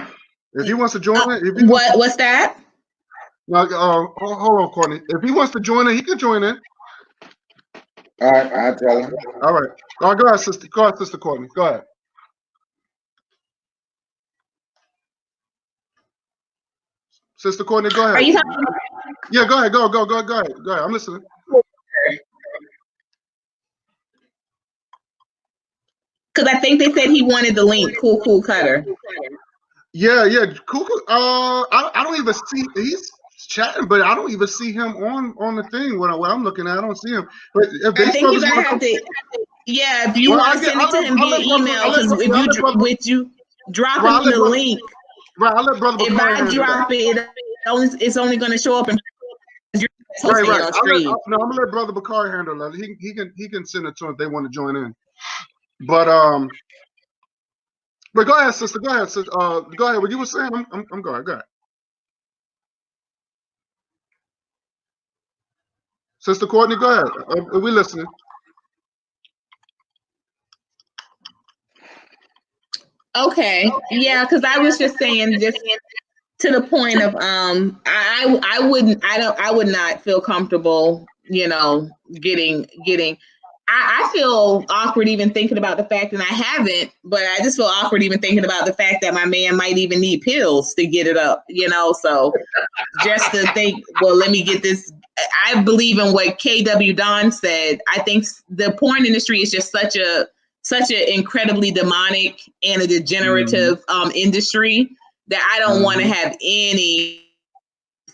If he wants to join it, if he wants to, What's that? hold on, Courtney. If he wants to join it, he can join it. All right, I'll tell him. All right. Go ahead, sister. Go ahead, Sister Courtney. Go ahead. Sister Courtney, go Are ahead. you talking? Yeah, go ahead. Go ahead. I'm listening. Because I think they said he wanted the link. Cool cutter. Yeah. Cool. I don't even see he's chatting, but I don't even see him on the thing when I'm looking at. I don't see him. But if I these think you're brothers gonna want to have come, to. Yeah, if you well, want to send it to him via email, because if you drop him the link, I'll let brother if Bakari I handle that. drop it, it's only going to show up in you're hosting Right. it on stream. I'm gonna let brother Bakari handle that. He can send it to them if they want to join in. But go ahead, sister. Go ahead, sister. Go ahead. What you were saying? I'm going. Go ahead. Sister Courtney, go ahead. We listening. Okay, yeah, because I was just saying, just to the point of I would not feel comfortable, you know, getting. I feel awkward even thinking about the fact, and I haven't, but I just feel awkward even thinking about the fact that my man might even need pills to get it up, you know. So just to think, well, let me get this. I believe in what KW Don said. I think the porn industry is just such an incredibly demonic and a degenerative industry that I don't want to have any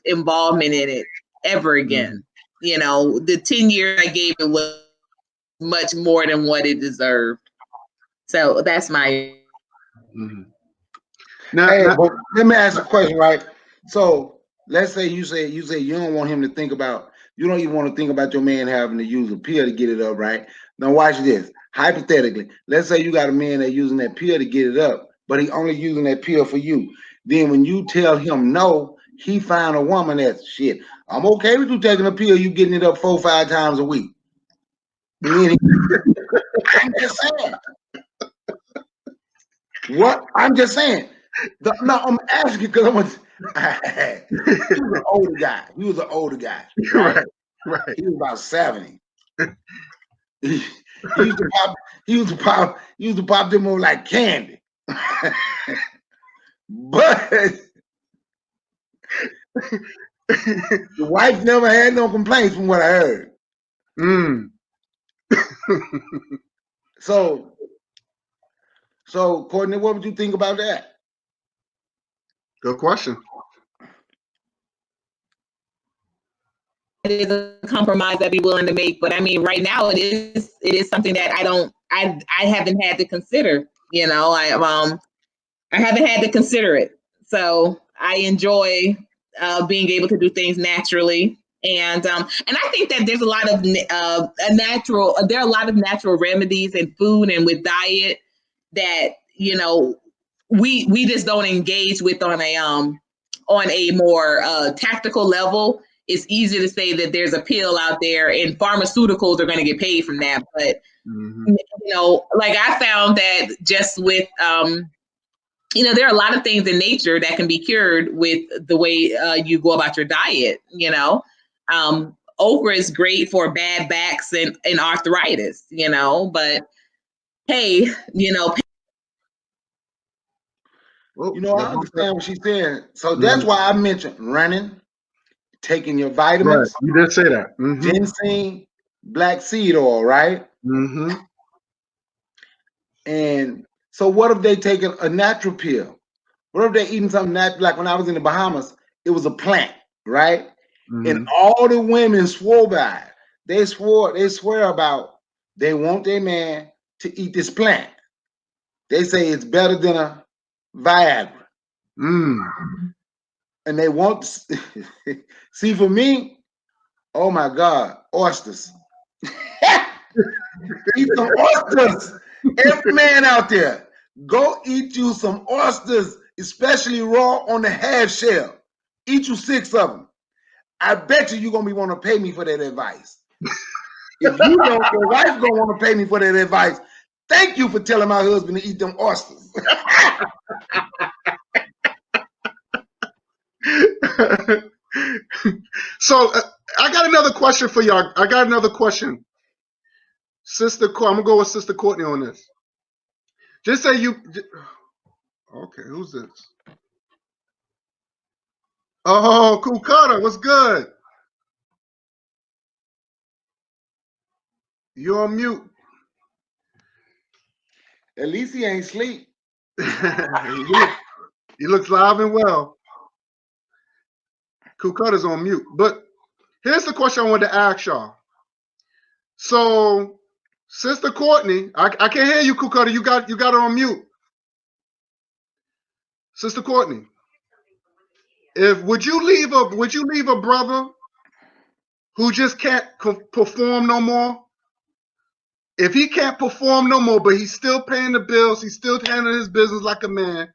involvement in it ever again. You know, the 10 years I gave it was much more than what it deserved. So that's my. But let me ask a question, right? So let's say you say you don't want him to think about, you don't even want to think about your man having to use a pill to get it up, right? Now watch this. Hypothetically, let's say you got a man that using that pill to get it up, but he only using that pill for you. Then when you tell him no, he find a woman that's shit. I'm okay with you taking a pill, you getting it up 4 or 5 times a week. And then I'm just saying. What? I'm just saying. No, I'm asking because he was an older guy. He was an older guy, right? Right. Right. He was about 70. He used to pop. He used to pop. He used to pop them on like candy. But the wife never had no complaints from what I heard. Mm. So, Courtney, what would you think about that? Good question. It is a compromise I'd be willing to make, but I mean, right now it is something that I haven't had to consider. You know, I haven't had to consider it. So I enjoy being able to do things naturally. And I think that there's a lot of there are a lot of natural remedies in food and with diet that, you know, we just don't engage with on a more tactical level. It's easy to say that there's a pill out there and pharmaceuticals are going to get paid from that. But, Mm-hmm. you know, like I found that just with, you know, there are a lot of things in nature that can be cured with the way you go about your diet. You know, okra is great for bad backs and arthritis, you know, but hey, you know, Oh, You know, I understand what she's saying. So that's mm-hmm. why I mentioned running, taking your Right. vitamins, You did say that. Mm-hmm. ginseng, black seed oil, right? Mm-hmm. And so what if they taking a natural pill? What if they eating something natural? Like when I was in the Bahamas, it was a plant, right? And Mm-hmm. all the women swore by it. They swear about they want their man to eat this plant. They say it's better than a Viagra. Mm. And they want see for me, oh my God, oysters. Eat some oysters. Every man out there, go eat you some oysters, especially raw on the half shell. Eat you 6 of them. I bet you're gonna be want to pay me for that advice. If you don't, your wife gonna want to pay me for that advice. Thank you for telling my husband to eat them oysters. So I got another question for y'all. I got another question. I'm gonna go with Sister Courtney on this. Just say you. Okay, who's this? Oh, Cool Cutter, what's good? You're on mute. At least he ain't sleep. he looks live and well. Cool Cutter's on mute. But here's the question I wanted to ask y'all. So, Sister Courtney, I can't hear you, Cool Cutter. You got it on mute. Sister Courtney, would you leave a brother who just can't perform no more? If he can't perform no more, but he's still paying the bills, he's still handling his business like a man,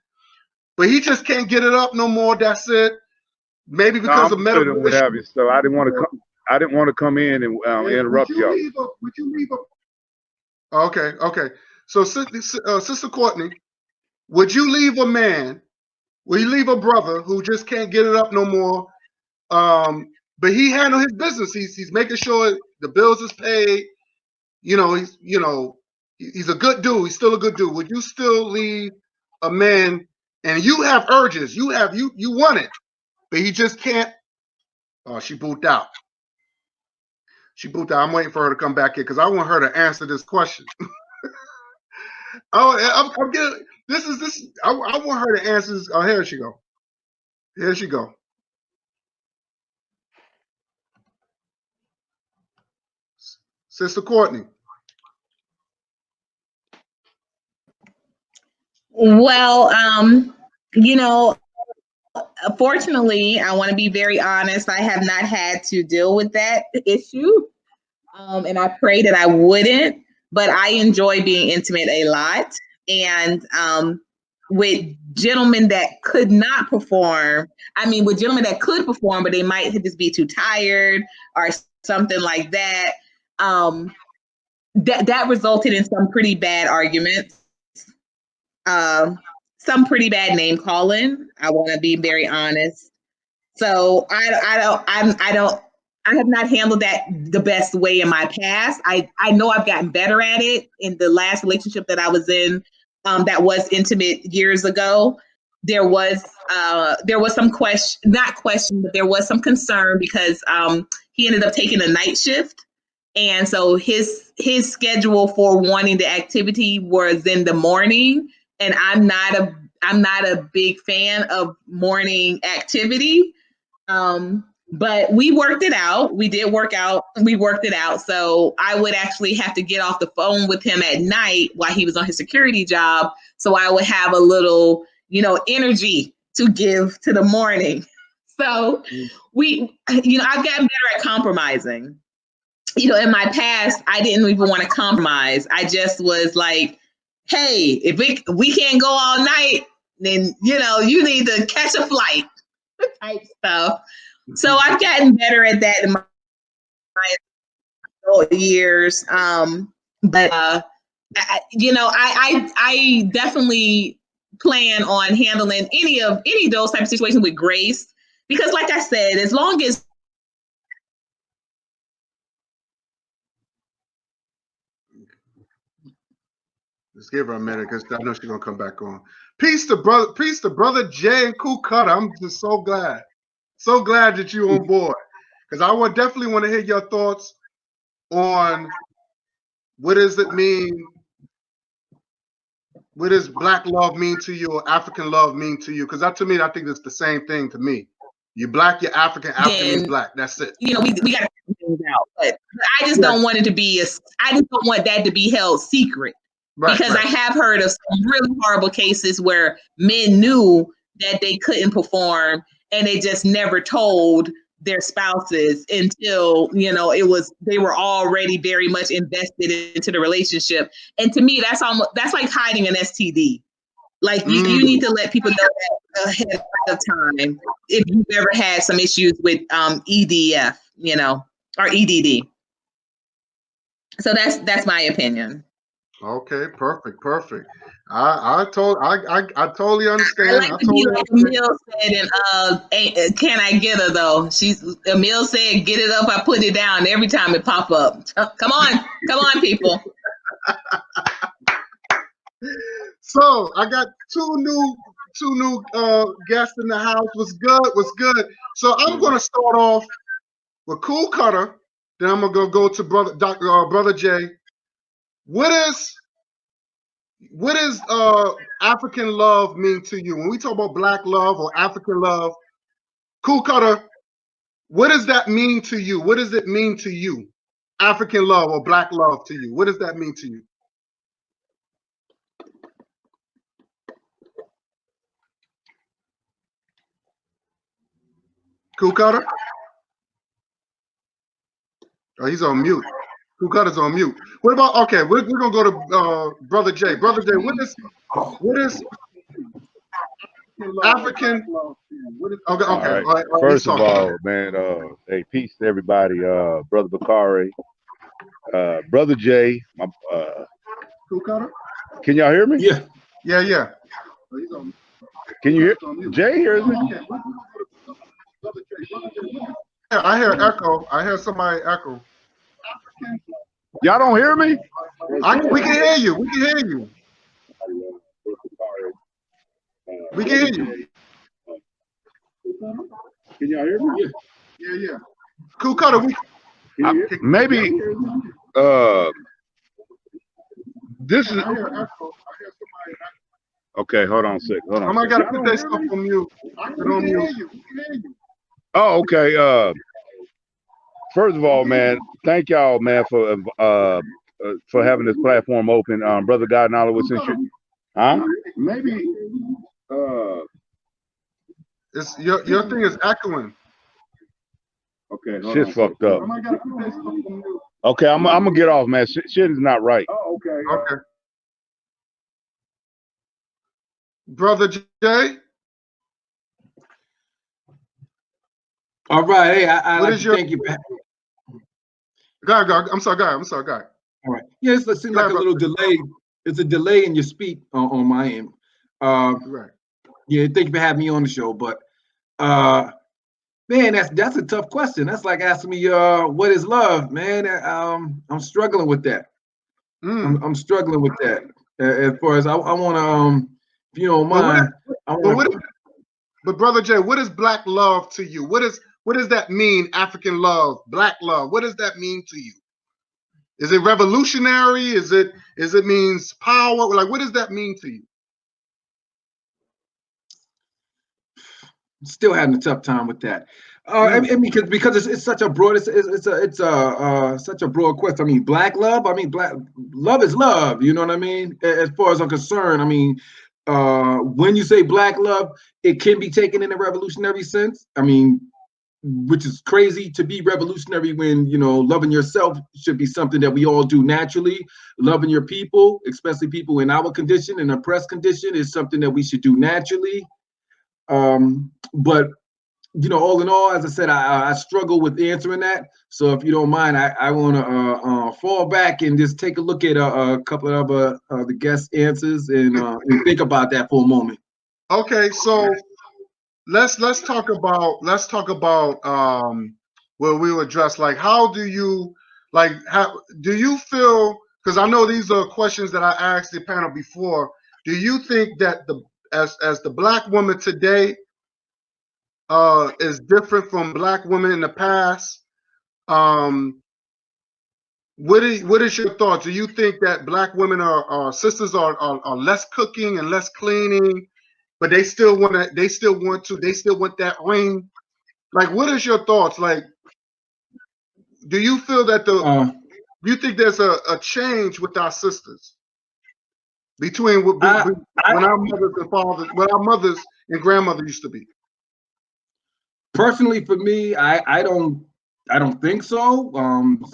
but he just can't get it up no more. That's it. Maybe No, because I'm of good medical and what have you. issues. So I didn't want to come. I didn't want to come in and interrupt y'all. Would you leave a? Okay. So, Sister Courtney, would you leave a man? Will you leave a brother who just can't get it up no more? But he handle his business. He's making sure the bills is paid. He's a good dude. He's still a good dude. Would you still leave a man and you have urges? You want it, but he just can't. Oh, she booted out. I'm waiting for her to come back in because I want her to answer this question. I'm getting this. I want her to answer this. Oh, here she go. Here she go. Sister Courtney. well, you know, fortunately, I want to be very honest. I have not had to deal with that issue, and I pray that I wouldn't. but I enjoy being intimate a lot. And with gentlemen that could not perform, with gentlemen that could perform, but they might just be too tired or something like that. That resulted in some pretty bad arguments, some pretty bad name calling. I want to be very honest. So I have not handled that the best way in my past. I know I've gotten better at it in the last relationship that I was in, that was intimate years ago. There was some not question, but there was some concern because he ended up taking a night shift, and so his schedule for wanting the activity was in the morning, and I'm not a big fan of morning activity. But we worked it out. We did work out. We worked it out. So I would actually have to get off the phone with him at night while he was on his security job. So I would have a little, energy to give to the morning. So I've gotten better at compromising. In my past, I didn't even want to compromise. I just was like, hey, if we can't go all night, then, you need to catch a flight type stuff. So I've gotten better at that in my adult years. But I definitely plan on handling any of those type of situations with grace, because, like I said, as long as Let's give her a minute because I know she's gonna come back on. Peace to brother Jay and Cool Cutter. I'm just so glad that you're on board, because I would definitely want to hear your thoughts on what does it mean. What does Black love mean to you, or African love mean to you? Because that, to me, I think it's the same thing to me. You're Black, you're African. African means Black. That's it. we got to figure things out. But I just don't want it to be I just don't want that to be held secret. Right, because I have heard of some really horrible cases where men knew that they couldn't perform and they just never told their spouses until they were already very much invested into the relationship. And to me, that's like hiding an STD. Like you need to let people know that ahead of time if you've ever had some issues with EDF, or EDD. So that's my opinion. Okay, perfect. I totally understand. I like to be like Emil said, and can I get her though? Emil said, "Get it up, I put it down." Every time it pop up, come on, people. So I got two new guests in the house. What's good? So I'm gonna start off with Cool Cutter. Then I'm gonna go to brother Jay. What does African love mean to you? When we talk about Black love or African love, Cool Cutter, what does that mean to you? What does it mean to you? African love or Black love to you? What does that mean to you? Cool Cutter? Oh, he's on mute. Cool Cutter's on mute. What about, okay, we're gonna go to brother Jay. Brother Jay, what is African? Okay. All right. First of all, man, hey, peace to everybody. Brother Bakari, brother Jay, Cool Cutter? Can y'all hear me? Yeah. Can you hear? Jay hears me. Yeah, I hear echo. I hear somebody echo. Y'all don't hear me? We can hear you. We can hear you. We can hear you. Can y'all hear me? Yeah. Cool Cutter. Maybe this is. Okay, hold on a second. Hold on. Somebody got to put that stuff on mute. Oh, okay. First of all, man, thank y'all, man, for having this platform open. Brother God Knowledge, huh? Maybe. It's your thing is echoing. Okay, shit's fucked up. Okay, I'm gonna get off, man. Shit is not right. Oh, okay. Okay. Brother Jay, All right. Hey, I'd what like is to your thank you. go? I'm sorry, go. I'm sorry, go. All right. Yeah, it seems Go like ahead, a brother. little delay. It's a delay in your speech on my end. Uh, Right. yeah, thank you for having me on the show. But man, that's a tough question. That's like asking me, what is love, man? I'm struggling with that. Mm. I'm struggling with that. As far as I want to, if you don't But what? mind, I But want what? to. But brother Jay, what is black love to you? What does that mean? African love, black love. What does that mean to you? Is it revolutionary? Is it means power? Like, what does that mean to you? Still having a tough time with that. I Mm. mean, because it's such a broad such a broad question. I mean, black love. I mean, black love is love. You know what I mean? As far as I'm concerned, I mean, when you say black love, it can be taken in a revolutionary sense. I mean, which is crazy to be revolutionary when loving yourself should be something that we all do naturally. Loving your people, especially people in our condition, in oppressed condition, is something that we should do naturally. But all in all, as I said, I struggle with answering that. So if you don't mind, I want to fall back and just take a look at a couple of the guest answers and think about that for a moment. Okay, so let's talk about where we will address, like, how do you, like, how do you feel, because I know these are questions that I asked the panel before. Do you think that the as the black woman today is different from black women in the past? um what is your thoughts? Do you think that black women are sisters are less cooking and less cleaning, but they still want that ring? Like, what is your thoughts? Like, do you feel that Uh, do you think there's a change with our sisters between I, I when our mothers and fathers, when our mothers and grandmothers used to be? personally, for me, I don't think so.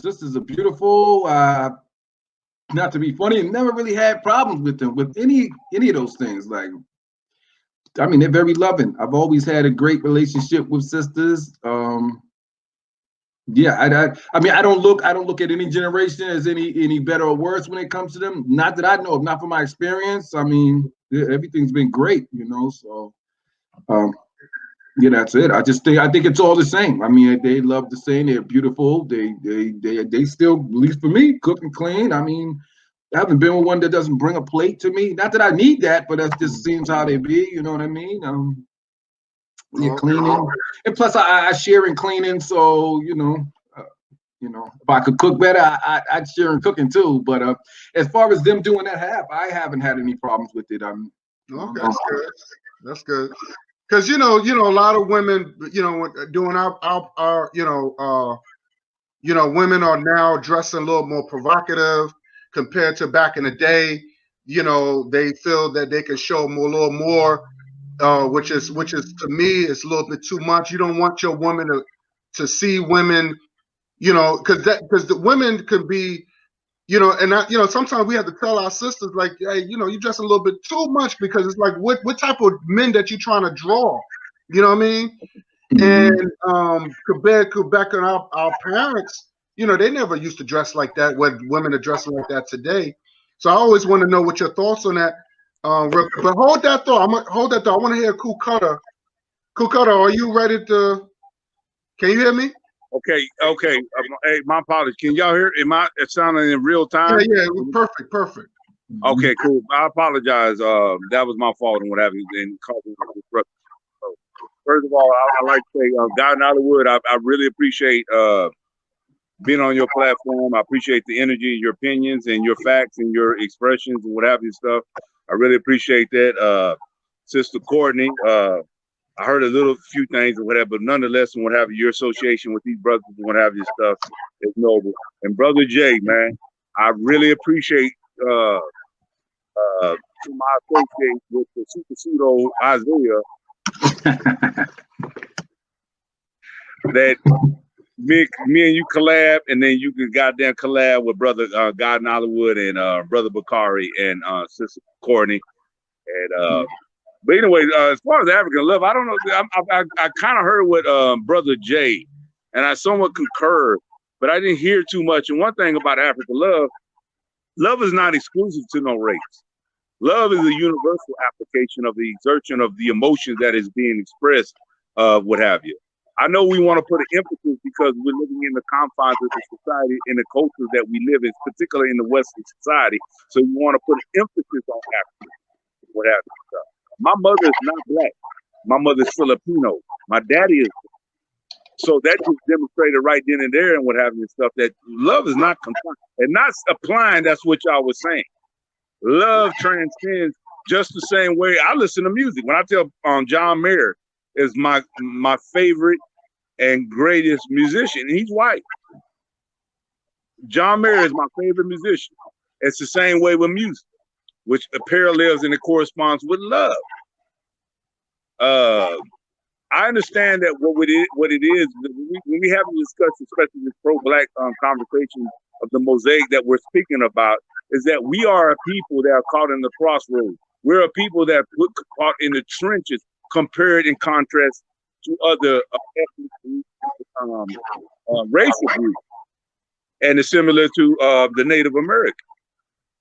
Sisters are beautiful. Not to be funny, and never really had problems with them with any of those things. Like, I mean, they're very loving. I've always had a great relationship with sisters. Yeah, I mean, I don't look at any generation as any better or worse when it comes to them. Not that I know of, not from my experience. I mean, everything's been great, So, um, yeah, that's it. I think it's all the same. I mean, they love the same. They're beautiful. They still, at least for me, cook and clean. I mean, I haven't been with one that doesn't bring a plate to me. Not that I need that, but that just seems how they be. You know what I mean? Yeah, Okay. cleaning, and plus I share in cleaning. So if I could cook better, I'd share in cooking too. But as far as them doing that I haven't had any problems with it. Okay, that's good. That's good. Because a lot of women, doing our women are now dressing a little more provocative compared to back in the day. They feel that they can show more, a little more, which is to me, it's a little bit too much. You don't want your woman to see women, because the women could be, and sometimes we have to tell our sisters, like, hey, you dress a little bit too much, because it's like, what type of men that you trying to draw? You know what I mean? Mhm. And Quebec and our parents, they never used to dress like that. What women are dressing like that today. So I always want to know what your thoughts on that. But hold that thought. Hold that thought. I want to hear Cool Cutter. Cool Cutter, are you ready to? Can you hear me? Okay, okay. Hey, my apologies. Can y'all hear? Am I sounding in real Yeah, time? yeah. Perfect, perfect. Okay, cool. I apologize. That was my fault and what have you, and causing disruption. So, first of all, I like to say, God in Hollywood, I really appreciate being on your platform. I appreciate the energy, your opinions, and your facts and your expressions and what have you stuff. I really appreciate that. Sister Courtney, I heard a little few things and whatever, but nonetheless, and what have you, your association with these brothers and what have you stuff is noble. And Brother Jay, man, I really appreciate to my associate with the super pseudo Isaiah that me and you collab, and then you can goddamn collab with brother God in Hollywood and brother Bakari and sister Courtney. And but anyway, as far as African love, I don't know. I kind of heard what brother Jay, and I somewhat concur, but I didn't hear too much. And one thing about African love is not exclusive to no race. Love is a universal application of the exertion of the emotion that is being expressed, what have you. I know we want to put an emphasis because we're living in the confines of the society and the culture that we live in, particularly in the Western society. So you want to put an emphasis on Africa, what have you. My mother is not black. My mother is Filipino. My daddy is. So that just demonstrated right then and there and what have you and stuff that love is not confined and not applying. That's what y'all was saying. Love transcends just the same way. I listen to music. When I tell John Mayer is my favorite and greatest musician, and he's white. John Mayer is my favorite musician. It's the same way with music, which parallels and it corresponds with love. I understand that what it is when we have a discussion, especially this pro-black conversation of the mosaic that we're speaking about, is that we are a people that are caught in the crossroads. We're a people that are caught in the trenches, compared in contrast to other ethnic racial groups, and it's similar to the Native American.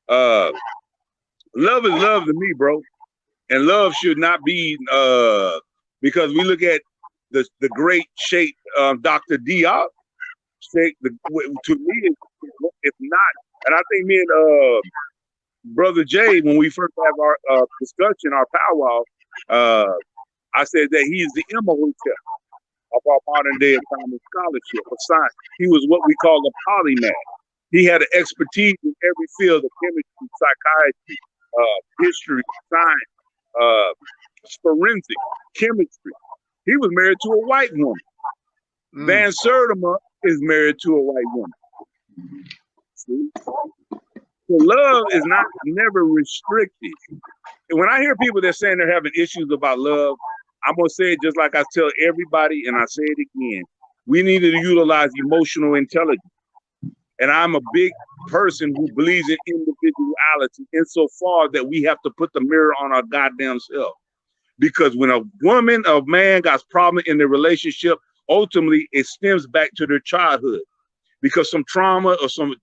Love is love to me, bro, and love should not be because we look at the great Sheikh Dr. Diop. Sheikh, to me, if not, and I think me and Brother Jay, when we first have our discussion, our powwow, I said that he is the Umoja of our modern day economic scholarship of science. He was what we call a polymath. He had an expertise in every field of chemistry, psychiatry, history, science, forensic, chemistry. He was married to a white woman. Van Sertima is married to a white woman. See? So love is never restricted. And when I hear people that saying they're having issues about love, I'm gonna say it just like I tell everybody, and I say it again. We need to utilize emotional intelligence. And I'm a big person who believes in individuality insofar that we have to put the mirror on our goddamn self. Because when a woman or man got problem in their relationship, ultimately it stems back to their childhood. Because some trauma or some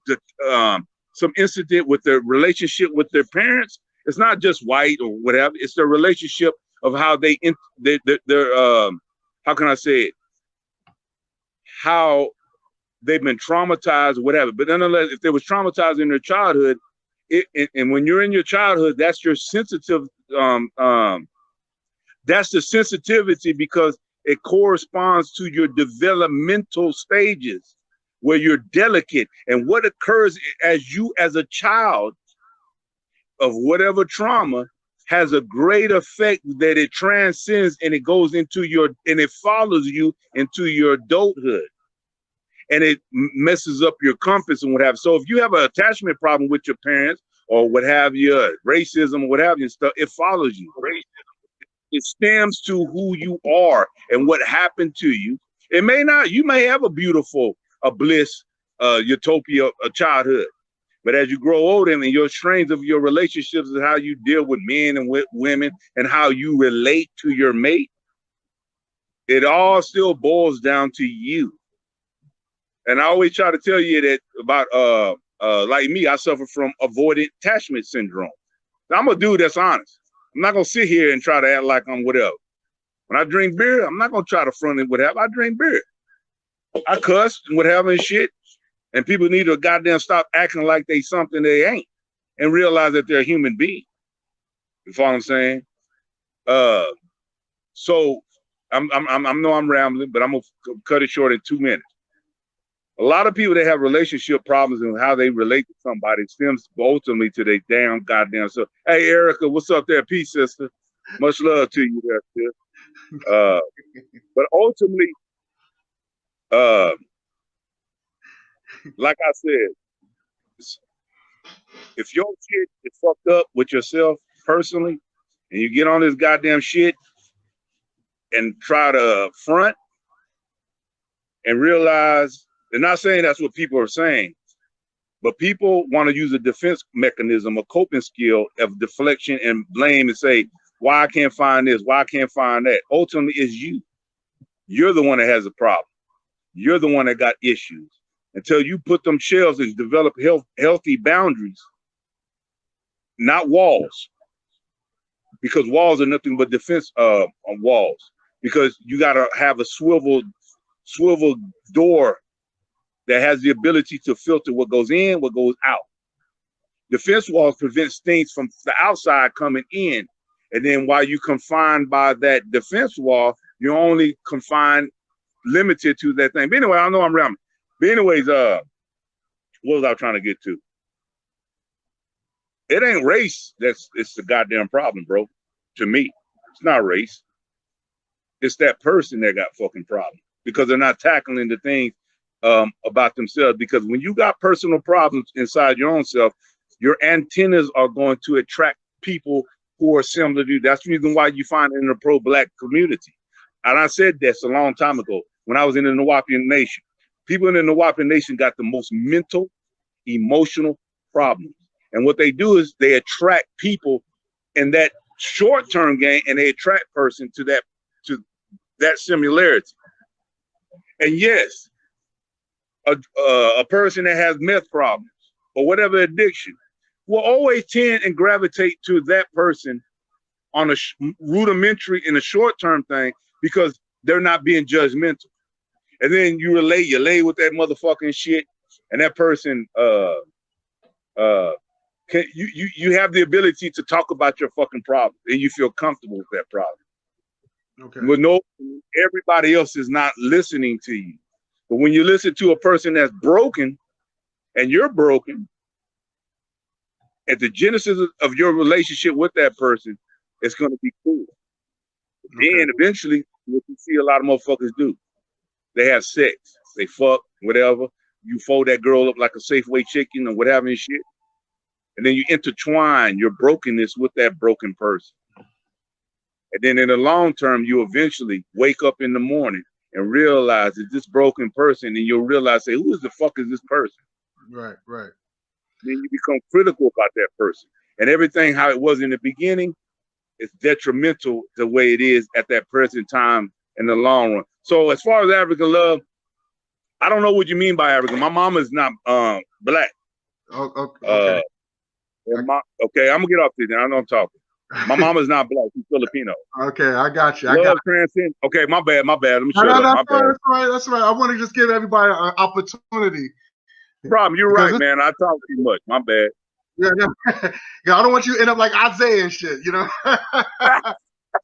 incident with their relationship with their parents, it's not just white or whatever. It's their relationship of how how can I say it? How they've been traumatized, whatever. But nonetheless, if they was traumatized in their childhood, and when you're in your childhood, that's your sensitive. That's the sensitivity because it corresponds to your developmental stages where you're delicate. And what occurs as a child of whatever trauma has a great effect that it transcends and it goes into and it follows you into your adulthood. And it messes up your compass and what have you. So if you have an attachment problem with your parents or what have you, racism or what have you and stuff, it follows you. It stems to who you are and what happened to you. It may not, you may have a beautiful, a bliss, utopia, a childhood. But as you grow older and your strains of your relationships and how you deal with men and with women and how you relate to your mate, it all still boils down to you. And I always try to tell you that about like me, I suffer from avoidant attachment syndrome. Now, I'm a dude that's honest. I'm not gonna sit here and try to act like I'm whatever. When I drink beer, I'm not gonna try to front it whatever. I drink beer. I cuss and whatever and shit. And people need to goddamn stop acting like they something they ain't and realize that they're a human being. You follow what I'm saying? So I know I'm rambling, but I'm gonna cut it short in 2 minutes. A lot of people that have relationship problems and how they relate to somebody stems ultimately to their damn goddamn self. Hey, Erica, what's up there? Peace, sister. Much love to you there, sis. But ultimately, like I said, if your shit is fucked up with yourself personally, and you get on this goddamn shit and try to front and realize they're not saying that's what people are saying, but people want to use a defense mechanism, a coping skill of deflection and blame and say, why I can't find this, why I can't find that. Ultimately, it's you. You're the one that has a problem. You're the one that got issues. Until you put them shelves and develop healthy boundaries, not walls, because walls are nothing but defense on walls. Because you got to have a swivel door that has the ability to filter what goes in, what goes out. Defense walls prevents things from the outside coming in. And then while you're confined by that defense wall, you're only confined, limited to that thing. But anyway, I know I'm rambling. But anyways, what was I trying to get to? It ain't race it's the goddamn problem, bro. To me, it's not race. It's that person that got fucking problems because they're not tackling the things about themselves. Because when you got personal problems inside your own self, your antennas are going to attract people who are similar to you. That's the reason why you find it in the pro-black community. And I said this a long time ago when I was in the Nawapian Nation. People in the Nawapian Nation got the most mental, emotional problems. And what they do is they attract people in that short-term game, and they attract person to that similarity. And yes, a person that has meth problems or whatever addiction will always tend and gravitate to that person on a rudimentary in a short-term thing because they're not being judgmental. And then you lay with that motherfucking shit, and that person you have the ability to talk about your fucking problem, and you feel comfortable with that problem. Okay. But no, everybody else is not listening to you. But when you listen to a person that's broken, and you're broken, at the genesis of your relationship with that person, it's going to be cool. Okay. Then eventually, what you see a lot of motherfuckers do, they have sex, they fuck, whatever. You fold that girl up like a Safeway chicken or whatever and shit. And then you intertwine your brokenness with that broken person. And then in the long term, you eventually wake up in the morning and realize it's this broken person, and you'll realize, say, who the fuck is this person? Right. Then you become critical about that person. And everything how it was in the beginning is detrimental the way it is at that present time in the long run. So as far as African love, I don't know what you mean by African. My mama is not black. Okay. Okay, I'm gonna get off this now. I know I'm talking. My mama's not black, she's Filipino. Okay, I got you. Love transcends. Okay, my bad. Let me shut up. My bad. That's right. I want to just give everybody an opportunity. Problem, you're right, man. I talk too much. My bad. Yeah, I don't want you to end up like Isaiah and shit, you know.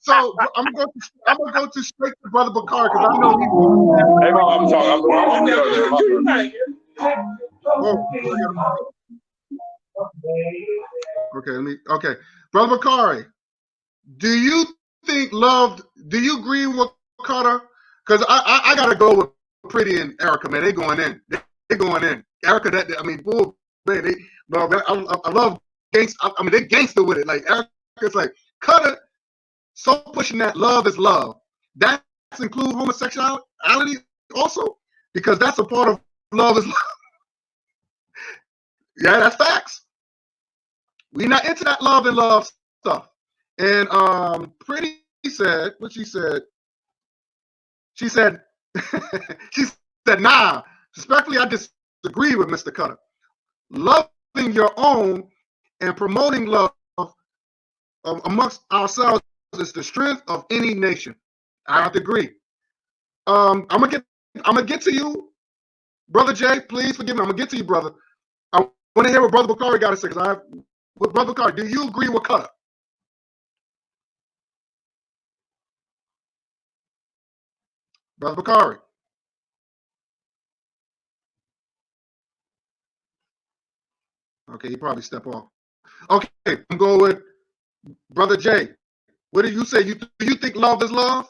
So I'm gonna go to straight to Brother Bakar because I know he. Hey, I'm talking. Okay. Brother Bakari, do you agree with Carter? Because I gotta go with Pretty and Erica, man. They going in. They going in. Erica, bull, man. I love gangsta. I mean, they gangster with it. Like Erica's like Cutter, so pushing that love is love. That includes homosexuality also, because that's a part of love is love. Yeah, that's facts. We're not into that love and love stuff. And Pretty said what she said. She said, nah. Respectfully, I disagree with Mr. Cutter. Loving your own and promoting love amongst ourselves is the strength of any nation. I have to agree. I'm gonna get to you, Brother Jay. Please forgive me. I'm gonna get to you, brother. I want to hear what Brother Bakari got to say. With Brother Bakari, do you agree with Cutter? Brother Bakari. Okay, he probably stepped off. Okay, I'm going with Brother Jay. What do you say? Do you think love is love?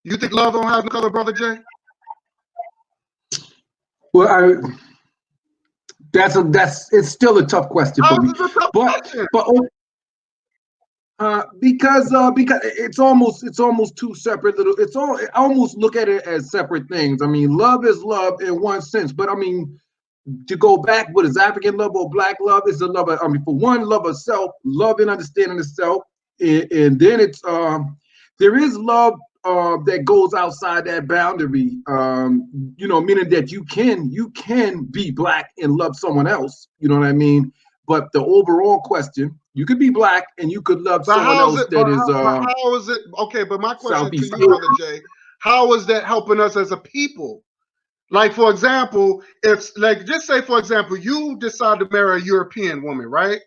You think love don't have no color, Brother Jay? Well, it's still a tough question for me. Because it's almost two separate little. It's all I almost look at it as separate things. I mean, love is love in one sense, but I mean, to go back, what is African love or black love? Is the love of, I mean, for one, love of self, love and understanding of self, and then it's there is love that goes outside that boundary. Meaning that you can be black and love someone else. You know what I mean? But the overall question, you could be black and you could love But someone how's else it? that is But how is it? Okay, but my question to Southeast you, Asian. brother Jay, how is that helping us as a people? Like, for example, if like just say, for example, you decide to marry a European woman, right?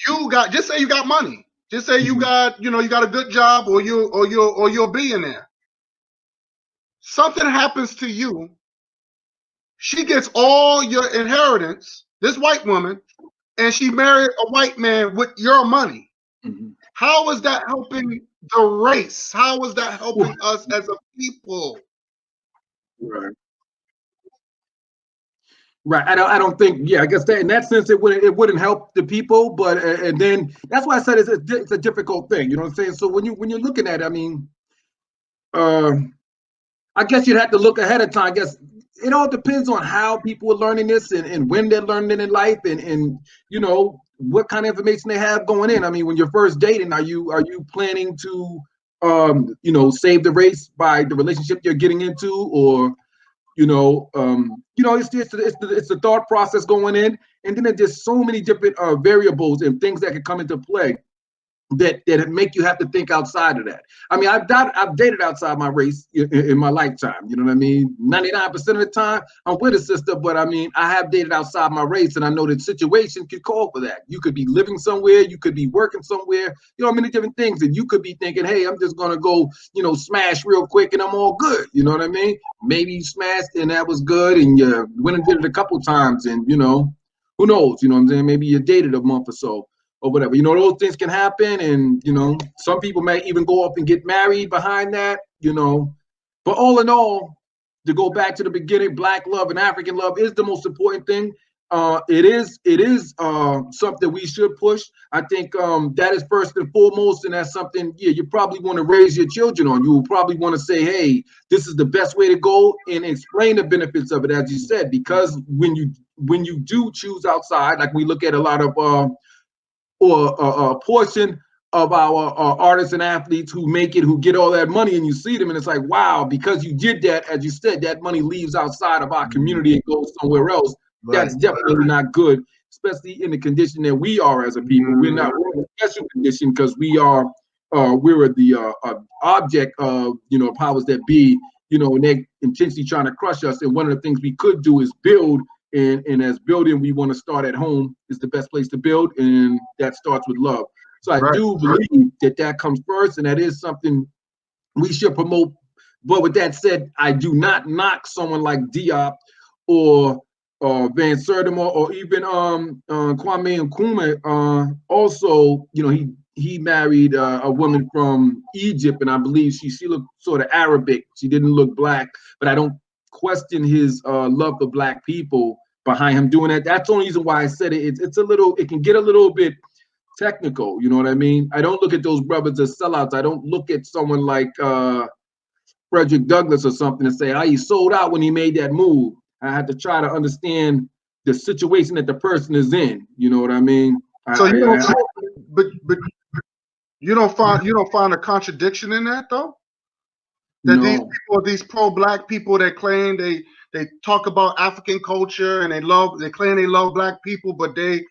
You got just say you got money. Just say you Mhm. got, you got a good job, or you're a billionaire. Something happens to you, she gets all your inheritance, this white woman, and she married a white man with your money. Mhm. How is that helping the race? How is that Well, helping us as a people? right. Right. I don't think. Yeah. I guess that in that sense, it wouldn't help the people. But and then that's why I said it's a difficult thing. You know what I'm saying? So when you're looking at it, I mean, uh, I guess you'd have to look ahead of time. I guess it all depends on how people are learning this and when they're learning it in life and what kind of information they have going in. I mean, when you're first dating, are you planning to save the race by the relationship you're getting into, or it's the thought process going in, and then there's just so many different variables and things that can come into play that make you have to think outside of that. I mean, I've dated outside my race in my lifetime. You know what I mean? 99% of the time, I'm with a sister, but I mean, I have dated outside my race, and I know that situation could call for that. You could be living somewhere, you could be working somewhere, many different things, and you could be thinking, hey, I'm just gonna go, smash real quick, and I'm all good. You know what I mean? Maybe you smashed and that was good, and you went and did it a couple times, and who knows? You know what I'm saying? Maybe you dated a month or so or whatever. Those things can happen, and some people may even go off and get married behind that. But all in all, to go back to the beginning, black love and African love is the most important thing. It is something we should push. I think that is first and foremost, and that's something you probably want to raise your children on. You will probably want to say, hey, this is the best way to go, and explain the benefits of it, as you said, because when you do choose outside, like we look at a lot of or a portion of our artists and athletes who make it, who get all that money, and you see them, and it's like, wow, because you did that, as you said, that money leaves outside of our community and goes somewhere else. Right. That's definitely not good, especially in the condition that we are as a people. We're in a special condition because we're the object of powers that be, and they're intentionally trying to crush us. And one of the things we could do is build, and as building, we want to start at home. Is the best place to build, and that starts with love. So I Right. do believe that comes first, and that is something we should promote. But with that said, I do not knock someone like Diop or Van Sertima or even Kwame Nkrumah. Also, he married a woman from Egypt, and I believe she looked sort of Arabic. She didn't look black, but I don't question his love for black people behind him doing that. That's the only reason why I said it. It's a little. It can get a little bit technical. You know what I mean? I don't look at those brothers as sellouts. I don't look at someone like Frederick Douglass or something and say, oh, he sold out when he made that move. I had to try to understand the situation that the person is in. You know what I mean? So you don't, I but you don't find a contradiction in that though. That these no. people, these pro-black people that claim they talk about African culture and they claim they love black people, but they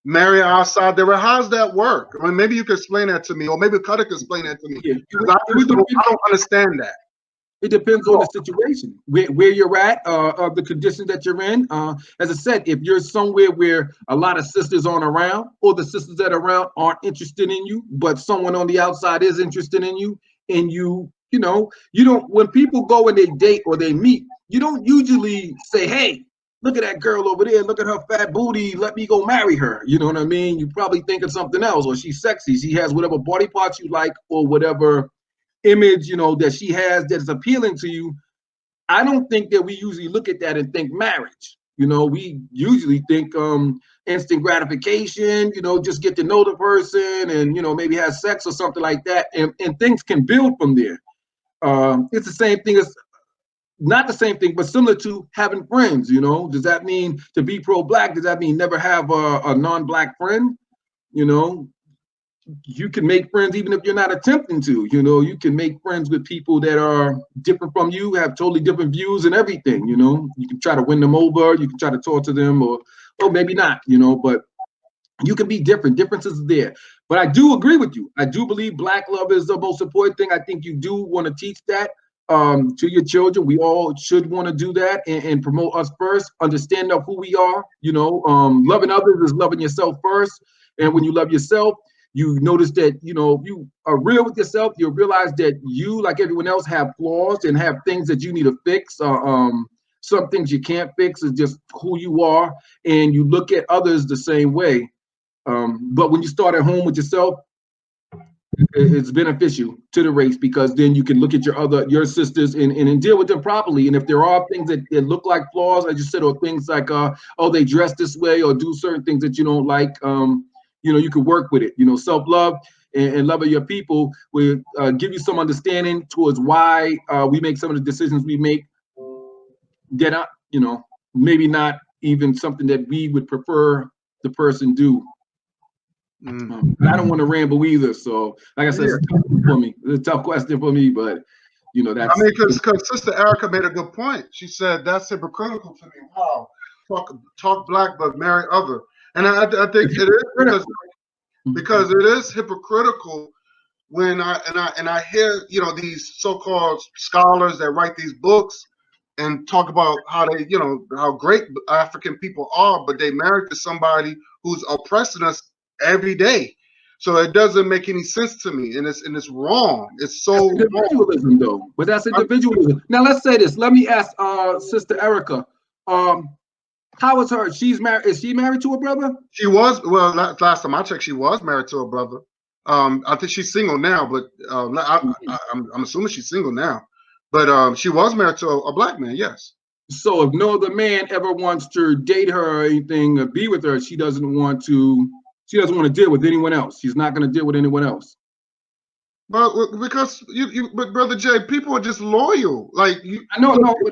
marry outside their race. How's that work? I mean, maybe you could explain that to me, or maybe Cutter could explain that to me, Yeah, because I don't understand that. it depends on the situation, where you're at, of the conditions that you're in. As I said, if you're somewhere where a lot of sisters aren't around, or the sisters that are around aren't interested in you, but someone on the outside is interested in you, and you don't. When people go and they date or they meet, you don't usually say, "Hey, look at that girl over there. Look at her fat booty. Let me go marry her." You know what I mean? You probably think of something else, or she's sexy. She has whatever body parts you like, or whatever image that she has that's appealing to you. I don't think that we usually look at that and think marriage. We usually think instant gratification, just get to know the person and, maybe have sex or something like that. And things can build from there. It's the same thing as, not the same thing, but similar to having friends, Does that mean to be pro-black? Does that mean never have a non-black friend? You can make friends even if you're not attempting to. You can make friends with people that are different from you, have totally different views and everything. You can try to win them over, you can try to talk to them, or maybe not, but you can be different. Differences are there. But I do agree with you. I do believe black love is the most important thing. I think you do want to teach that to your children. We all should want to do that and promote us first, understand of who we are. Loving others is loving yourself first. And when you love yourself, you notice that, you are real with yourself. You realize that you, like everyone else, have flaws and have things that you need to fix. Some things you can't fix is just who you are. And you look at others the same way. But when you start at home with yourself, it's beneficial to the race, because then you can look at your sisters and deal with them properly. And if there are things that look like flaws, as you said, or things like they dress this way or do certain things that you don't like, you can work with it. Self-love and love of your people will give you some understanding towards why we make some of the decisions we make that are, maybe not even something that we would prefer the person do. I don't want to ramble either. So, like I said, it's a tough one for me. It's a tough question for me, but that's. I mean, because Sister Erica made a good point. She said that's hypocritical to me. Wow, talk black but marry other, and I think it is because it is hypocritical when I hear these so-called scholars that write these books and talk about how they how great African people are, but they married to somebody who's oppressing us every day. So it doesn't make any sense to me, and it's wrong. It's so that's individualism, wrong. though. But that's individualism. Now let's say this. Let me ask Sister Erica. How is her? She's married. Is she married to a brother? She was. Well, last time I checked, she was married to a brother. I think she's single now, but I'm assuming she's single now. But she was married to a black man. Yes. So if no other man ever wants to date her or anything, or be with her, she doesn't want to. She doesn't want to deal with anyone else. She's not going to deal with anyone else. Well, because but Brother Jay, people are just loyal. Like I know, but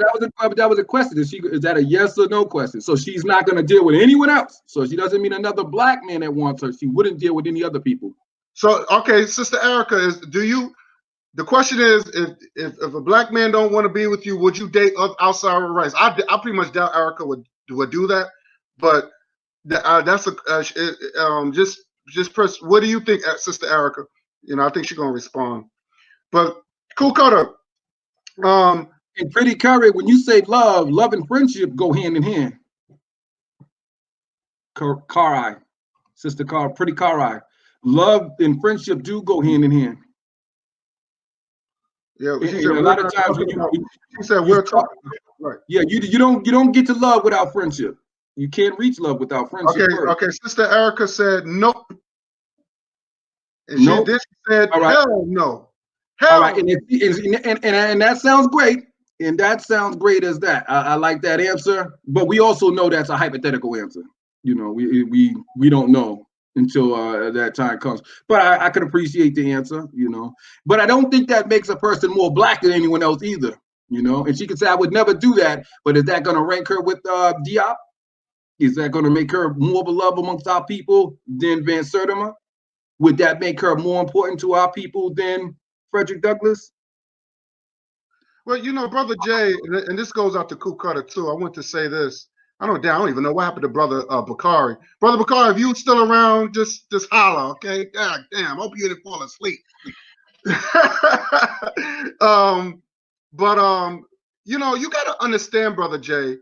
that was a question. Is that a yes or no question? So she's not going to deal with anyone else. So she doesn't mean another black man that wants her. She wouldn't deal with any other people. So okay, Sister Erica, the question is, if a black man don't want to be with you, would you date outside of race? I pretty much doubt Erica would do that, but that's just press. What do you think, Sister Erica? I think she's gonna respond. But cool cutter. And Pretty Curry, when you say love and friendship go hand in hand. Karai, Sister Car, Pretty Karai, love and friendship do go hand in hand. Yeah, she said, a lot of times she said we're talking. Right. Yeah, you don't get to love without friendship. You can't reach love without friendship. Okay. Sister Erica said nope. And nope. She said, all right. Hell no. Hell all right, and that sounds great. And that sounds great as that. I like that answer, but we also know that's a hypothetical answer. We don't know until that time comes. But I can appreciate the answer, But I don't think that makes a person more black than anyone else either, And she could say, I would never do that, but is that going to rank her with Diop? Is that going to make her more beloved amongst our people than Van Sertima? Would that make her more important to our people than Frederick Douglass? Well, Brother Jay, and this goes out to Cool Cutter too. I want to say this. I don't even know what happened to Brother Bakari. Brother Bakari, if you still around, just holler, okay? God damn, hope you didn't fall asleep. You got to understand, Brother Jay,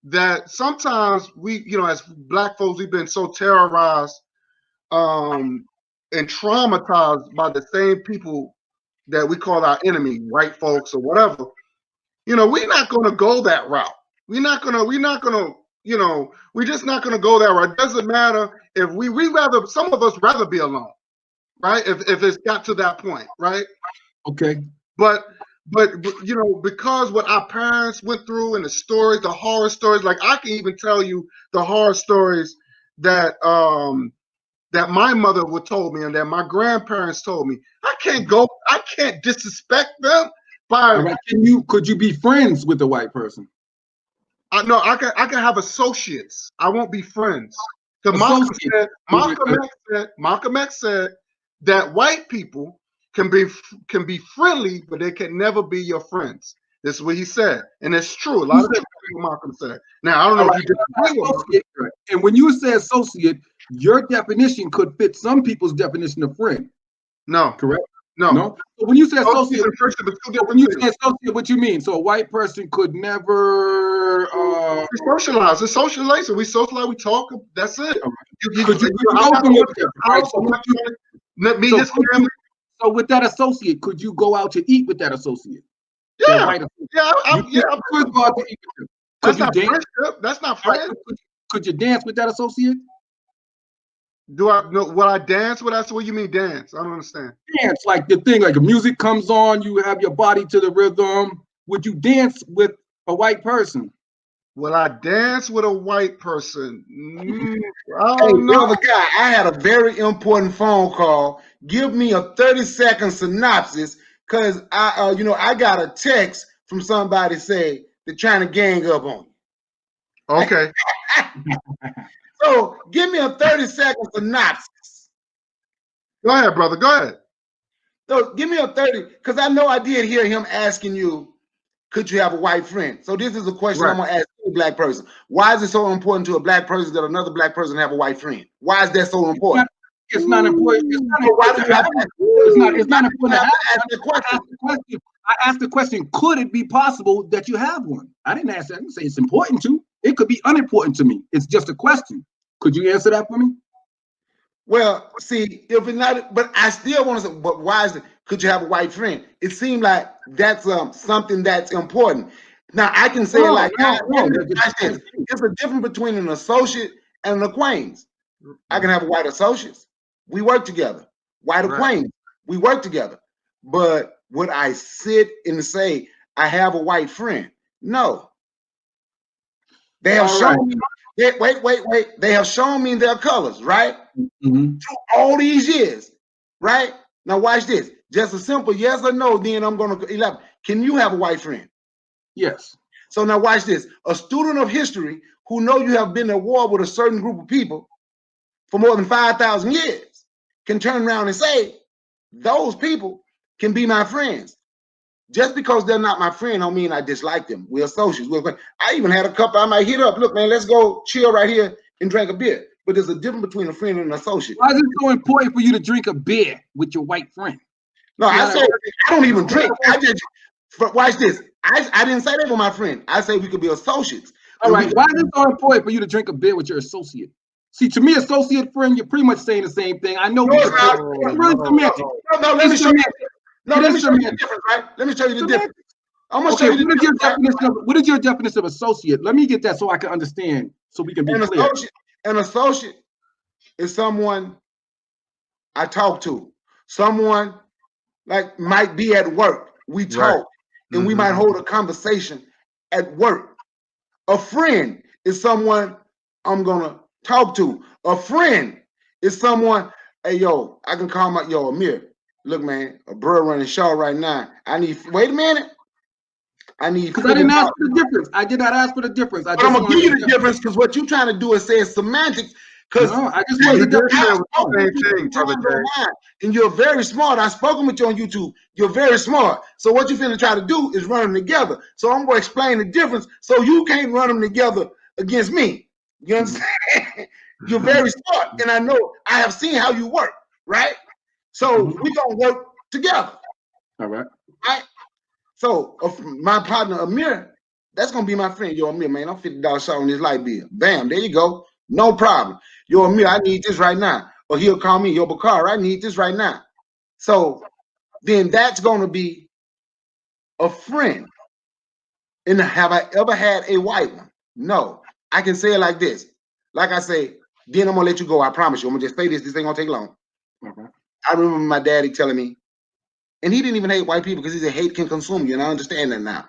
that sometimes we, as black folks, we've been so terrorized and traumatized by the same people that we call our enemy, white folks or whatever. We're not going to go that route. We're just not going to go that route. It doesn't matter if some of us rather be alone, right? If it's got to that point, right? Okay. But because what our parents went through and the stories, the horror stories, like I can even tell you the horror stories that that my mother would told me and that my grandparents told me. I can't disrespect them by. All right. Could you be friends with a white person? No, I can have associates. I won't be friends. Because Associate. Malcolm X said that white people can be friendly, but they can never be your friends. This is what he said, and it's true. A lot of people what Malcolm said. Now I don't know if you disagree with Malcolm. And when you say associate, your definition could fit some people's definition of friend. No, correct? No. No. So when you say associate, when you say associate, what you mean? So a white person could never socialize. It's socialization. We socialize. We talk. That's it. So with that associate, could you go out to eat with that associate? Yeah. That's not friendship. That's not friendship. Could you dance with that associate? Do I know? Will I dance with that? So what you mean dance? I don't understand. Dance, like the thing, like the music comes on, you have your body to the rhythm. Would you dance with a white person? Will I dance with a white person? Hey, brother guy, I had a very important phone call. Give me a 30-second synopsis, cause I got a text from somebody say they're trying to gang up on you. Okay. So give me a 30-second synopsis. Go ahead, brother. Go ahead. So give me a 30, because I know I did hear him asking you, could you have a white friend? So this is a question I'm gonna ask a black person. Why is it so important to a black person that another black person have a white friend? Why is that so important? It's not important. It's not important. It's not important to ask the question. I asked the question, could it be possible that you have one? I didn't ask that. I didn't say it's important to. It could be unimportant to me. It's just a question. Could you answer that for me? Well, see, if it's not, but I still want to say, but why is it? Could you have a white friend? It seems like that's something that's important. Now I can say it's a difference between an associate and an acquaintance. I can have a white associate. We work together. White acquaintance. We work together. But would I sit and say I have a white friend? No. They have shown me. Wait. They have shown me their colors, right? Through all these years, right? Now watch this. Just a simple yes or no, then I'm going to elaborate. Can you have a white friend? Yes. So now watch this. A student of history who know you have been at war with a certain group of people for more than 5,000 years can turn around and say, those people can be my friends. Just because they're not my friend don't mean I dislike them. We're associates. I even had a couple I might hit up. Look, man, let's go chill right here and drink a beer. But there's a difference between a friend and an associate. Why is it so important for you to drink a beer with your white friend? No, I said I don't even drink. I just watch this. I didn't say they were my friend. I say we could be associates. All right. Why is it so important for you to drink a beer with your associate? See, to me, associate friend, you're pretty much saying the same thing. I know it's really semantic. No, let me show you. No, let me show you the difference, right? Let me show you the difference. I'm gonna show you the difference. What is your definition of associate? Let me get that so I can understand, so we can be clear. An associate is someone I talk to, someone like might be at work. We talk and we might hold a conversation at work. A friend is someone I'm gonna talk to. A friend is someone, hey yo, I can call Amir. Look, man, a bird running show right now. Wait a minute. Because I didn't ask for the difference. I did not ask for the difference. I'm gonna give you the difference because what you're trying to do is say semantics. Because I just wanted and you're very smart. I've spoken with you on YouTube. You're very smart. So what you're finna try to do is run them together. So I'm gonna explain the difference so you can't run them together against me. You understand? You're very smart, and I know I have seen how you work, right? So we're gonna work together. All right. Right? So my partner Amir, that's gonna be my friend. Yo, Amir, man, I'm $50 short on this light bill. Bam, there you go. No problem. Yo, Amir, I need this right now. Or he'll call me, yo, Bakar, I need this right now. So then that's gonna be a friend. And have I ever had a white one? No. I can say it like this. Like I say, then I'm gonna let you go. I promise you. I'm gonna just say this. This ain't gonna take long. I remember my daddy telling me, and he didn't even hate white people because he said hate can consume you, and I understand that now.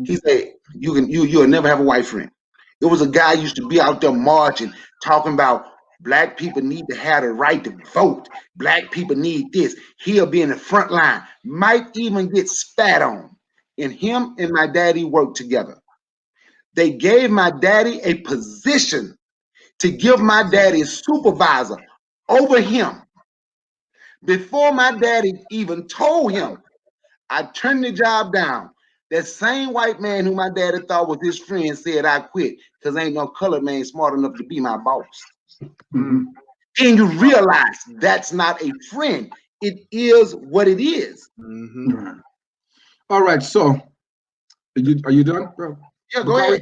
He said, you'll never have a white friend. It was a guy used to be out there marching, talking about Black people need to have the right to vote. Black people need this. He'll be in the front line. Might even get spat on. And him and my daddy worked together. They gave my daddy a position to give my daddy a supervisor over him. Before my daddy even told him, I turned the job down. That same white man who my daddy thought was his friend said I quit because ain't no colored man smart enough to be my boss. Mhm. And you realize that's not a friend. It is what it is. Mm-hmm. All right, so are you done, bro? Yeah, go ahead.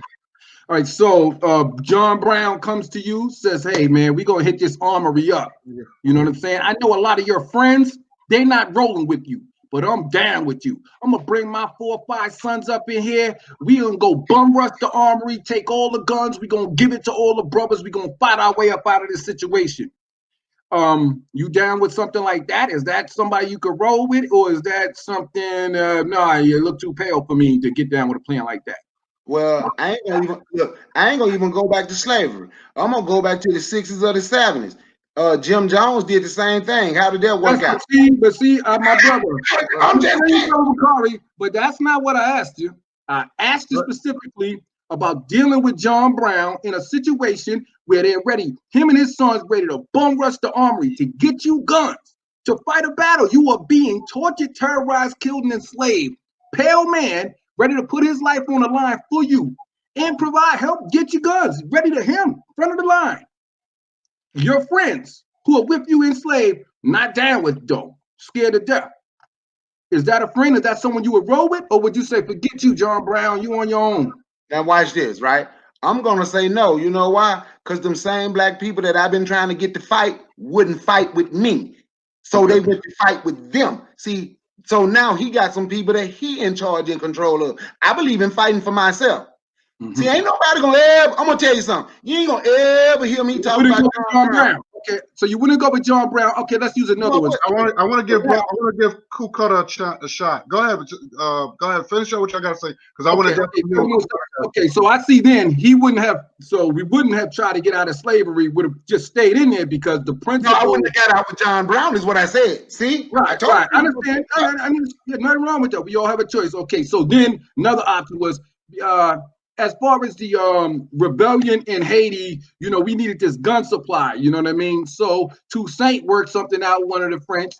All right, so John Brown comes to you, says, hey, man, we're going to hit this armory up. Yeah. You know what I'm saying? I know a lot of your friends, they're not rolling with you, but I'm down with you. I'm going to bring my 4 or 5 sons up in here. We're going to go bum rush the armory, take all the guns. We're going to give it to all the brothers. We're going to fight our way up out of this situation. You down with something like that? Is that somebody you could roll with, or is that something, nah, you look too pale for me to get down with a plan like that? Well, I ain't gonna even look. I ain't gonna even go back to slavery. I'm gonna go back to the 60s or the 70s. Jim Jones did the same thing. How did that work out? But see, my brother, I'm just saying. but that's not what I asked you. I asked you specifically about dealing with John Brown in a situation where they're ready, him and his sons ready to bum rush the armory to get you guns to fight a battle. You are being tortured, terrorized, killed, and enslaved. Pale man ready to put his life on the line for you and provide help, get you guns, ready to him, front of the line. Your friends who are with you enslaved, not down with dough, scared to death. Is that a friend? Is that someone you would roll with? Or would you say, forget you, John Brown, you on your own? Now watch this, right? I'm gonna say no. You know why? Because them same black people that I've been trying to get to fight wouldn't fight with me. So they went to fight with them. See, so now he got some people that he in charge and control of. I believe in fighting for myself. See, ain't nobody gonna ever. I'm gonna tell you something. You ain't gonna ever hear me talk about John Brown. Okay, so you wouldn't go with John Brown. Okay, let's use another one. I want to give Cool Cutter a shot. Go ahead. Go ahead. Finish up what y'all got to say because I want to. Okay, so I see. Then he wouldn't have. So we wouldn't have tried to get out of slavery. Would have just stayed in there because the principle. No, I wouldn't have got out with John Brown. Is what I said. See, right. I understand. I mean, there's nothing wrong with that. We all have a choice. Okay, so then another option was. As far as the rebellion in Haiti, you know, we needed this gun supply. You know what I mean? So Toussaint worked something out. One of the French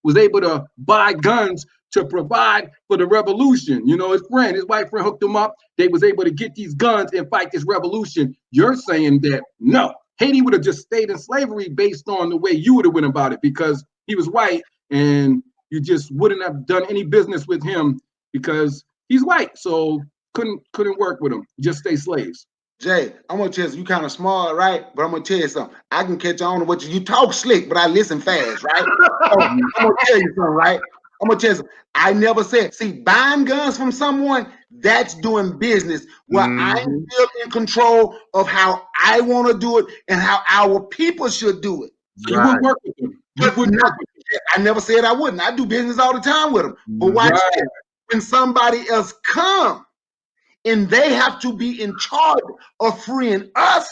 was able to buy guns to provide for the revolution. You know, his white friend hooked him up. They was able to get these guns and fight this revolution. You're saying that no, Haiti would have just stayed in slavery based on the way you would have went about it because he was white and you just wouldn't have done any business with him because he's white. So couldn't work with them. Just stay slaves. Jay, I'm gonna tell you kind of smart, right? But I'm gonna tell you something. I can catch on to what you talk slick, but I listen fast, right? So I'm gonna tell you something, right? I'm gonna tell you something. I never said, see, buying guns from someone, that's doing business where I'm still in control of how I want to do it and how our people should do it. So you wouldn't work with them. I never said I wouldn't. I do business all the time with them. But watch this. When somebody else comes, and they have to be in charge of freeing us.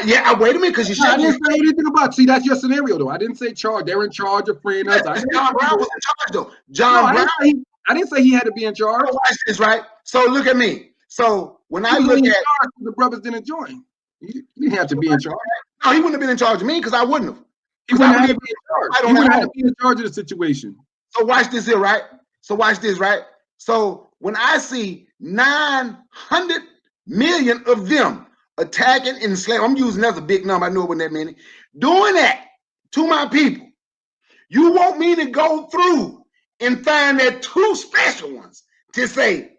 Wait a minute, because I didn't say anything about. See, that's your scenario, though. I didn't say charge. They're in charge of freeing us. John Brown was in charge, though. John Brown. I didn't say he had to be in charge. Watch this, right? So look at me. So when I look at the brothers didn't join. He didn't have to be in charge. No, he wouldn't have been in charge of me because I wouldn't have. He wouldn't have to be in charge. He wouldn't have to be in charge of the situation. So watch this here, right? So when I see 900 million of them attacking and enslaving, I'm using that's a big number. I know it wasn't that many. Doing that to my people, you want me to go through and find that 2 special ones to say,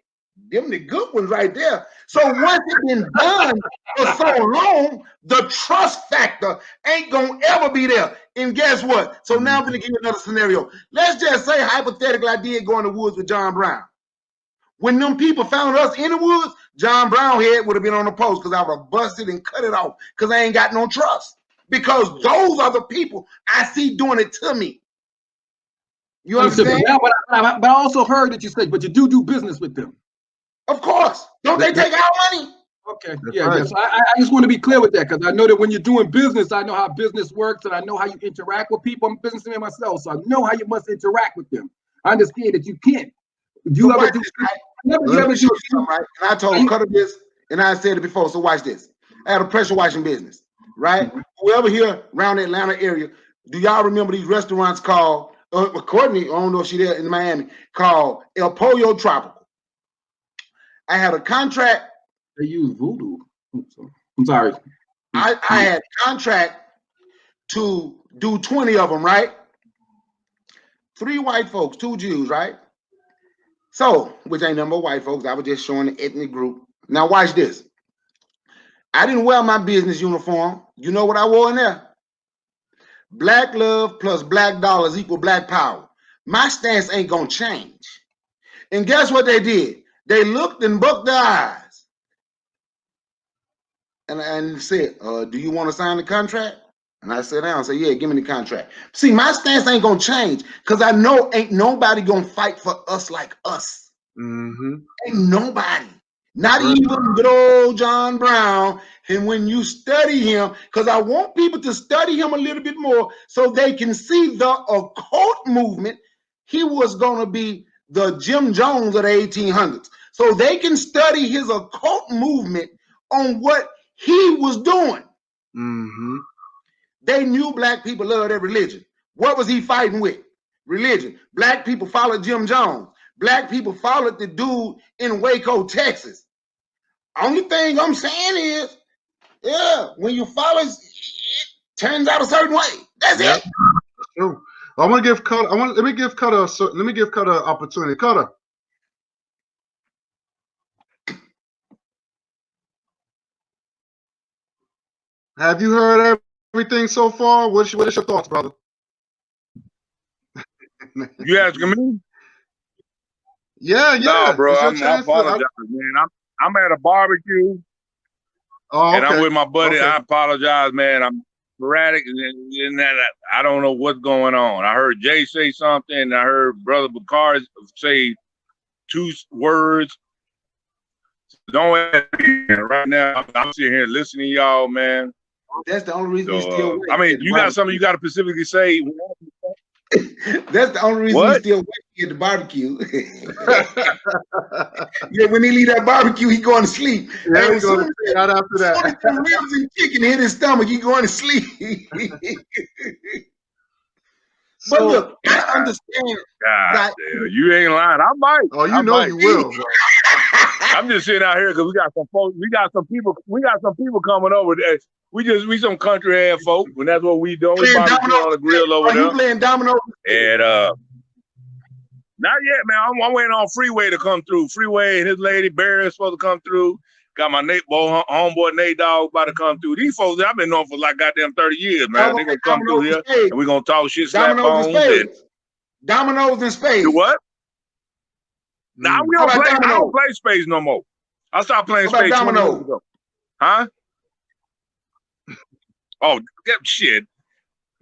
them the good ones right there. So once it's been done for so long, the trust factor ain't gonna ever be there. And guess what? So now I'm gonna give you another scenario. Let's just say hypothetically I did go in the woods with John Brown. When them people found us in the woods, John Brown head would have been on the post because I would have busted and cut it off because I ain't got no trust. Because those are the people I see doing it to me. You understand? But I also heard that you said, but you do business with them. Of course. Don't they take our money? Okay, That's yeah, right. yeah. So I just want to be clear with that because I know that when you're doing business, I know how business works and I know how you interact with people. I'm a businessman myself, so I know how you must interact with them. I understand that you can't. Do So you ever watch do? this, right? Never you Let me ever Show do? you something, right? And I told Cutter this, and I said it before. So watch this. I had a pressure washing business, right? Whoever here around the Atlanta area, do y'all remember these restaurants called Courtney? I don't know if she there in Miami, called El Pollo Tropical. I had a contract. They use voodoo. I'm sorry. I had a contract to do 20 of them, right? 3 white folks, 2 Jews, right? So, which ain't number white folks. I was just showing the ethnic group. Now watch this. I didn't wear my business uniform. You know what I wore in there? Black love plus black dollars equal black power. My stance ain't gonna change. And guess what they did? They looked and bucked their eyes and said, do you want to sign the contract? And I sat down and said, yeah, give me the contract. See, my stance ain't gonna change because I know ain't nobody gonna fight for us like us. Mm-hmm. Ain't nobody. That's Not right. even good old John Brown. And when you study him, because I want people to study him a little bit more so they can see the occult movement, he was going to be the Jim Jones of the 1800s. So they can study his occult movement on what he was doing. Mm-hmm. They knew black people loved their religion. What was he fighting with? Religion. Black people followed Jim Jones. Black people followed the dude in Waco, Texas. Only thing I'm saying is, yeah, when you follow, it turns out a certain way. That's Yep. it. True. I want to give Cutter. Let me give Cutter. Let me give Cutter an opportunity. Cutter. Have you heard everything so far? What is your thoughts, brother? You asking me? Yeah, No, yeah. bro. It's your I chance to. apologize, man. I'm at a barbecue Oh, and I'm okay. with my buddy. Okay. I apologize, man. I'm sporadic and that I don't know what's going on. I heard Jay say something. And I heard Brother Bakar say 2 words. Don't ask me. Right now, I'm sitting here listening to y'all, man. That's the only reason we still So, waiting I mean, at the you got something you barbecue. got to specifically say? That's the only reason we What? still waiting at the barbecue. Yeah, when he leave that barbecue, he going to sleep. Yeah, Hey, we as go soon to as right after that. the ribs and chicken hit his stomach, he going to sleep. But So, look, I understand. God But damn, you ain't lying. I might. oh, I you know might. you will. Bro. I'm just sitting out here because we got some folks. We got some people coming over there. We some country ass folk, and that's what we doing. We playing barbecue dominoes. on the grill over Are you there. playing dominoes? And not yet, man. I'm waiting on Freeway to come through. Freeway and his lady Barry is supposed to come through. Got my homeboy Nate Dogg about to come through. These folks I've been known for like goddamn 30 years, Y'all man. gonna They play gonna come through dominoes and here spades. and we gonna talk shit, slap Dominoes and bones, and spades. Dominoes and do spades. what? Now we How don't about play. I don't dominoes? play spades no more. I stopped playing How about spades 20 years dominoes? ago. Huh? Oh, shit.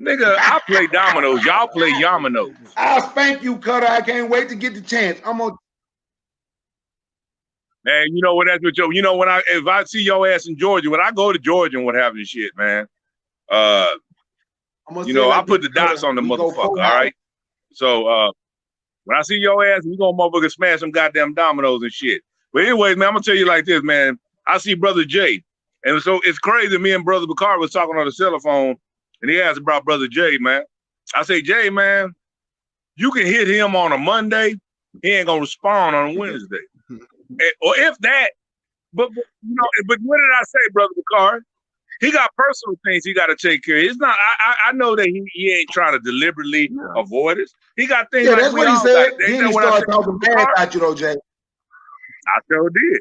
Nigga, I play dominoes. Y'all play yamanos. I'll spank you, Cutter. I can't wait to get the chance. I'm gonna. Man, you know what that's with you know if I see your ass in Georgia, when I go to Georgia and what have you shit, man. I'm gonna You say it know, I like put this, the dots Cutter. on the We go motherfucker, full all house. right? So when I see your ass, we gonna motherfucker smash some goddamn dominoes and shit. But anyways, man, I'm gonna tell you like this, man. I see Brother Jay. And so it's crazy. Me and Brother Bakar was talking on the telephone, and he asked about Brother Jay, man. I say, Jay, man, you can hit him on a Monday, he ain't gonna respond on a Wednesday. Or if that, but you know, but what did I say, Brother Bakar? He got personal things he got to take care of. It's not. I know that he ain't trying to deliberately avoid it. He got things Yeah, like that's we what he all got. said. Ain't Then that he what I started said, talking Brother bad Bakar? about you, though, Jay. I sure did.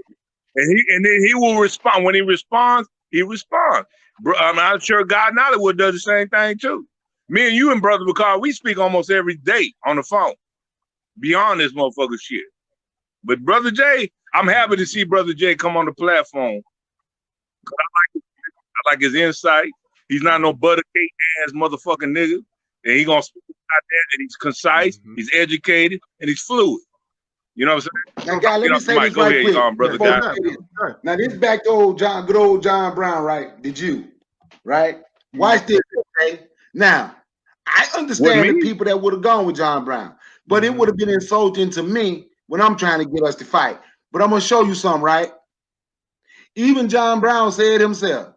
And then he will respond. When he responds, he responds. I'm sure God in Hollywood does the same thing too. Me and you and Brother Bakar, we speak almost every day on the phone. Beyond this motherfucker shit. But Brother Jay, I'm happy to see Brother Jay come on the platform. I like his insight. He's not no butter cake ass motherfucking nigga. And he gonna speak about that, and he's concise, he's educated, and he's fluid. You know what I'm saying? Now, guy, let Get me off the say mic. this Go right ahead, quick brother before Guy. we say this. Now, this back to good old John Brown, right? The Jew, right? Watch this, okay? Now, I What understand the me? people that would have gone with John Brown, but it would have been insulting to me when I'm trying to get us to fight. But I'm gonna show you something, right? Even John Brown said himself,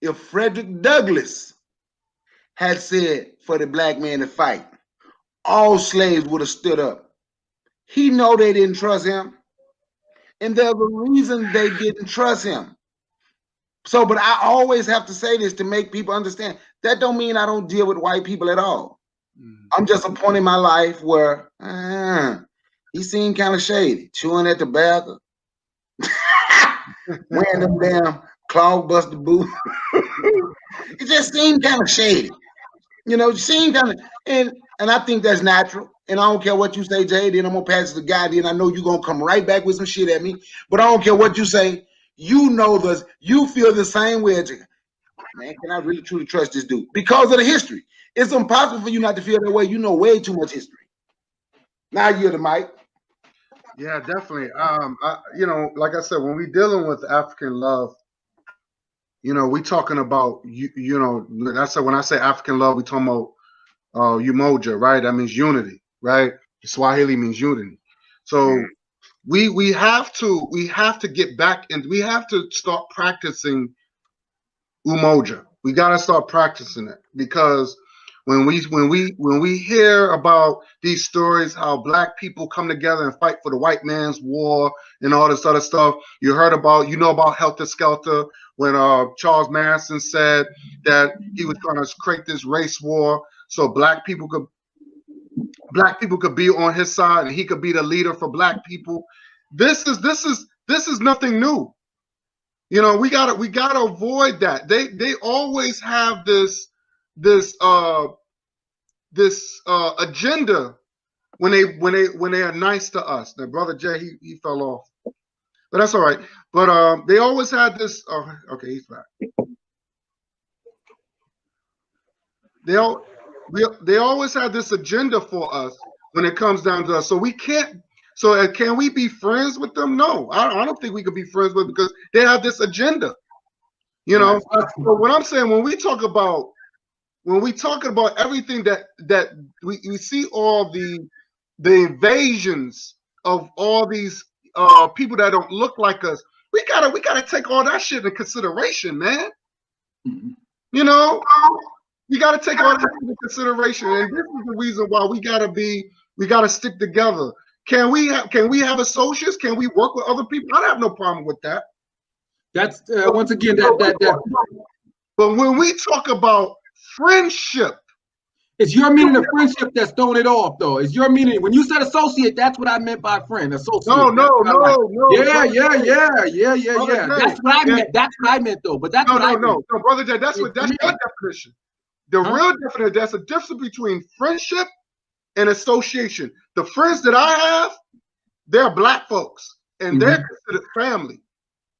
if Frederick Douglass had said for the black man to fight, all slaves would have stood up. He know they didn't trust him, and there's a reason they didn't trust him. So, but I always have to say this to make people understand. That don't mean I don't deal with white people at all. I'm just a point in my life where he seemed kind of shady, chewing at tobacco, wearing them damn clog-buster boots. It just seemed kind of shady. You know, seemed kind of, and I think that's natural. And I don't care what you say, Jay. Then I'm gonna pass it to God. Then I know you're gonna come right back with some shit at me. But I don't care what you say. You know this. You feel the same way. Man, can I really truly trust this dude? Because of the history. It's impossible for you not to feel that way. You know way too much history. Now you're the mic. Yeah, definitely. You know, like I said, when we dealing with African love, you know, we talking about you know, that's when I say African love, we talking about Umoja, right? That means unity, right? Swahili means unity. So we have to get back and we have to start practicing Umoja. We got to start practicing it because when we hear about these stories, how black people come together and fight for the white man's war and all this other stuff, you know about Helter Skelter when Charles Manson said that he was trying to create this race war so black people could be on his side and he could be the leader for black people. This is nothing new. You know, we gotta avoid that. They always have this agenda when they are nice to us. Now, brother Jay, he fell off, but that's all right. But they always had this. Okay, he's back. They always have this agenda for us when it comes down to us. So we can't. So can we be friends with them? No, I don't think we could be friends with them because they have this agenda. You know. So what I'm saying when we talking about everything that we see all the invasions of all these people that don't look like us, we gotta take all that shit into consideration, man. You know, we gotta take all that into consideration, and this is the reason why we gotta stick together. Can we have associates? Can we work with other people? I have no problem with that. That's once again that. But when we talk about friendship, it's your meaning of friendship that's throwing it off, though. It's your meaning. When you said associate, that's what I meant by friend. Associate. No. Yeah. Brother That's what I meant. That's what I meant, though. But that's what I meant. No, brother Jay, that's your definition. The real definition, there's a difference between friendship and association. The friends that I have, they're black folks, and they're considered family.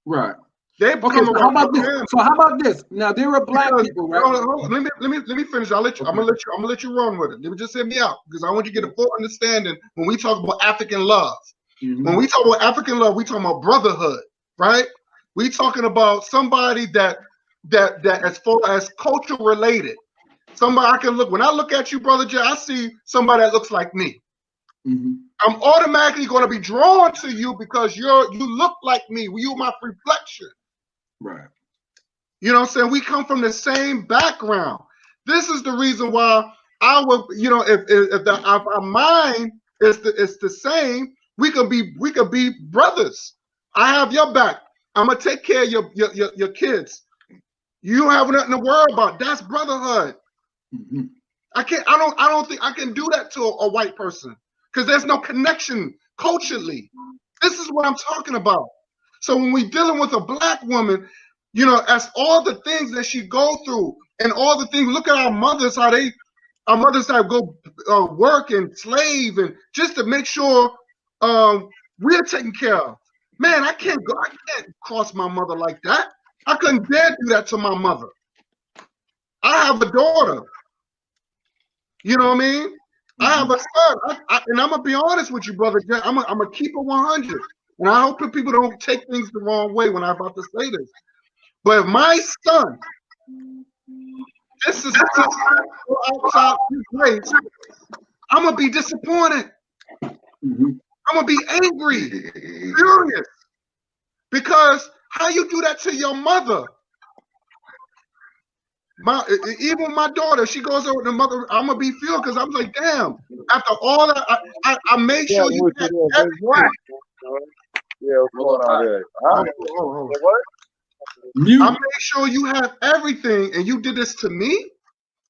Right. They become so how about this? So how about this? Now there are black people, right? Let me finish. I'm gonna let you run with it. Let me just hear me out because I want you to get a full understanding when we talk about African love. When we talk about African love, we talking about brotherhood, right? We talking about somebody that as far as culture related. Somebody I can look when I look at you, brother Jay, I see somebody that looks like me. I'm automatically going to be drawn to you because you look like me. You're my reflection. Right. You know what I'm saying? We come from the same background. This is the reason why I would, you know, if our mind is the same, we could be brothers. I have your back. I'm gonna take care of your kids. You don't have nothing to worry about. That's brotherhood. I don't think I can do that to a white person because there's no connection culturally. This is what I'm talking about. So when we're dealing with a black woman, you know, as all the things that she go through and all the things, look at our mothers, our mothers that go work and slave and just to make sure we're taken care of. Man, I can't cross my mother like that. I couldn't dare do that to my mother. I have a daughter. You know what I mean? I have a son, and I'm gonna be honest with you, brother. I'm gonna keep it 100, and I hope that people don't take things the wrong way when I'm about to say this. But if my son, this is outside his race, I'm gonna be disappointed. Mhm. I'm gonna be angry, furious, because how you do that to your mother? Even my daughter, she goes over to mother. I'm gonna be furious because I'm like, damn. After all that, I made Yeah, sure you what you had doing? Big everything. what? Yeah, what's going on there? Huh? Oh. What? I Mute. made sure you have everything, and you did this to me.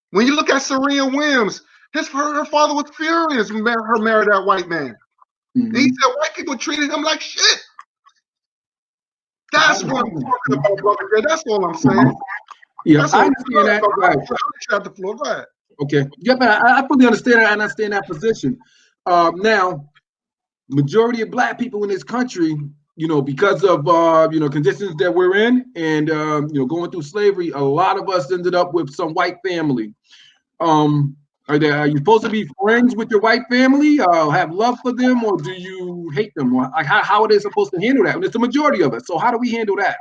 When you look at Serena Williams, her father was furious when her married that white man. And he Mhm. said white people treated him like shit. That's what I'm talking about, brother. Jay. That's all I'm saying. Yeah, That's I all. understand that. I'll Right. let you have the floor. Go ahead. Okay. Yeah, but I fully understand that. I understand that position. Now, majority of black people in this country, because of conditions that we're in, and going through slavery, a lot of us ended up with some white family. Are you supposed to be friends with your white family? Have love for them, or do you hate them? Or like, how are they supposed to handle that? And it's the majority of us. So how do we handle that?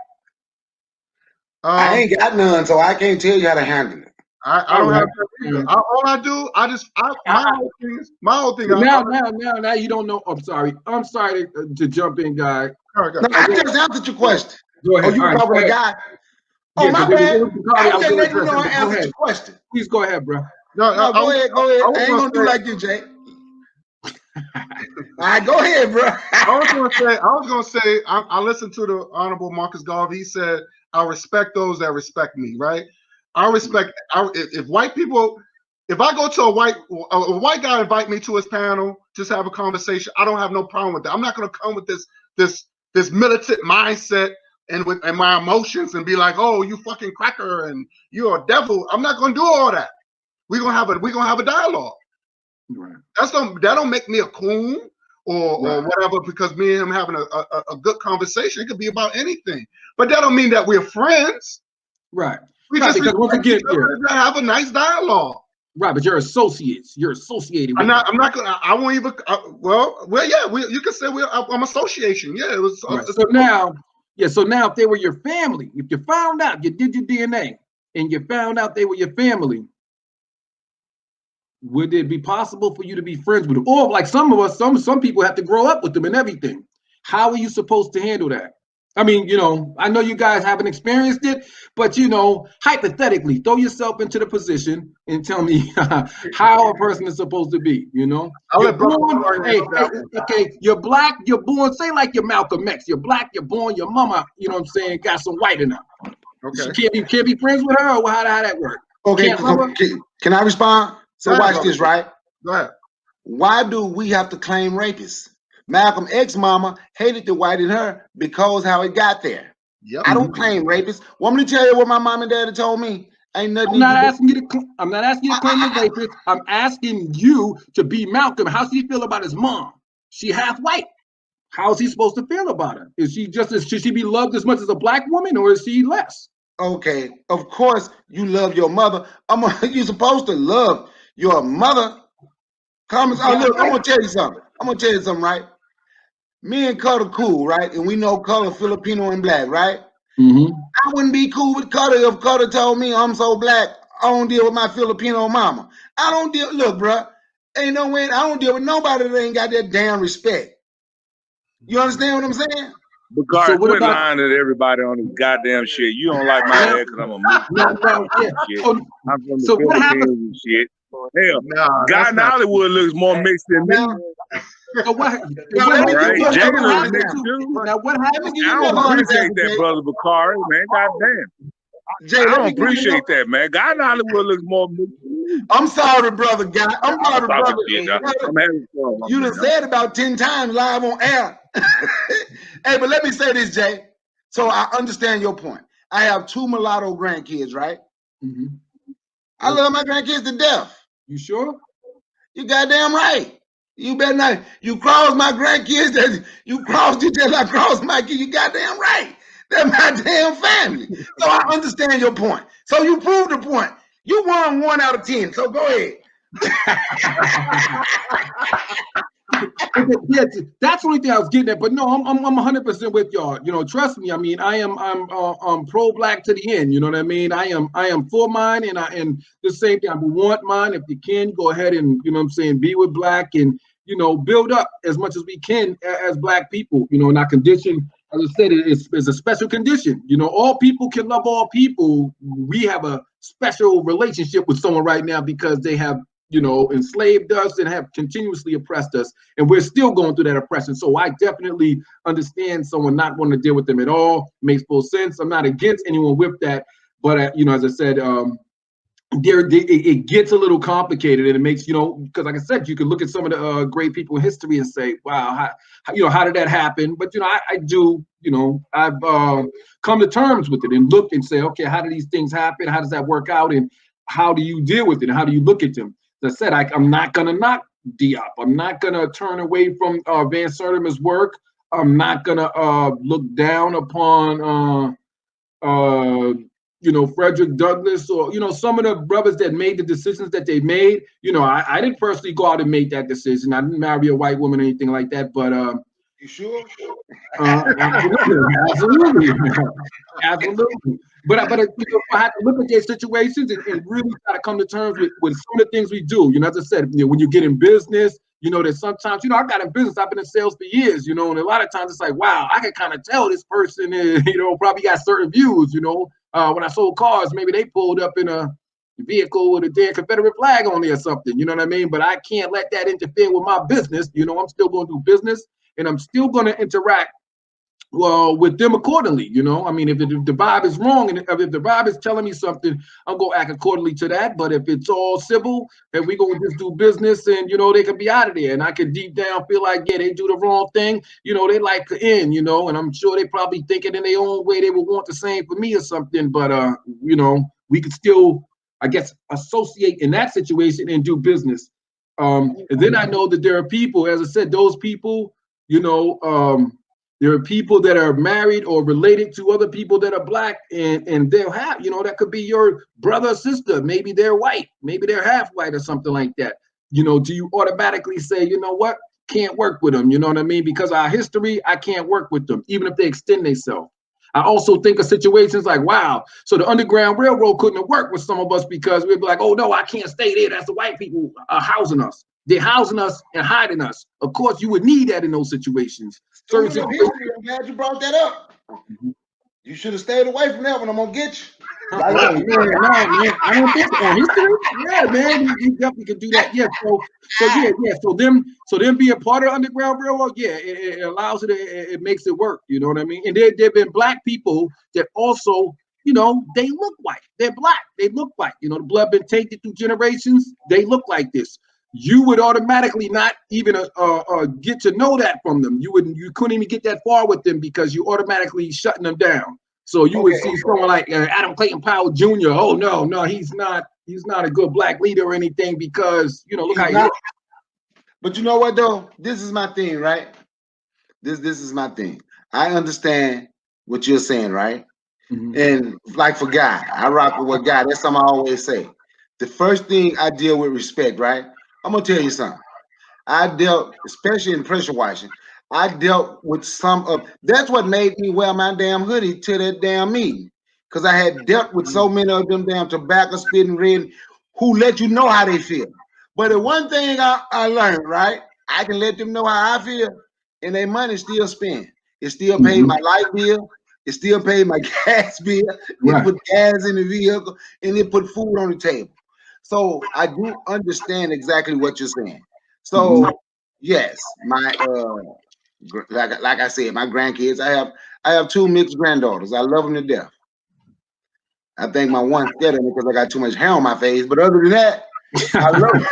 I ain't got none, so I can't tell you how to handle it. I All don't have right. that All either. right. All I do, my whole thing. So now you don't know. I'm sorry. I'm sorry to jump in, guy. No, I just answered your question. Go Oh, ahead. you All were right. talking Go to ahead. guy. Oh, Yeah, my because there bad. was Bakari. I I was was just going to letting you address know him, I but go answered ahead. your question. Please go ahead, bro. No, No, go ahead. Go ahead. I ain't gonna do say, like you, Jay. All right, go ahead, bro. I was gonna say, I listened to the Honorable Marcus Garvey. He said, "I respect those that respect me." Right? I respect. If white people, if I go to a white guy invite me to his panel, just have a conversation, I don't have no problem with that. I'm not gonna come with this militant mindset and my emotions and be like, "Oh, you fucking cracker and you're a devil." I'm not gonna do all that. We're gonna have a dialogue. Right. That don't make me a coon or whatever, because me and him having a good conversation. It could be about anything, but that don't mean that we're friends. Right. We Right. just Because once respect again, each other and have a nice dialogue. right. But you're associates. You're associated with. I'm not gonna. I won't even. Yeah. You can say I'm association. Yeah, it was. Right. So now, So now, if they were your family, if you found out you did your DNA and you found out they were your family, would it be possible for you to be friends with them? Or like some of us, some people have to grow up with them and everything. How are you supposed to handle that? I mean, I know you guys haven't experienced it, but hypothetically, throw yourself into the position and tell me how a person is supposed to be. I'll You're let Brother born, answer that one. okay, you're black, you're born, say like you're Malcolm X, you're black, you're born, your mama, what I'm saying, got some white in her. Okay. She can't be friends with her, or how that work? Okay, Can't love her? can I respond? So watch this, right? Go ahead. Why do we have to claim rapists? Malcolm X mama hated the white in her because how it got there. Yep. I don't claim rapists. Want me to tell you what my mom and daddy told me? Ain't nothing. I'm not asking you to claim a rapist. I'm asking you to be Malcolm. How does he feel about his mom? She half white. How is he supposed to feel about her? Should she be loved as much as a black woman, or is she less? Okay, of course you love your mother. You're supposed to love your mother. Look, I'm gonna tell you something. Right? Me and Cutter cool, right? And we know Cutter Filipino and black, right? Mm-hmm. I wouldn't be cool with Cutter if Cutter told me I'm so black, I don't deal with my Filipino mama. I don't deal. Look, bro, ain't no way. I don't deal with nobody that ain't got that damn respect. You understand what I'm saying? So Bakari, what quit about lying at everybody on this goddamn shit. You don't like my ass because I'm a Mexican and shit. Oh, I'm from the so what Philippines happens? and shit. Hell, Nah, guy that's in not. Hollywood looks more mixed than me. So what? All right, Jay looks happens mixed to? too. Now what Let me happens? give I you don't another appreciate example, that, Jay. brother Bakari, man. Goddamn. Jay, I let don't me give you appreciate that, man. Guy in Hollywood looks more mixed than me. I'm sorry, brother guy. I'm I'm sorry, talking brother. shit, dog. I'm having fun, my You man. done said about 10 times live on air. Hey, but let me say this, Jay. So I understand your point. I have 2 mulatto grandkids, right? Mm-hmm. I love my grandkids to death. You sure? You goddamn right. You better not. You cross my grandkids, that you crossed you till I crossed my kids. You goddamn right. They're my damn family. So I understand your point. So you proved the point. You won 1 out of 10. So go ahead. Yeah, that's the only thing I was getting at. But no, I'm 100% with y'all. You know, trust me. I mean, I'm pro black to the end. You know what I mean? I am for mine, and the same thing. I want mine. If you can, go ahead and you know what I'm saying, be with black and you know build up as much as we can as black people. You know, and our condition, as I said, is a special condition. You know, all people can love all people. We have a special relationship with someone right now because they have you know enslaved us and have continuously oppressed us, and we're still going through that oppression. So I definitely understand someone not wanting to deal with them at all. Makes full sense. I'm not against anyone with that, but you know, as I said, it gets a little complicated, and it makes you know because like I said, you can look at some of the great people in history and say, wow, you know how did that happen? But you know, I do you know I've come to terms with it and look and say, okay, how do these things happen? How does that work out? And how do you deal with it? And how do you look at them? As I said, I'm not gonna knock Diop. I'm not gonna turn away from Van Sertima's work. I'm not gonna look down upon you know, Frederick Douglass or, you know, some of the brothers that made the decisions that they made. You know, I didn't personally go out and make that decision. I didn't marry a white woman or anything like that. But You sure? absolutely, absolutely, absolutely. But you know, I have to look at their situations and really try to come to terms with some of the things we do. You know, as I said, you know, when you get in business, you know, that sometimes, you know, I got in business, I've been in sales for years, you know, and a lot of times it's like, wow, I can kind of tell this person is, you know, probably got certain views, you know. When I sold cars, maybe they pulled up in a vehicle with a damn Confederate flag on there or something, you know what I mean? But I can't let that interfere with my business. You know, I'm still going to do business and I'm still going to interact well with them accordingly. You know, I mean, if the vibe is wrong and if the vibe is telling me something, I'm gonna act accordingly to that. But if it's all civil and we gonna just do business and you know they can be out of there, and I can deep down feel like yeah they do the wrong thing, you know they like to end, you know, and I'm sure they probably thinking in their own way they would want the same for me or something. But you know we could still I guess associate in that situation and do business. And then I know that there are people, as I said, those people, you know. There are people that are married or related to other people that are black, and they'll have, you know, that could be your brother or sister. Maybe they're white, maybe they're half white or something like that. You know, do you automatically say, you know what, can't work with them? You know what I mean? Because our history, I can't work with them, even if they extend themselves. I also think of situations like, wow, so the Underground Railroad couldn't have worked with some of us because we'd be like, oh no, I can't stay there. That's the white people housing us. They're housing us and hiding us. Of course, you would need that in those situations. Certain Student of history, I'm glad you brought that up. You should have stayed away from that one. I'm gonna get you. Oh man, no man, I don't think on history. Yeah, man, you definitely can do that. Yeah, so yeah, yeah. So them be a part of Underground Railroad. Yeah, it allows it. It makes it work. You know what I mean? And there've been black people that also, you know, they look white. They're black. They look white. You know, the blood been tainted through generations. They look like this. You would automatically not even get to know that from them. You couldn't even get that far with them because you automatically shutting them down. So you would see someone like Adam Clayton Powell Jr. Oh no, he's not a good black leader or anything because you know look how he looks. But you know what though? This is my thing, right? This is my thing. I understand what you're saying, right? Mhm. And like for God, I rock with what God. That's something I always say. The first thing I deal with respect, right? I'm gonna tell you something. I dealt, especially in pressure washing, I dealt with some of that's what made me wear my damn hoodie to that damn meeting. Because I had dealt with so many of them damn tobacco spitting red who let you know how they feel. But the one thing I learned, right? I can let them know how I feel, and their money still spent. It still paid my light bill, it still paid my gas bill, it Right. put gas in the vehicle, and it put food on the table. So I do understand exactly what you're saying. Mhm. So yes, my like I said, my grandkids. I have two mixed granddaughters. I love them to death. I think my one scared of me because I got too much hair on my face. But other than that, I love her.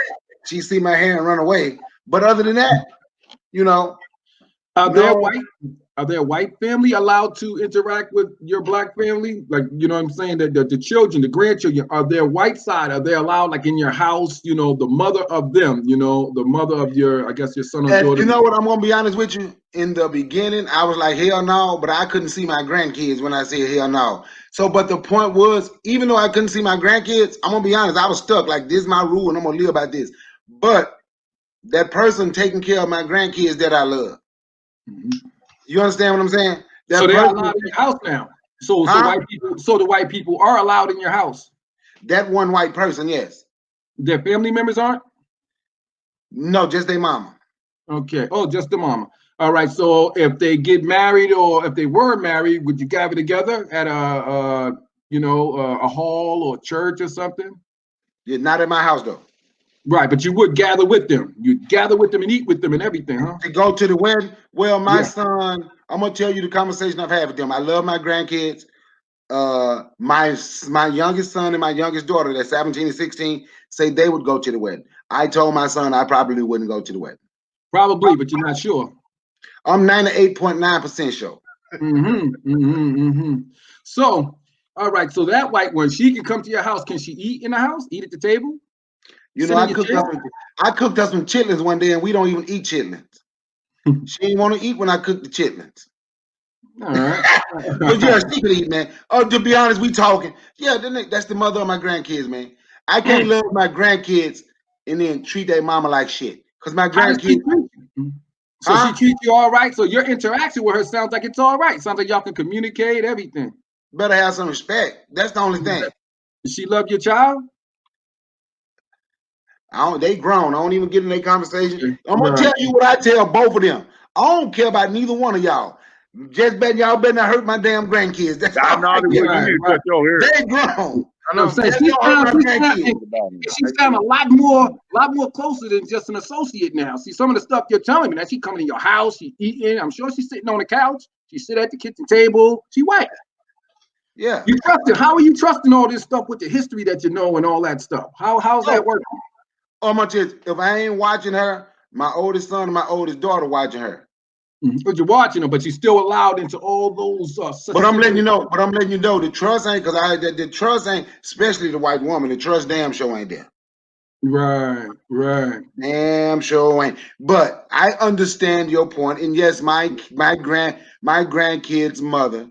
She see my hair and run away. But other than that, you know, They're no, white. Are their white family allowed to interact with your black family? Like, you know what I'm saying? That the children, the grandchildren, are their white side? Are they allowed, like in your house, you know, the mother of them, you know, the mother of your, I guess, your son or And daughter? you know what? I'm gonna be honest with you. In the beginning, I was like, hell no, but I couldn't see my grandkids when I said hell no. So, but the point was, even though I couldn't see my grandkids, I'm gonna be honest, I was stuck. Like, this is my rule, and I'm gonna live by this. But that person taking care of my grandkids that I love. Mhm. You understand what I'm saying? So That they are person, allowed in your house now. So huh? white people, so the white people are allowed in your house. That one white person, yes. Their family members aren't? No, just their mama. Okay. Oh, just the mama. All right. So if they get married, or if they were married, would you gather together at a hall or church or something? Yeah, not at my house though. Right, but you would gather with them. You'd gather with them and eat with them and everything, huh? To go to the wedding. Well, my Yeah. son, I'm gonna tell you the conversation I've had with them. I love my grandkids. My youngest son and my youngest daughter, that's 17 and 16, say they would go to the wedding. I told my son I probably wouldn't go to the wedding. Probably, but you're not sure. I'm 98.9% sure. Mm-hmm. Mm-hmm. Mm-hmm. So, all right. So that white one, she can come to your house. Can she eat in the house? Eat at the table? You know, Sit in your chair? I cooked us some chitlins one day, and we don't even eat chitlins. She didn't want to eat when I cooked the chitlins. All right. But yeah, she could eat, man. Oh, to be honest, we talking. Yeah, that's the mother of my grandkids, man. I can't Mm. love my grandkids and then treat their mama like shit. Cause my How does she grandkids, treat you? So she huh? treats you all right. So your interaction with her sounds like it's all right. Sounds like y'all can communicate everything. Better have some respect. That's the only thing. Does she love your child? I don't. They grown. I don't even get in their conversation. Okay. I'm gonna Right. tell you what I tell both of them. I don't care about neither one of y'all. Just bet y'all better not hurt my damn grandkids. That's Down all I care Hollywood, you Right. need to about. Right. cut your hair. They grown. I I'm know. saying Just don't hurt my grandkids. she sound a lot more closer than just an associate now. See, some of the stuff you're telling me, that she coming to your house, she eating. I'm sure she's sitting on the couch. She sit at the kitchen table. She white. Yeah. You trust it. How are you trusting all this stuff with the history that you know and all that stuff? How's that So, working? how much is if I ain't watching her, my oldest son and my oldest daughter watching her. But you're watching her, but she's still allowed into all those But I'm letting situations. you know. But I'm letting you know the trust ain't because the trust ain't, especially the white woman. The trust damn sure ain't there. Right, right. Damn sure ain't. But I understand your point, and yes, my grandkids' mother,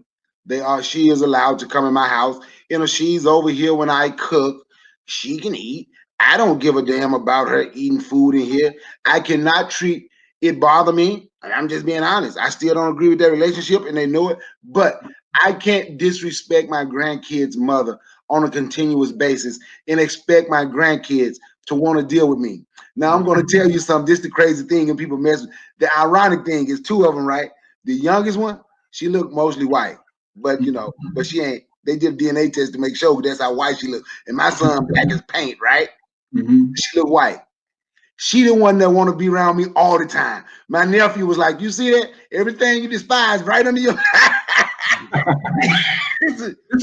she is allowed to come in my house. You know, she's over here when I cook. She can eat. I don't give a damn about her eating food in here. I cannot treat it bother me. I'm just being honest. I still don't agree with their relationship, and they know it. But I can't disrespect my grandkids' mother on a continuous basis and expect my grandkids to want to deal with me. Now I'm going to tell you something. This is the crazy thing, and people mess. The ironic thing is two of them, right? The youngest one, she looked mostly white, but but she ain't. They did a DNA test to make sure that's how white she looked. And my son black as paint, right? Mm-hmm. She looked white. She the one that want to be around me all the time. My nephew was like, "You see that? Everything you despise right under your."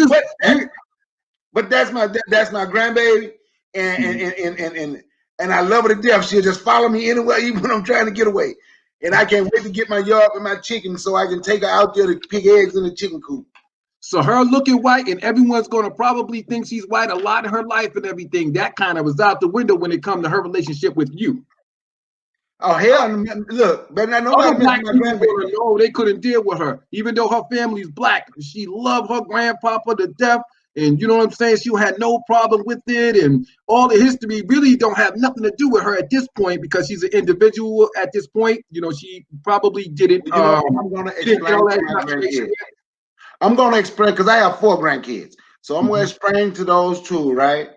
but but that's my grandbaby, and I love her to death. She'll just follow me anywhere, even when I'm trying to get away. And I can't wait to get my yard and my chicken so I can take her out there to pick eggs in the chicken coop. So her looking white, and everyone's going to probably think she's white a lot in her life and everything. That kind of was out the window when it comes to her relationship with you. Oh hell, look, better not Other nobody mess black with my people grandbaby. gonna know they couldn't deal with her, even though her family's black. She loved her grandpapa to death, and you know what I'm saying. She had no problem with it, and all the history really don't have nothing to do with her at this point because she's an individual at this point. You know, she probably didn't. You know, I'm gonna Didn't get explain all to that my indoctrination grandkids. yet. I'm gonna explain because I have 4 grandkids, so I'm gonna Mhm. explain to those 2, right?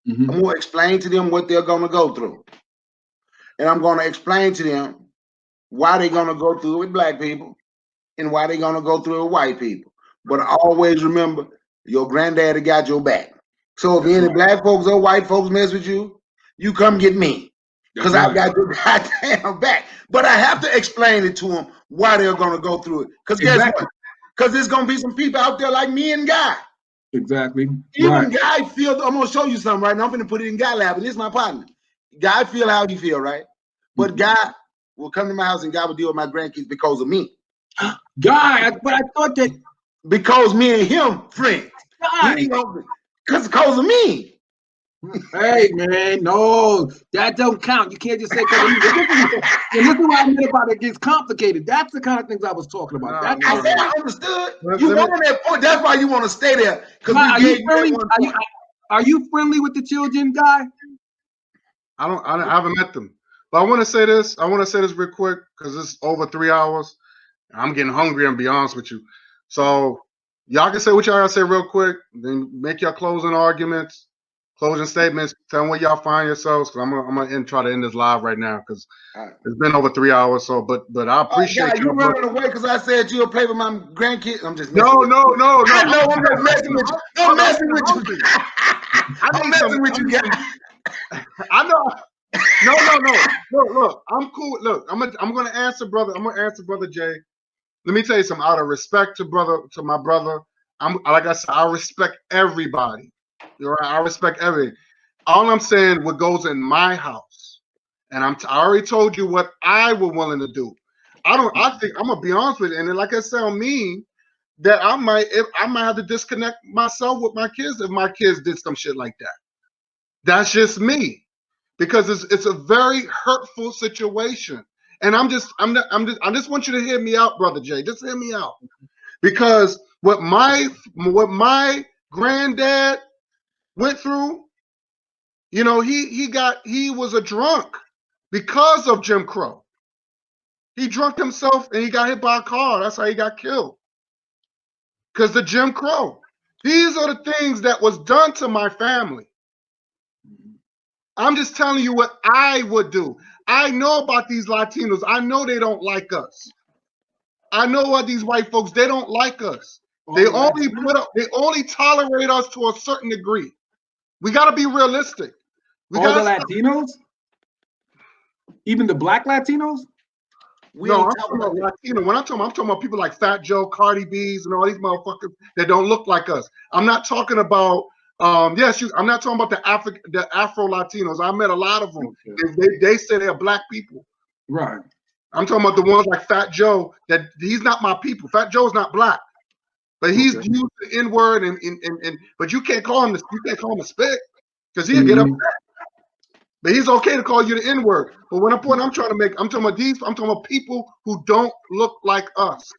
I'm Mhm. gonna explain to them what they're gonna go through, and I'm gonna explain to them why they're gonna go through it with black people and why they're gonna go through it with white people. But always remember, your granddaddy got your back. So if That's any right. black folks or white folks mess with you, you come get me. That's Because I right. got your goddamn back. But I have to explain it to them why they're gonna go through it. Because guess what? Exactly. Because there's gonna be some people out there like me and Guy. Exactly. Even Right. Guy feel. I'm gonna show you something right now. I'm gonna put it in Guy lab, and this is my partner. Guy feel how he feel, right? But Mhm. Guy will come to my house and Guy will deal with my grandkids because of me. God, but I thought that because me and him friends. God. Because of me. Hey man, no, that don't count. You can't just say because of me. And this is what I meant about it gets complicated. That's the kind of things I was talking about. No, That's no, I what, said no. I understood. Let You me, want that point. That's why you want to stay there. Because Guy, we are gave you you that friendly? one point. Are you friendly with the children, guy? I haven't met them, but I want to say this. I want to say this real quick because it's over 3 hours. I'm getting hungry. And be honest with you, so y'all can say what y'all gotta say real quick. Then make your closing arguments, closing statements. Tell them where y'all find yourselves. Because I'm gonna try to end this live right now because Right. it's been over 3 hours. So, but I appreciate God, you y'all. Bro. running away because I said you'll play with my grandkids. I'm just No, messing with no, you. no, no. I know I'm just messing with you. I'm Brother, I'm messing with you. hungry. I I'm need some. messing with you, guys. I know. No, no, no. Look. I'm cool. Look, I'm gonna answer, brother. I'm gonna answer, brother Jay. Let me tell you something. Out of respect to my brother, I'm like I said, I respect everybody. You're right. I respect everything. All I'm saying, what goes in my house, and I already told you what I was willing to do. I think I'm gonna be honest with you, and then, like I said, on me, that I might have to disconnect myself with my kids if my kids did some shit like that. That's just me, because it's a very hurtful situation. And I just want you to hear me out, brother Jay. Just hear me out. Because what my granddad went through, you know, he was a drunk because of Jim Crow. He drunk himself and he got hit by a car. That's how he got killed. Because of Jim Crow. These are the things that was done to my family. I'm just telling you what I would do. I know about these Latinos. I know they don't like us. I know what these white folks, they don't like us. They only tolerate us to a certain degree. We got to be realistic. We All the got to Latinos, even the Black Latinos. We No, ain't I'm talking talking about about that. Latino. When I'm talking about people like Fat Joe, Cardi B's, and all these motherfuckers that don't look like us. I'm not talking about. I'm not talking about the Afro Latinos. I met a lot of them. Okay. They say they're black people. Right. I'm talking about the ones like Fat Joe. That he's not my people. Fat Joe's not black, but he's Okay. used the N word and but you can't call him a spit because he'll get Mhm. upset. But he's okay to call you the N word. But what I'm trying to make, I'm talking about people who don't look like us.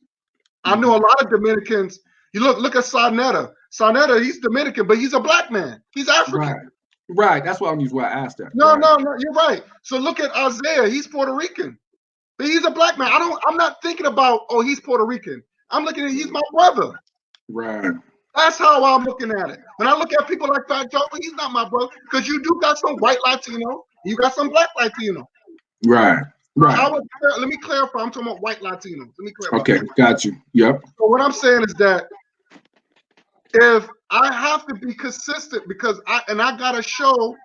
I know a lot of Dominicans. You look at Sarnetta. Sarnetta, he's Dominican, but he's a black man. He's African. Right. Right. That's why I asked that. No, Right. no, no, you're right. So look at Isaiah. He's Puerto Rican, but he's a black man. I'm not thinking about, oh, he's Puerto Rican. I'm looking at he's my brother. Right. That's how I'm looking at it. When I look at people like Fat Joe, he's not my brother because you do got some white Latino, you got some black Latino. Right. Right. Let me clarify. I'm talking about white Latinos. Let me clarify. Okay. Got you. Yep. So what I'm saying is that if I have to be consistent because I gotta show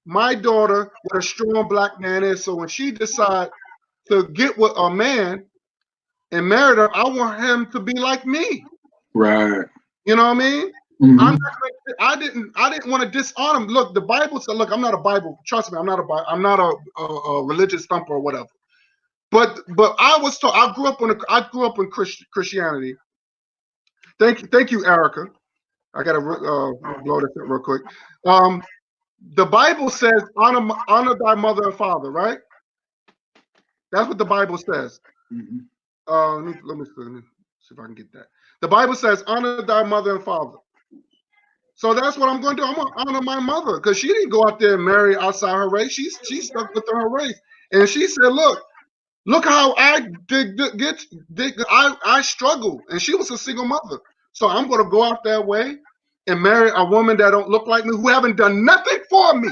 my daughter what a strong black man is. So when she decides to get with a man and marry her, I want him to be like me. Right. You know what I mean? Mm-hmm. I didn't want to dishonor him. Look, the Bible said, look, I'm not a Bible. Trust me, I'm not a religious thumper or whatever. But I was taught. I grew up in Christianity. Thank you, Erica. I gotta blow this up real quick. The Bible says, honor thy mother and father, right? That's what the Bible says. Mm-hmm. Let me see if I can get that. The Bible says, honor thy mother and father. So that's what I'm going to do. I'm going to honor my mother because she didn't go out there and marry outside her race. She stuck with her race, and she said, look how I I struggle, and she was a single mother. So I'm going to go out that way and marry a woman that don't look like me, who haven't done nothing for me.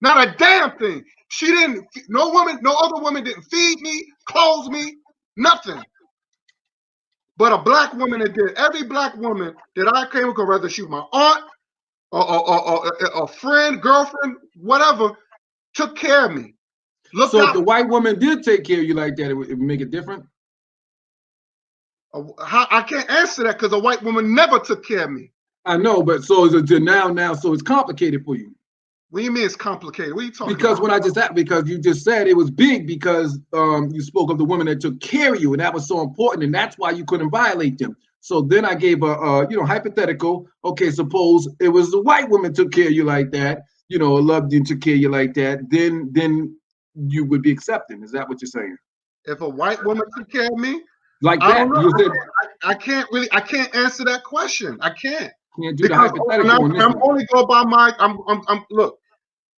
Not a damn thing. She didn't, no other woman didn't feed me, clothe me, nothing. But a black woman that did. Every black woman that I came across, whether she was my aunt or a friend, girlfriend, whatever, took care of me. Looked So if out. the white woman did take care of you like that, it would make it different. I can't answer that because a white woman never took care of me. I know, but so is it now, so it's complicated for you. What do you mean it's complicated? What are you talking Because about? because you just said it was big because you spoke of the women that took care of you, and that was so important, and that's why you couldn't violate them. So then I gave a hypothetical. Okay, suppose it was the white woman took care of you like that, loved you and took care of you like that. Then you would be accepting. Is that what you're saying? If a white woman took care of me, Like I don't that? know. You said I can't answer that question. I can't can't do the because hypothetical on this I'm one. only go by my. Look.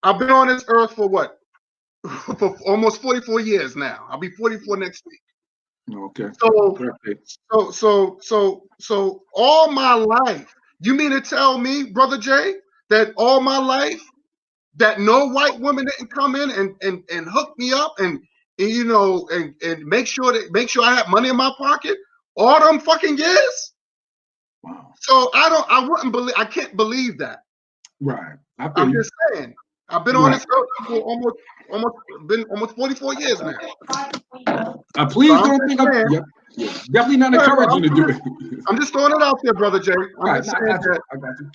I've been on this earth for what? For almost 44 years now. I'll be 44 next week. Okay. So, Perfect. so all my life, you mean to tell me, Brother Jay, that all my life that no white woman didn't come in and hook me up and make sure I have money in my pocket all them fucking years? Wow. So I can't believe that. Right. I feel I'm you. just saying. I've been on Right. this earth for almost 44 years now. So Please I'm don't just think of. saying. Yep. Yeah. Definitely not Yeah, encouraging to do it. I'm just throwing it out there, Brother Jay. I'm Right. just No, I saying got you. that I got you.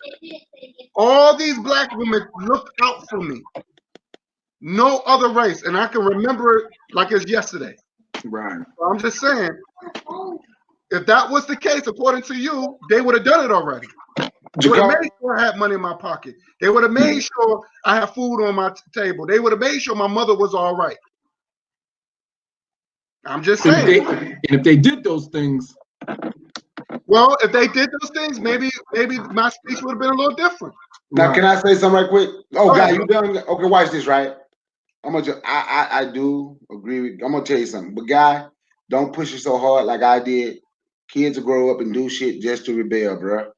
all these black women looked out for me. No other race, and I can remember it like it's yesterday. Right. So I'm just saying, if that was the case, according to you, they would have done it already. They would have Jacob, made sure I had money in my pocket. They would have made sure I had food on my table. They would have made sure my mother was all right. I'm just And saying. if they did those things, Well, if they did those things, maybe my speech would have been a little different. now right. can I say something right quick? Oh, Go guy, ahead, you done? Okay, watch this, right? I do agree with. I'm gonna tell you something, but guy, don't push it so hard like I did. Kids will grow up and do shit just to rebel, bro.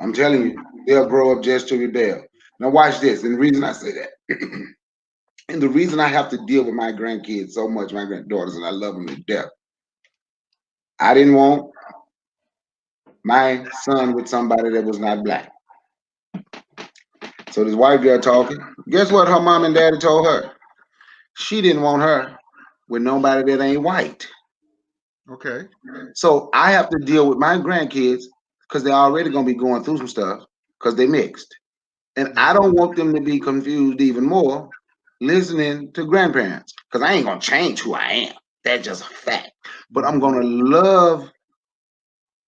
I'm telling you, they'll grow up just to rebel. Now watch this, and the reason I say that, and the reason I have to deal with my grandkids so much, my granddaughters, and I love them to death. I didn't want my son with somebody that was not black. So this white girl talking. Guess what her mom and daddy told her? She didn't want her with nobody that ain't white. Okay. So I have to deal with my grandkids because they're already gonna be going through some stuff because they mixed. And I don't want them to be confused even more listening to grandparents. Because I ain't gonna change who I am. That's just a fact. But I'm gonna love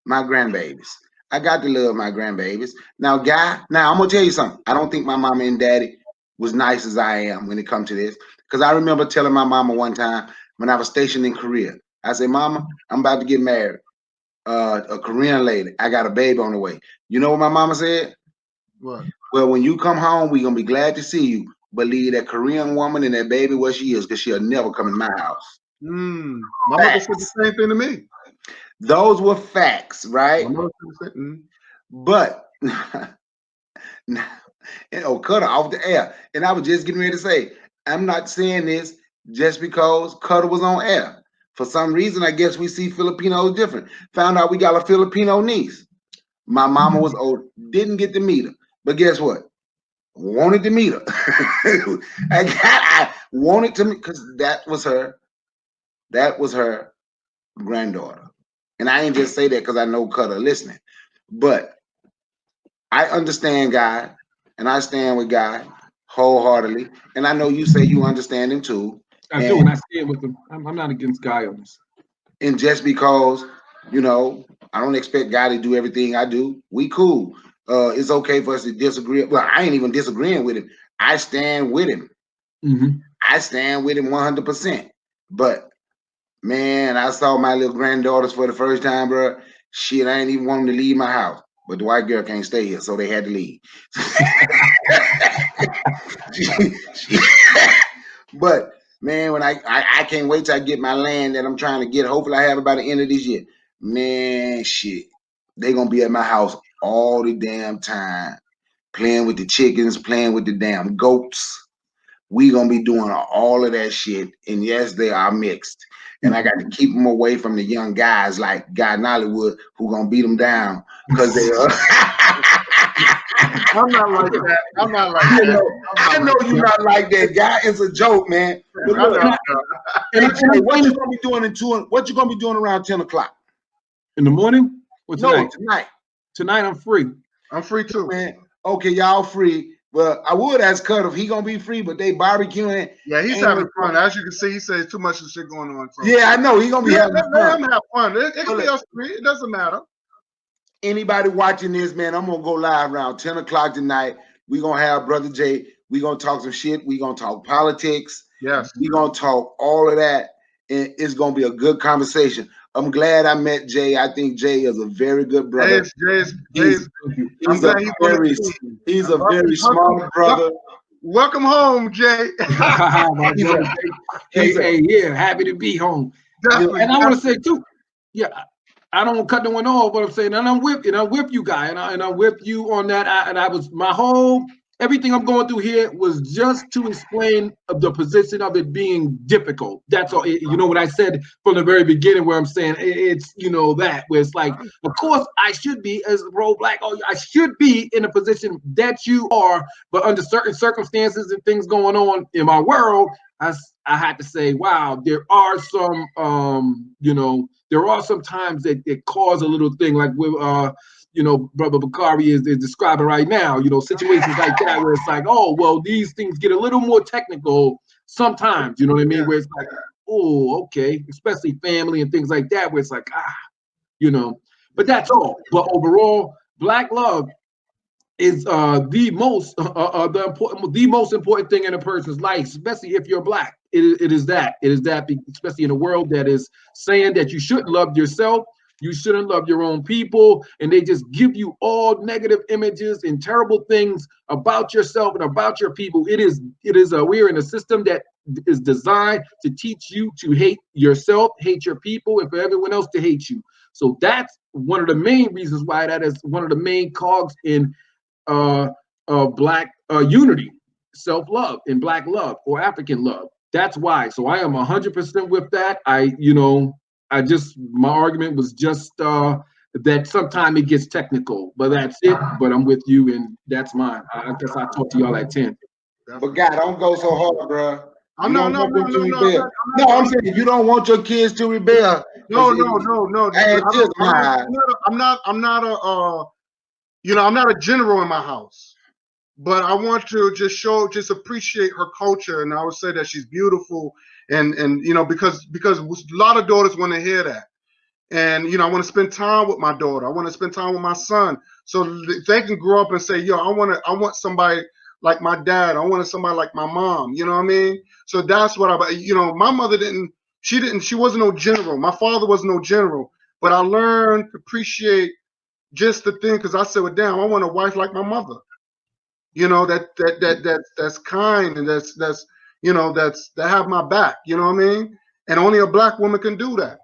my grandbabies. I got to love my grandbabies. Now, guy, now I'm gonna tell you something. I don't think my mama and daddy was nice as I am when it comes to this. Because I remember telling my mama one time when I was stationed in Korea, I said, Mama, I'm about to get married. A Korean lady. I got a baby on the way. You know what my mama said? What? Well, when you come home, we're gonna be glad to see you. But leave that Korean woman and that baby where she is, because she'll never come in my house. My mother said the Facts. same thing to me. Those were facts, My right? mother said the same. But cut her off the air. And I was just getting ready to say, I'm not saying this just because Cutter was on air. For some reason, I guess we see Filipinos different. Found out we got a Filipino niece. My mama was old, didn't get to meet her. But guess what? Wanted to meet her. I wanted to meet because that was her granddaughter. And I ain't just say that because I know Cutter listening. But I understand God and I stand with God wholeheartedly. And I know you say you understand him too. I do, and And I stand with them. I'm not against Guy on this. and just because, I don't expect God to do everything I do, we cool. It's okay for us to disagree. Well, I ain't even disagreeing with him. I stand with him. Mm-hmm. I stand with him 100%. But man, I saw my little granddaughters for the first time, bro. Shit, I ain't even want them to leave my house. But the white girl can't stay here, so they had to leave. She- but man, when I can't wait till I get my land that I'm trying to get. Hopefully, I have it by the end of this year. Man, shit, they gonna be at my house all the damn time, playing with the chickens, playing with the damn goats. We gonna be doing all of that shit. And yes, they are mixed. And I got to keep them away from the young guys like Guy in Hollywood who gonna beat them down because they are. I'm not like that. I'm not like I that. know, I know you're not like that guy. It's a joke, man. But I look, know. hey Jay, what you gonna be doing what you gonna be doing around 10 o'clock? In the morning or No, tonight? tonight. Tonight I'm free. I'm free too. Man, okay, y'all free. Well, I would ask Cut if he gonna be free, but they barbecuing. Yeah, he's Ain't having no- fun. As you can see, he says too much of shit going on. So Yeah, I know he gonna be let, having let fun. him have fun. It But can be look, us three. It doesn't matter. anybody watching this, man, I'm gonna go live around 10 o'clock tonight. We gonna have Brother Jay. We gonna talk some shit. We gonna talk politics. Yes. We gonna talk all of that, and it's gonna be a good conversation. I'm glad I met Jay. I think Jay is a very good brother. Jay's. I'm He's a glad he's on the very team. he's a very smart Welcome, brother. welcome home, Jay. My He's brother, a hey, he's a hey, yeah, happy to be home. Yeah, Definitely, and I want to definitely. say too, yeah, I don't want to cut no one off, but I'm saying, and I'm with you, guy, and I'm with you on that. I was my whole everything I'm going through here was just to explain of the position of it being difficult. That's all. You know what I said from the very beginning, where I'm saying it's that where it's like, of course I should be as a pro-black. Oh, I should be in a position that you are, but under certain circumstances and things going on in my world, I had to say, wow, there are some, there are some times that it cause a little thing like with, Brother Bakari is describing right now, situations like that where it's like, oh, well, these things get a little more technical sometimes, you know what I mean? Where it's like, oh, okay, especially family and things like that, where it's like, but that's all. But overall, Black love is the most important thing in a person's life, especially if you're Black. It is that. It is that, especially in a world that is saying that you shouldn't love yourself, you shouldn't love your own people, and they just give you all negative images and terrible things about yourself and about your people. We're in a system that is designed to teach you to hate yourself, hate your people, and for everyone else to hate you. So that's one of the main reasons why that is one of the main cogs in uh, Black unity, self-love, and Black love or African love. That's why. So I am 100% with that. My argument was just that sometimes it gets technical, but that's it. But I'm with you, and that's mine. I guess I'll talk to y'all at 10. But God, don't go so hard, bro. I'm You no, don't no, want no, them to no, no. rebel. No, I'm saying you don't want your kids to rebel. No, no, no, no. I just my I'm not a, I'm not a general in my house. But I want to just appreciate her culture, and I would say that she's beautiful, and because a lot of daughters want to hear that, and I want to spend time with my daughter. I want to spend time with my son, so they can grow up and say, "Yo, I want somebody like my dad. I want somebody like my mom." You know what I mean? So that's what my mother she wasn't no general. My father was no general, but I learned to appreciate just the thing because I said, "Well, damn, I want a wife like my mother." That's kind and that have my back, you know what I mean? And only a Black woman can do that.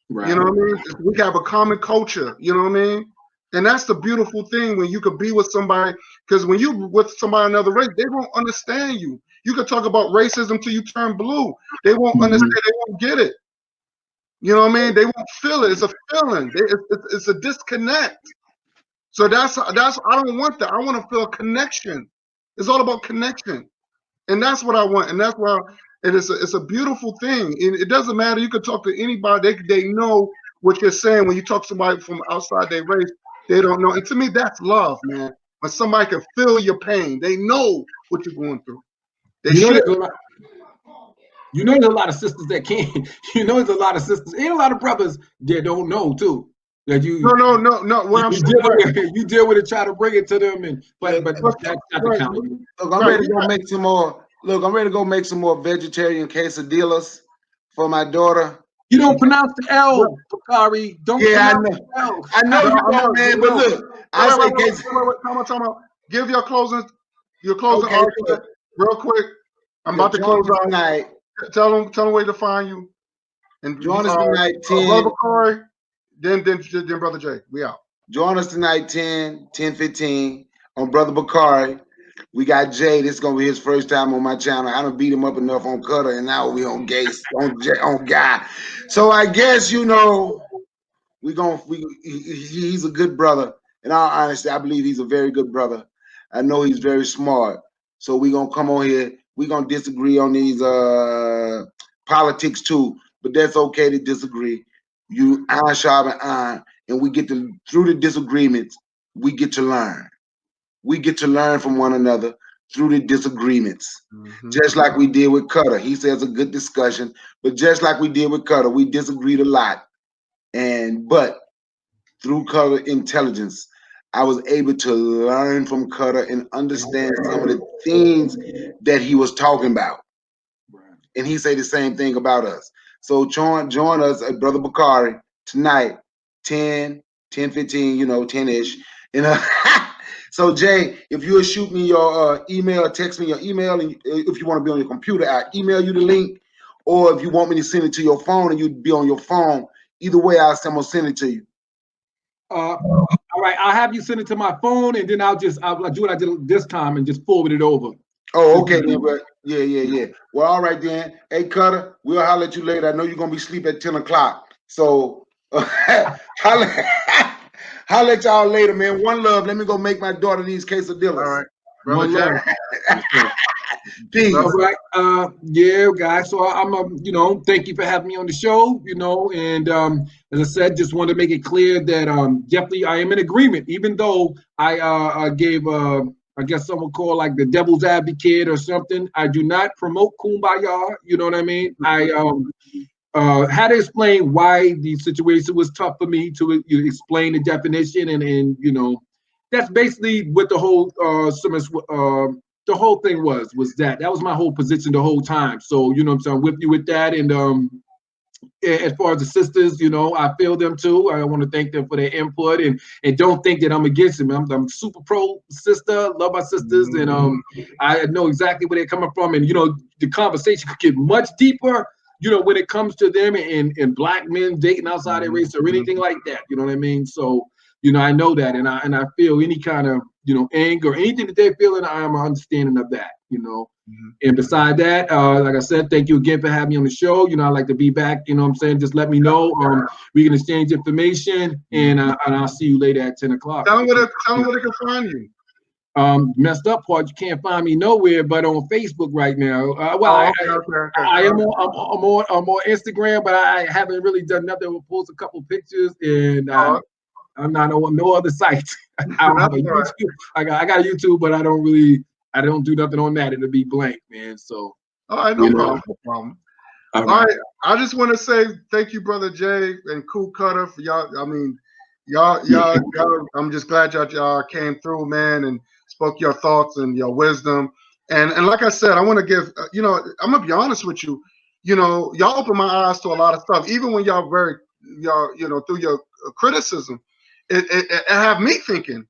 Right. You know what I mean? We have a common culture, you know what I mean? And that's the beautiful thing when you could be with somebody, because when you with somebody another race, they won't understand you. You could talk about racism till you turn blue. They won't understand, they won't get it. You know what I mean? They won't feel it. It's a feeling. It's a disconnect. So that's I don't want that. I want to feel a connection. It's all about connection, and that's what I want. And that's why it's a beautiful thing. It doesn't matter. You can talk to anybody. They know what you're saying. When you talk to somebody from outside their race, they don't know. And to me, that's love, man. When somebody can feel your pain, they know what you're going through. They You know, should. there's a lot of sisters that can't. There's a lot of sisters and a lot of brothers that don't know too. That No. What I'm saying, you deal with it, try to bring it to them, but that's not the count. Look, I'm ready to go make some more. Look, I'm ready to go make some more vegetarian quesadillas for my daughter. You don't pronounce the L, Bakari. Don't Yeah, pronounce the L. I know you don't, man. But look, I say wait. Time out. Give your closing okay, argument real quick. I'm about to close out. Tonight. Tell them where to find you. And join us tonight, 10. Brother Corey, then Brother Jay. We out. Join us tonight, 10:15 on Brother Bakari. We got Jay. This is gonna be his first time on my channel. I don't beat him up enough on Cutter, and now we on Gase, on Guy. So I guess he's a good brother. In all honesty, I believe he's a very good brother. I know he's very smart. So we're gonna come on here. We're gonna disagree on these politics too, but that's okay to disagree. You iron sharpen iron, and we get through the disagreements, we get to learn. We get to learn from one another through the disagreements. Mhm. Just like we did with Cutter. He says a good discussion, but just like we did with Cutter, we disagreed a lot. But through Cutter intelligence, I was able to learn from Cutter and understand some of the things that he was talking about. And he say the same thing about us. So join us at Brother Bakari tonight, 10:15, 10-ish. So Jay, if you would shoot me your email, text me your email, and if you want to be on your computer, I email you the link. Or if you want me to send it to your phone and you'd be on your phone, either way, I'm gonna send it to you. All right, I'll have you send it to my phone, and then I'll do what I did this time and just forward it over. Oh, okay then, but yeah. Well, all right then. Hey, Cutter, we'll holler at you later. I know you're gonna be asleep at 10 o'clock. So holler, holler at y'all later, man. One love. Let me go make my daughter these quesadillas. All right, brother One Jay. love. Peace. All right. Yeah, guys. So I'm, thank you for having me on the show, and as I said, just wanted to make it clear that definitely I am in agreement, even though I gave, I guess someone call like the devil's advocate or something. I do not promote kumbaya. You know what I mean? I had to explain why the situation was tough for me to explain the definition, and that's basically what the whole the whole thing was that was my whole position the whole time. So what I'm saying, with you with that, and as far as the sisters, I feel them too. I want to thank them for their input, and don't think that I'm against them. I'm super pro sister, love my sisters, and I know exactly where they're coming from, and the conversation could get much deeper. When it comes to them and black men dating outside their race or anything like that. You know what I mean? So I know that, and I feel any kind of anger, anything that they're feeling, I am understanding of that. And beside that, like I said, thank you again for having me on the show. I'd like to be back. What I'm saying? Just let me know. We can exchange information, and I'll see you later at 10 o'clock. Tell them where they can find you. Messed up part, you can't find me nowhere but on Facebook right now. Okay. I am I'm on Instagram, but I haven't really done nothing. We'll post a couple pictures, and I'm not on no other sites. I don't have a YouTube. I got YouTube, but I don't do nothing on that. It'll be blank, man. So all right, no problem. All right. I just want to say thank you, brother Jay and Cool Cutter, for y'all. I mean, y'all. I'm just glad y'all came through, man, and spoke your thoughts and your wisdom. And like I said, I want to give. I'm gonna be honest with you. Y'all opened my eyes to a lot of stuff, even when y'all through your criticism, it have me thinking.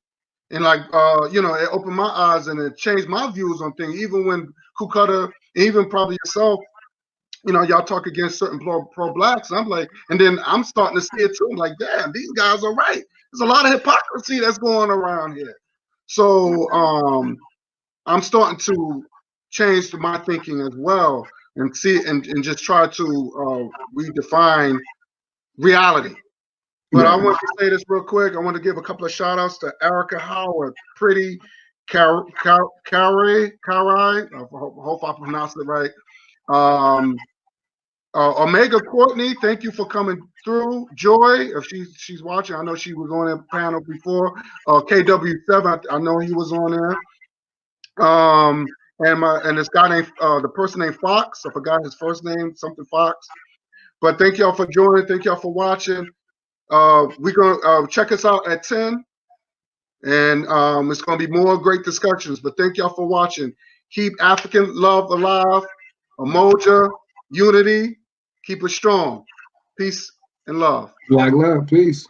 And like it opened my eyes and it changed my views on things. Even when Kukata, even probably yourself, y'all talk against certain pro blacks. And I'm like, and then I'm starting to see it too. I'm like, damn, these guys are right. There's a lot of hypocrisy that's going around here. So I'm starting to change my thinking as well and see and just try to redefine reality. But I want to say this real quick. I want to give a couple of shout outs to Erica Howard, Pretty, Karai. I hope I pronounced it right. Omega Courtney, thank you for coming through. Joy, if she's watching, I know she was on that panel before. KW7, I know he was on there. And this guy named the person named Fox. I forgot his first name, something Fox. But thank y'all for joining. Thank y'all for watching. We're gonna check us out at 10, and it's gonna be more great discussions. But thank y'all for watching. Keep African love alive. Umoja, unity. Keep it strong. Peace and love. Black love, peace.